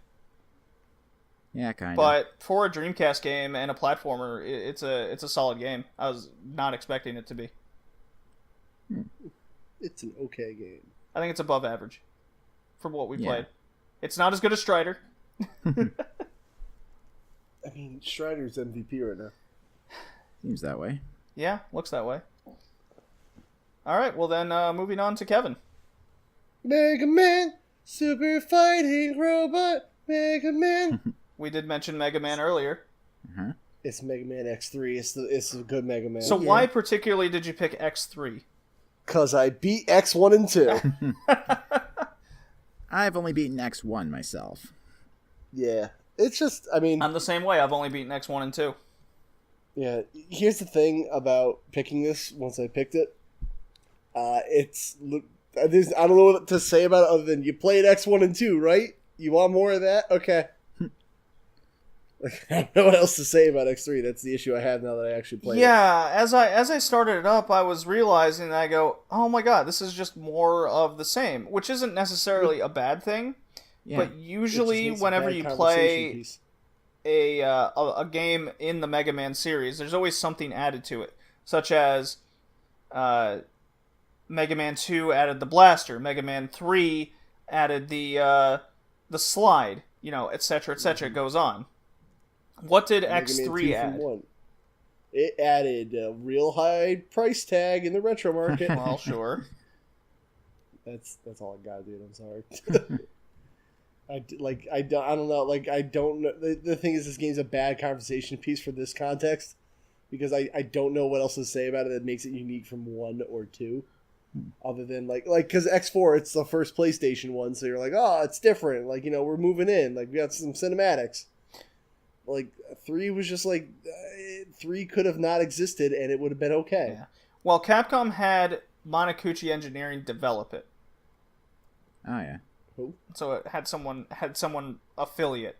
Yeah, kind of. But for a Dreamcast game and a platformer, it's a solid game. I was not expecting it to be. It's an okay game. I think it's above average from what we Yeah. played. It's not as good as Strider. I mean, Strider's MVP right now. Seems that way. Yeah, looks that way. All right, well then, moving on to Kevin. Mega Man, super fighting robot, Mega Man. We did mention Mega Man earlier. Uh-huh. It's Mega Man X3. It's a good Mega Man. So why particularly did you pick X3? Because I beat X1 and 2. I've only beaten X1 myself. Yeah. It's just, I mean... I'm the same way. I've only beaten X1 and 2. Yeah. Here's the thing about picking this once I picked it. I don't know what to say about it other than you played X1 and 2, right? You want more of that? Okay. I don't know what else to say about X3. That's the issue I have now that I actually played it. Yeah, as I started it up, I was realizing that I go, oh my god, this is just more of the same, which isn't necessarily a bad thing. Yeah. But usually, It just makes a whenever bad you conversation play piece. a game in the Mega Man series, there's always something added to it, such as Mega Man 2 added the blaster, Mega Man 3 added the slide, etc., etc. It goes on. What did Mega Man X3 2 add? from 1. It added a real high price tag in the retro market. Well, sure. That's all I got, dude. I'm sorry. I don't know. I don't know. The thing is, this game's a bad conversation piece for this context because I don't know what else to say about it that makes it unique from 1 or 2. Other than because X4, it's the first PlayStation one, so you're like, oh, it's different. We're moving in. We got some cinematics. 3 was just 3 could have not existed and it would have been okay. Yeah. Well, Capcom had Montecucci Engineering develop it. Oh, yeah. Who? So it had someone affiliate.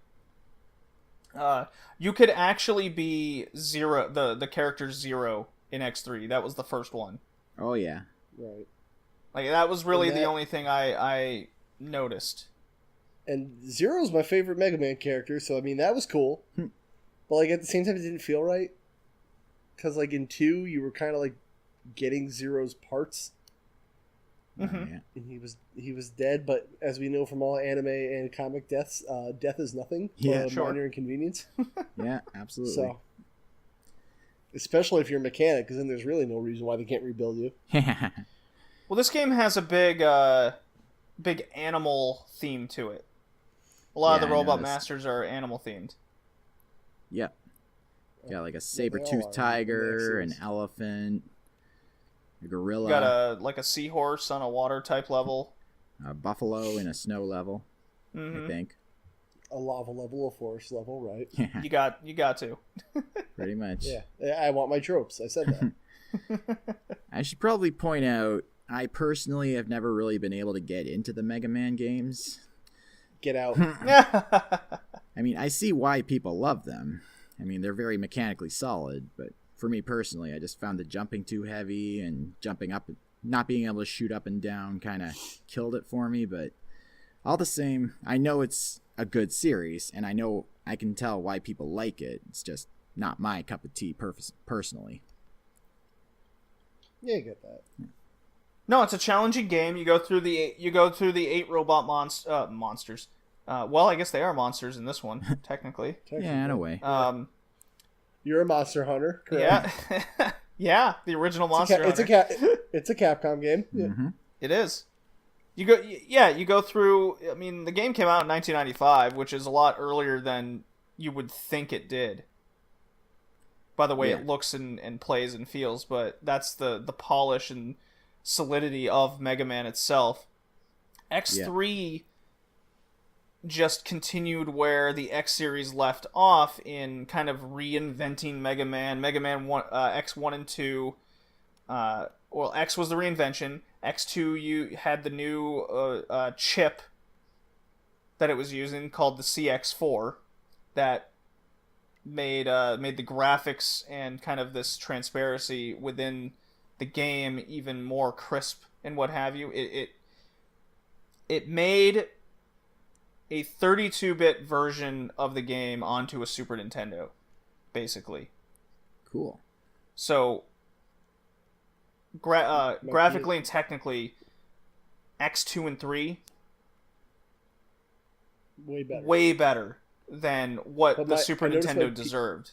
You could actually be Zero, the character Zero in X3. That was the first one. Oh yeah. Right. Like that was really the only thing I noticed. And Zero's my favorite Mega Man character, so I mean that was cool. But like at the same time, it didn't feel right because like in 2, you were kind of like getting Zero's parts. Mm-hmm. And he was dead, but as we know from all anime and comic deaths, death is nothing. Yeah, minor inconvenience. Yeah, absolutely. So, especially if you're a mechanic, because then there's really no reason why they can't rebuild you. Well, this game has a big animal theme to it. A lot of the robot masters are animal themed. Yep. Got like a saber-toothed tiger, an elephant, a gorilla. You got a seahorse on a water type level. A buffalo in a snow level, I think. A lava level, a forest level, right? You got to. Pretty much. Yeah, I want my tropes. I said that. I should probably point out, I personally have never really been able to get into the Mega Man games. Get out. I mean, I see why people love them. I mean, they're very mechanically solid, but for me personally, I just found the jumping too heavy, and jumping up, not being able to shoot up and down kind of killed it for me, but all the same, I know it's a good series, and I can tell why people like it. It's just not my cup of tea personally. Yeah, I get that. No, it's a challenging game. You go through the 8 robot monsters. Well, I guess they are monsters in this one, technically. Yeah, in a way. You're a monster hunter, correct? Yeah, yeah, the original Monster Hunter. It's a Capcom game. Yeah. Mm-hmm. It is. You go through. I mean, the game came out in 1995, which is a lot earlier than you would think it did. By the way it looks and plays and feels, but that's the polish and solidity of Mega Man itself. X3 just continued where the X series left off in kind of reinventing Mega Man. Mega Man 1, X1 and 2. Well, X was the reinvention. X2, you had the new chip that it was using called the CX4 that made the graphics and kind of this transparency within the game even more crisp and what have you. It made a 32-bit version of the game onto a Super Nintendo, basically. Cool. So, graphically and technically, X2 and 3, way better than what the Super Nintendo deserved.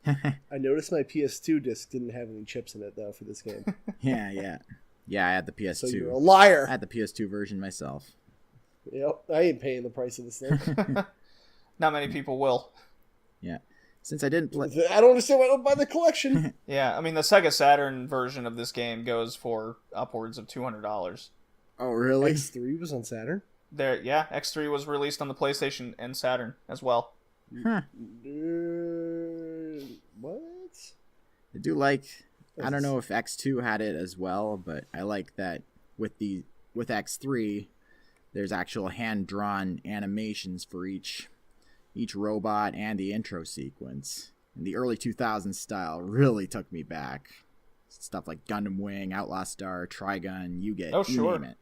I noticed my PS2 disc didn't have any chips in it, though, for this game. Yeah, I had the PS2. So you're a liar. I had the PS2 version myself. Yep, I ain't paying the price of this thing. Not many people will. Yeah. Since I didn't play... I don't understand why I don't buy the collection. Yeah, I mean, the Sega Saturn version of this game goes for upwards of $200. Oh, really? X3 was on Saturn? X3 was released on the PlayStation and Saturn as well. Huh. What? I do like... I don't know if X2 had it as well, but I like that with X3... There's actual hand-drawn animations for each robot and the intro sequence. And the early 2000s style really took me back. Stuff like Gundam Wing, Outlaw Star, Trigun, you name it.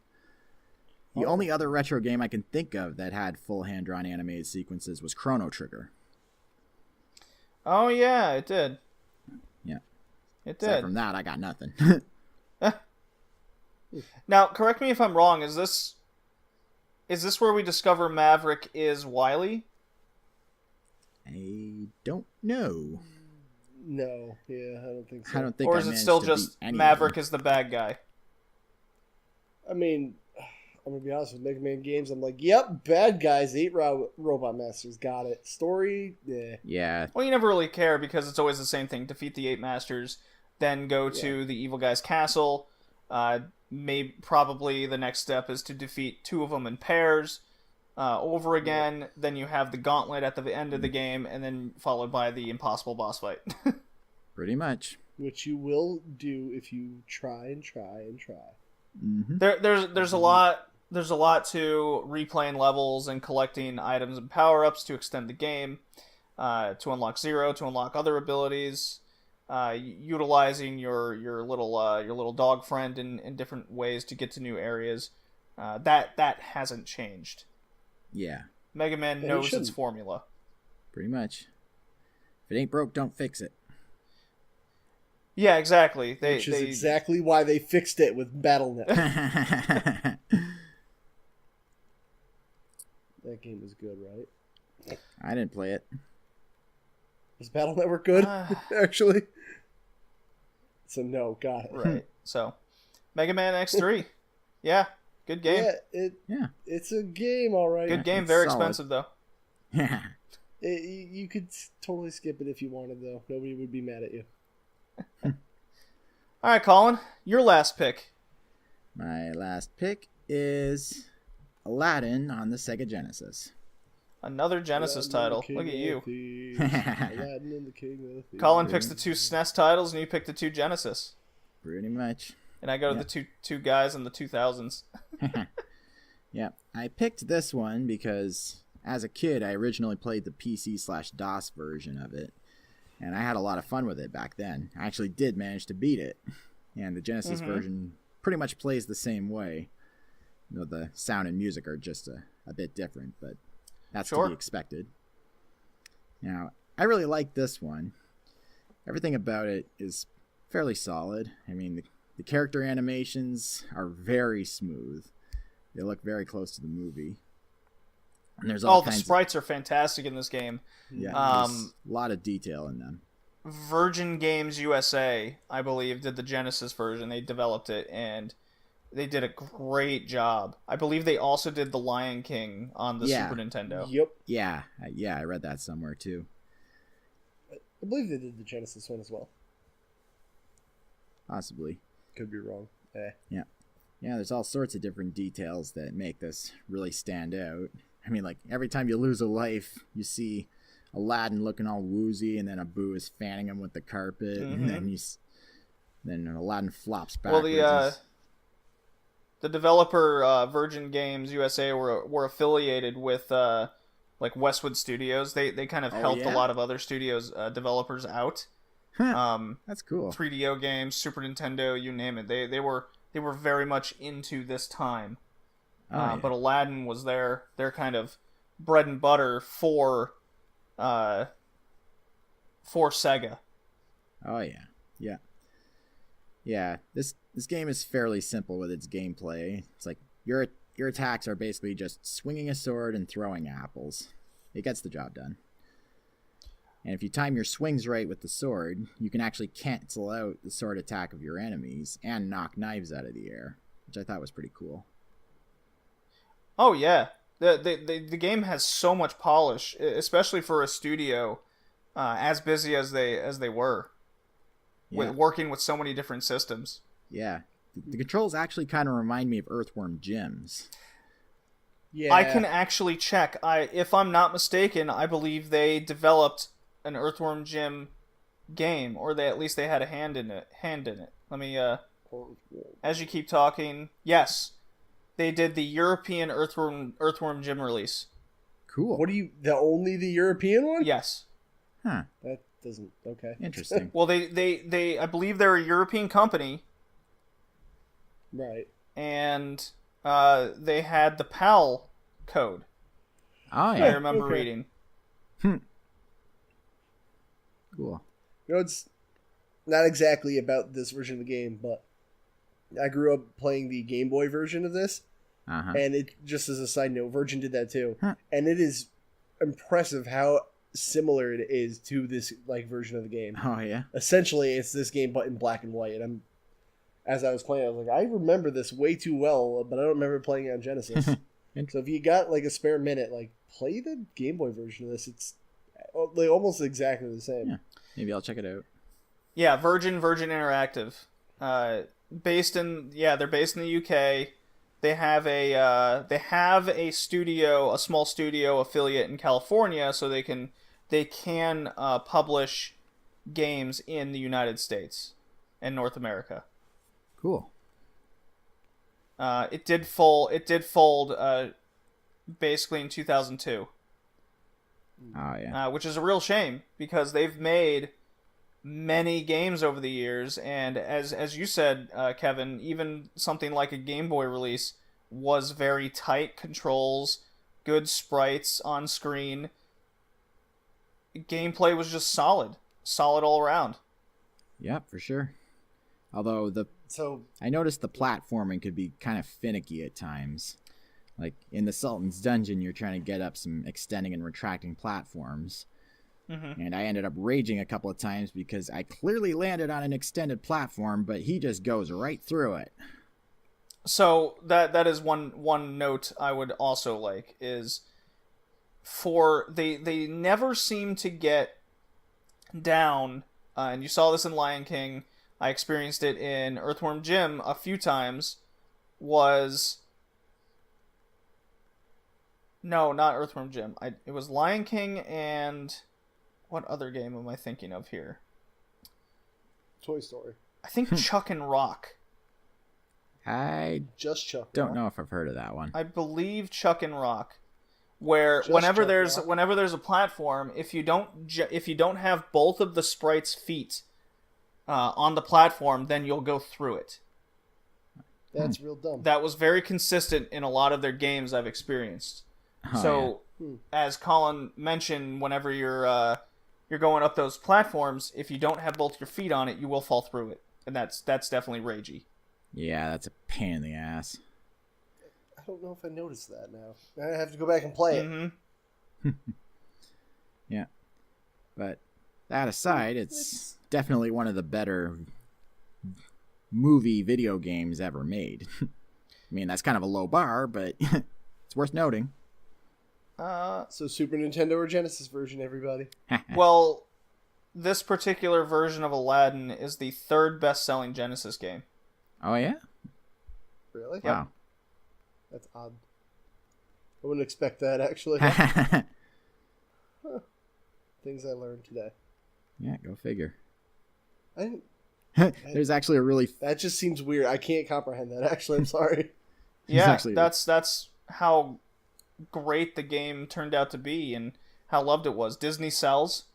The only other retro game I can think of that had full hand-drawn animated sequences was Chrono Trigger. Oh yeah, it did. Yeah. It did. Aside from that, I got nothing. Now, correct me if I'm wrong, is this where we discover Maverick is Wily? I don't know. No, yeah, I don't think so. I don't think. Or is it still just Maverick is the bad guy? I mean, I'm gonna be honest with Mega Man games. I'm like, yep, bad guys, 8 robot masters, got it. Story, yeah. Yeah. Well, you never really care because it's always the same thing: defeat the 8 masters, then go to the evil guy's castle. Probably the next step is to defeat 2 of them in pairs over again. Then you have the gauntlet at the end of the game, and then followed by the impossible boss fight. Pretty much. Which you will do if you try and try and try. Mm-hmm. There's a lot there's a lot to replaying levels and collecting items and power-ups to extend the game, to unlock Zero, to unlock other abilities, utilizing your little dog friend in different ways to get to new areas. That hasn't changed. Yeah. Mega Man knows its formula. Pretty much. If it ain't broke, don't fix it. Yeah, exactly. Which is exactly why they fixed it with BattleNet. That game was good, right? I didn't play it. Was Battle Network good, actually? So no, got it. Right. So, Mega Man X3. Yeah, good game. Yeah, it's a game, all right. Good game, very expensive, though. Yeah. You could totally skip it if you wanted, though. Nobody would be mad at you. All right, Colin, your last pick. My last pick is Aladdin on the Sega Genesis. Another Genesis title. Look at you. Aladdin and the King of Thieves. Colin picks the 2 SNES titles, and you pick the 2 Genesis. Pretty much. And I go to the two guys in the 2000s. Yeah, I picked this one because as a kid, I originally played the PC/DOS version of it. And I had a lot of fun with it back then. I actually did manage to beat it. And the Genesis version pretty much plays the same way. You know, the sound and music are just a bit different, but that's to be expected. Now, I really like this one. Everything about it is fairly solid. I mean, the character animations are very smooth. They look very close to the movie. And there's all kinds the sprites are fantastic in this game. Yeah, there's a lot of detail in them. Virgin Games USA, I believe, did the Genesis version. They developed it, and they did a great job. I believe they also did The Lion King on the Super Nintendo. Yep. Yeah, I read that somewhere too. I believe they did the Genesis one as well. Possibly. Could be wrong. Yeah. Yeah, there's all sorts of different details that make this really stand out. I mean, like, every time you lose a life, you see Aladdin looking all woozy, and then Abu is fanning him with the carpet, and then Aladdin flops backwards. Well, the developer, Virgin Games USA, were affiliated with, like, Westwood Studios. They kind of helped a lot of other studios, developers out. That's cool. 3DO games, Super Nintendo, you name it. They were very much into this time. But Aladdin was their kind of bread and butter for Sega. Oh yeah. This game is fairly simple with its gameplay. It's like your attacks are basically just swinging a sword and throwing apples. It gets the job done. And if you time your swings right with the sword, you can actually cancel out the sword attack of your enemies and knock knives out of the air, which I thought was pretty cool. Oh yeah, the game has so much polish, especially for a studio as busy as they were, with working with so many different systems. Yeah, the controls actually kind of remind me of Earthworm Jim's. Yeah, I can actually check. If I'm not mistaken, I believe they developed an Earthworm Jim game, or at least they had a hand in it. Let me as you keep talking, yes. They did the European Earthworm Jim release. Cool. What only the European one? Yes. Huh. That doesn't, okay. Interesting. Well, they I believe they're a European company. Right. And they had the PAL code. Oh, yeah. I remember reading. Cool. You know, it's not exactly about this version of the game, but I grew up playing the Game Boy version of this. And it, just as a side note, Virgin did that too. And it is impressive how similar it is to this version of the game. Oh yeah. Essentially, it's this game but in black and white. And as I was playing, I was like, I remember this way too well, but I don't remember playing it on Genesis. So if you got a spare minute, play the Game Boy version of this. It's almost exactly the same. Yeah. Maybe I'll check it out. Yeah, Virgin Interactive. They're based in the UK. They have a studio, a small studio affiliate in California, so they can publish games in the United States and North America. Cool. It did fold. Basically in 2002. Oh yeah. Which is a real shame because they've made many games over the years, and as you said, Kevin, even something like a Game Boy release was very tight controls, good sprites on screen. Gameplay was just solid all around. Yeah, for sure. Although I noticed the platforming could be kind of finicky at times. Like in the Sultan's Dungeon, you're trying to get up some extending and retracting platforms. Mm-hmm. And I ended up raging a couple of times because I clearly landed on an extended platform, but he just goes right through it. So that is one note I would also like is they never seem to get down, and you saw this in Lion King. I experienced it in Earthworm Jim a few times. No, not Earthworm Jim. It was Lion King and what other game am I thinking of here? Toy Story. I think Chuck and Rock. I just Chuck. Don't know if I've heard of that one. I believe Chuck and Rock, where whenever there's a platform, if you don't have both of the sprite's feet on the platform, then you'll go through it. That's real dumb. That was very consistent in a lot of their games I've experienced. As Colin mentioned, whenever you're going up those platforms, if you don't have both your feet on it, you will fall through it, and that's definitely ragey. Yeah, that's a pain in the ass. I don't know if I noticed that now. I have to go back and play it. Mm-hmm. Yeah, but that aside, it's definitely one of the better movie video games ever made. I mean, that's kind of a low bar, but it's worth noting. So Super Nintendo or Genesis version, everybody? Well, this particular version of Aladdin is the third best-selling Genesis game. Oh, yeah? Really? Wow. That's odd. I wouldn't expect that, actually. Things I learned today. Yeah, go figure. There's actually a really... That just seems weird. I can't comprehend that, actually. I'm sorry. Yeah, that's how great the game turned out to be and how loved it was. Disney sells.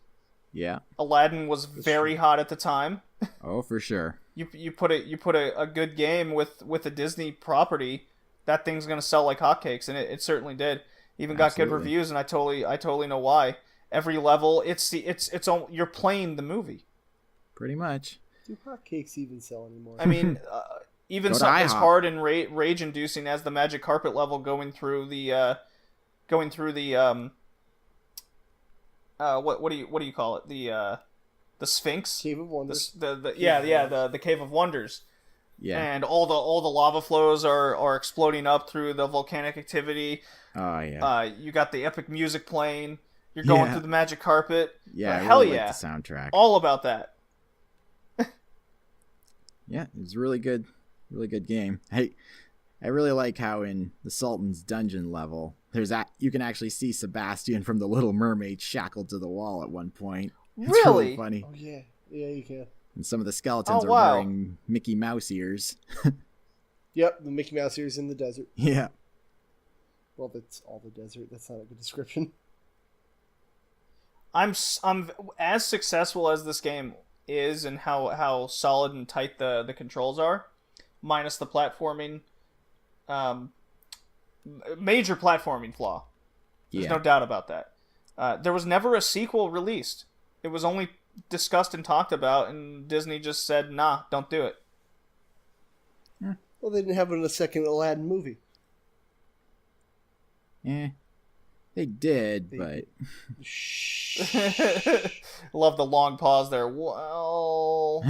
Yeah. Aladdin was very hot at the time. Oh, for sure. You put a good game with a Disney property, that thing's gonna sell like hotcakes, and it certainly did. Even got good reviews, and I totally know why. Every level, you're playing the movie. Pretty much. Do hotcakes even sell anymore? I mean, even something as hard and rage-inducing as the magic carpet level going through the what do you call it? The Sphinx? Cave of Wonders. The Cave of Wonders. Yeah. And all the lava flows are exploding up through the volcanic activity. Oh yeah. You got the epic music playing. You're going through the magic carpet. Yeah, hell really yeah. Like the soundtrack. All about that. Yeah, it's a really good game. I really like how in the Sultan's Dungeon level, you can actually see Sebastian from The Little Mermaid shackled to the wall at one point. It's really funny. Oh yeah, you can. And some of the skeletons are wearing Mickey Mouse ears. Yep, the Mickey Mouse ears in the desert. Yeah. Well, that's all the desert. That's not a good description. I'm as successful as this game is and how solid and tight the controls are, minus the platforming, major platforming flaw. There's no doubt about that. There was never a sequel released. It was only discussed and talked about, and Disney just said, nah, don't do it. Well, they didn't have it in a second Aladdin movie. They did, but... Love the long pause there. Well...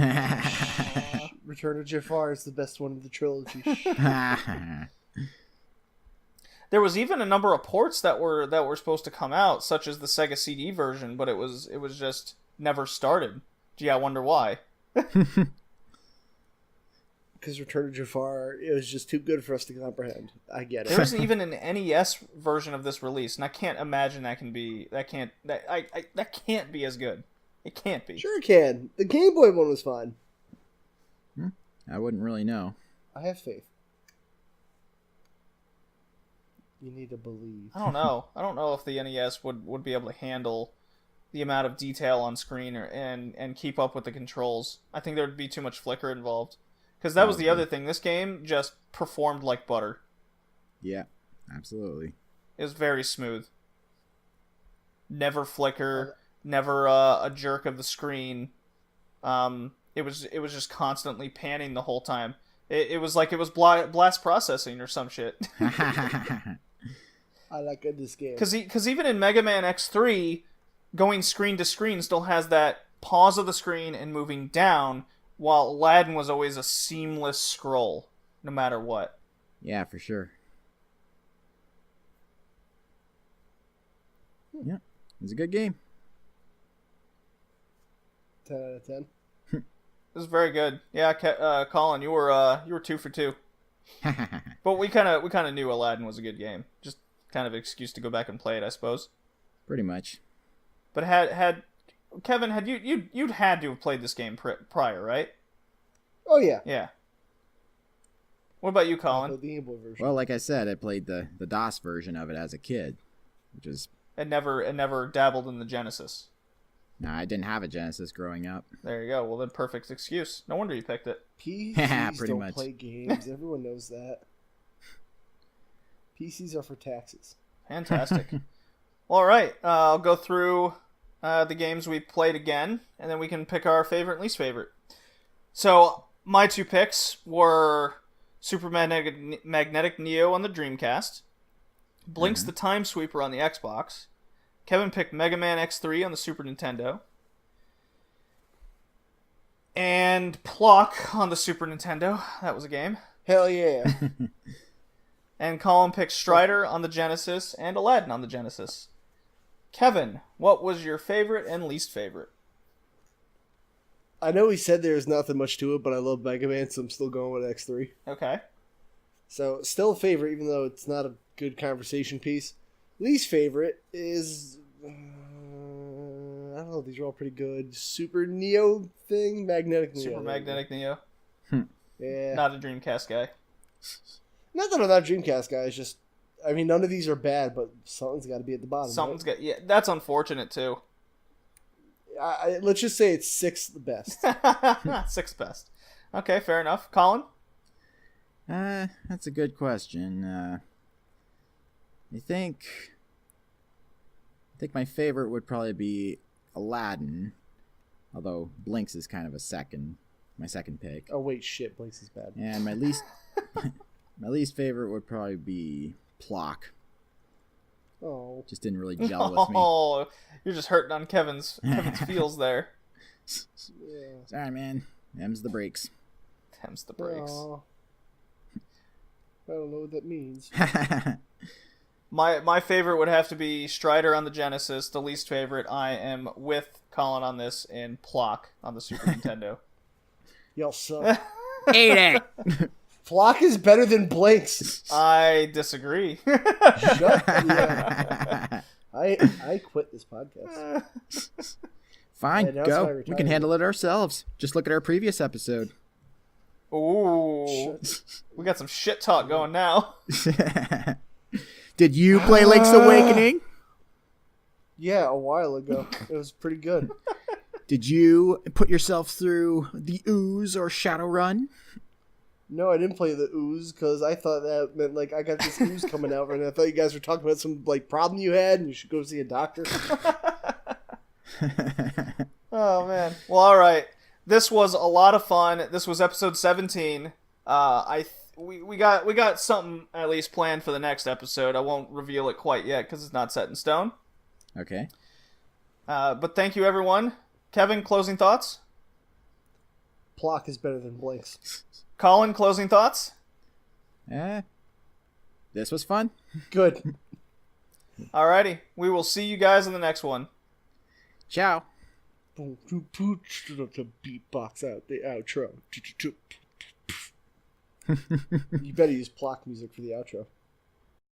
Return of Jafar is the best one of the trilogy. There was even a number of ports that were supposed to come out, such as the Sega CD version, but it was just never started. Gee, I wonder why. Because Return of Jafar, it was just too good for us to comprehend. I get it. There isn't even an NES version of this release, and I can't imagine that can't be as good. It can't be. Sure it can. The Game Boy one was fine. I wouldn't really know. I have faith. You need to believe. I don't know. I don't know if the NES would be able to handle the amount of detail on screen and keep up with the controls. I think there would be too much flicker involved. Because that was the other thing. This game just performed like butter. Yeah, absolutely. It was very smooth. Never flicker, never a jerk of the screen. It was just constantly panning the whole time. It was like it was blast processing or some shit. I like this game. Because even in Mega Man X3, going screen to screen still has that pause of the screen and moving down, while Aladdin was always a seamless scroll, no matter what. Yeah, for sure. Yeah, it was a good game. 10 out of 10. It was very good. Yeah, Colin, you were 2 for 2. But we kind of knew Aladdin was a good game. Just kind of an excuse to go back and play it, I suppose. Pretty much. But had Kevin, you'd had to have played this game prior, right? Oh yeah. Yeah. What about you, Colin? The Game Boy version. Well, like I said, I played the DOS version of it as a kid, which is... And never dabbled in the Genesis. No, I didn't have a Genesis growing up. There you go. Well, then perfect excuse. No wonder you picked it. PCs Pretty don't much. play games. Everyone knows that. PCs are for taxes. Fantastic. All right. I'll go through the games we played again, and then we can pick our favorite and least favorite. So, my 2 picks were Super Magnetic Neo on the Dreamcast, Blinks the Time Sweeper on the Xbox, Kevin picked Mega Man X3 on the Super Nintendo, and Plock on the Super Nintendo. That was a game. Hell yeah. And Colin picked Strider on the Genesis and Aladdin on the Genesis. Kevin, what was your favorite and least favorite? I know he said there's nothing much to it, but I love Mega Man, so I'm still going with X3. Okay. So, still a favorite, even though it's not a good conversation piece. Least favorite is... I don't know, these are all pretty good. Super Neo thing? Magnetic Neo. Super Magnetic Neo. Yeah. Not a Dreamcast guy. Not that I'm not a Dreamcast guy, it's just... I mean, none of these are bad, but something's got to be at the bottom. Something's got... Yeah, that's unfortunate, too. Let's just say it's 6th best. 6th best. Okay, fair enough. Colin? That's a good question. I think my favorite would probably be Aladdin, although Blinks is kind of my second pick. Oh wait, shit, Blinks is bad. And my least favorite would probably be Plock. Oh, just didn't really gel with me. Oh, you're just hurting on Kevin's feels there. Yeah. Sorry, man. Them's the breaks. Them's the breaks. Aw. I don't know what that means. My favorite would have to be Strider on the Genesis. The least favorite, I am with Colin on this, in Plock on the Super Nintendo. Y'all suck. Ate it! Flock is better than Blinks. I disagree. Shut yeah. I quit this podcast. Fine, Yeah, go. We can handle it ourselves. Just look at our previous episode. Ooh. We got some shit talk going now. Did you play Link's Awakening? Yeah, a while ago. It was pretty good. Did you put yourself through the Ooze or Shadowrun? No, I didn't play the Ooze because I thought that meant like I got this Ooze coming out, and I thought you guys were talking about some like problem you had, and you should go see a doctor. Oh man. Well, all right. This was a lot of fun. This was episode 17. We got something at least planned for the next episode. I won't reveal it quite yet because it's not set in stone. Okay. But thank you, everyone. Kevin, closing thoughts? Plock is better than Blinks. Colin, closing thoughts? This was fun. Good. Alrighty. We will see you guys in the next one. Ciao. Beatbox out the outro. You better use Plock music for the outro.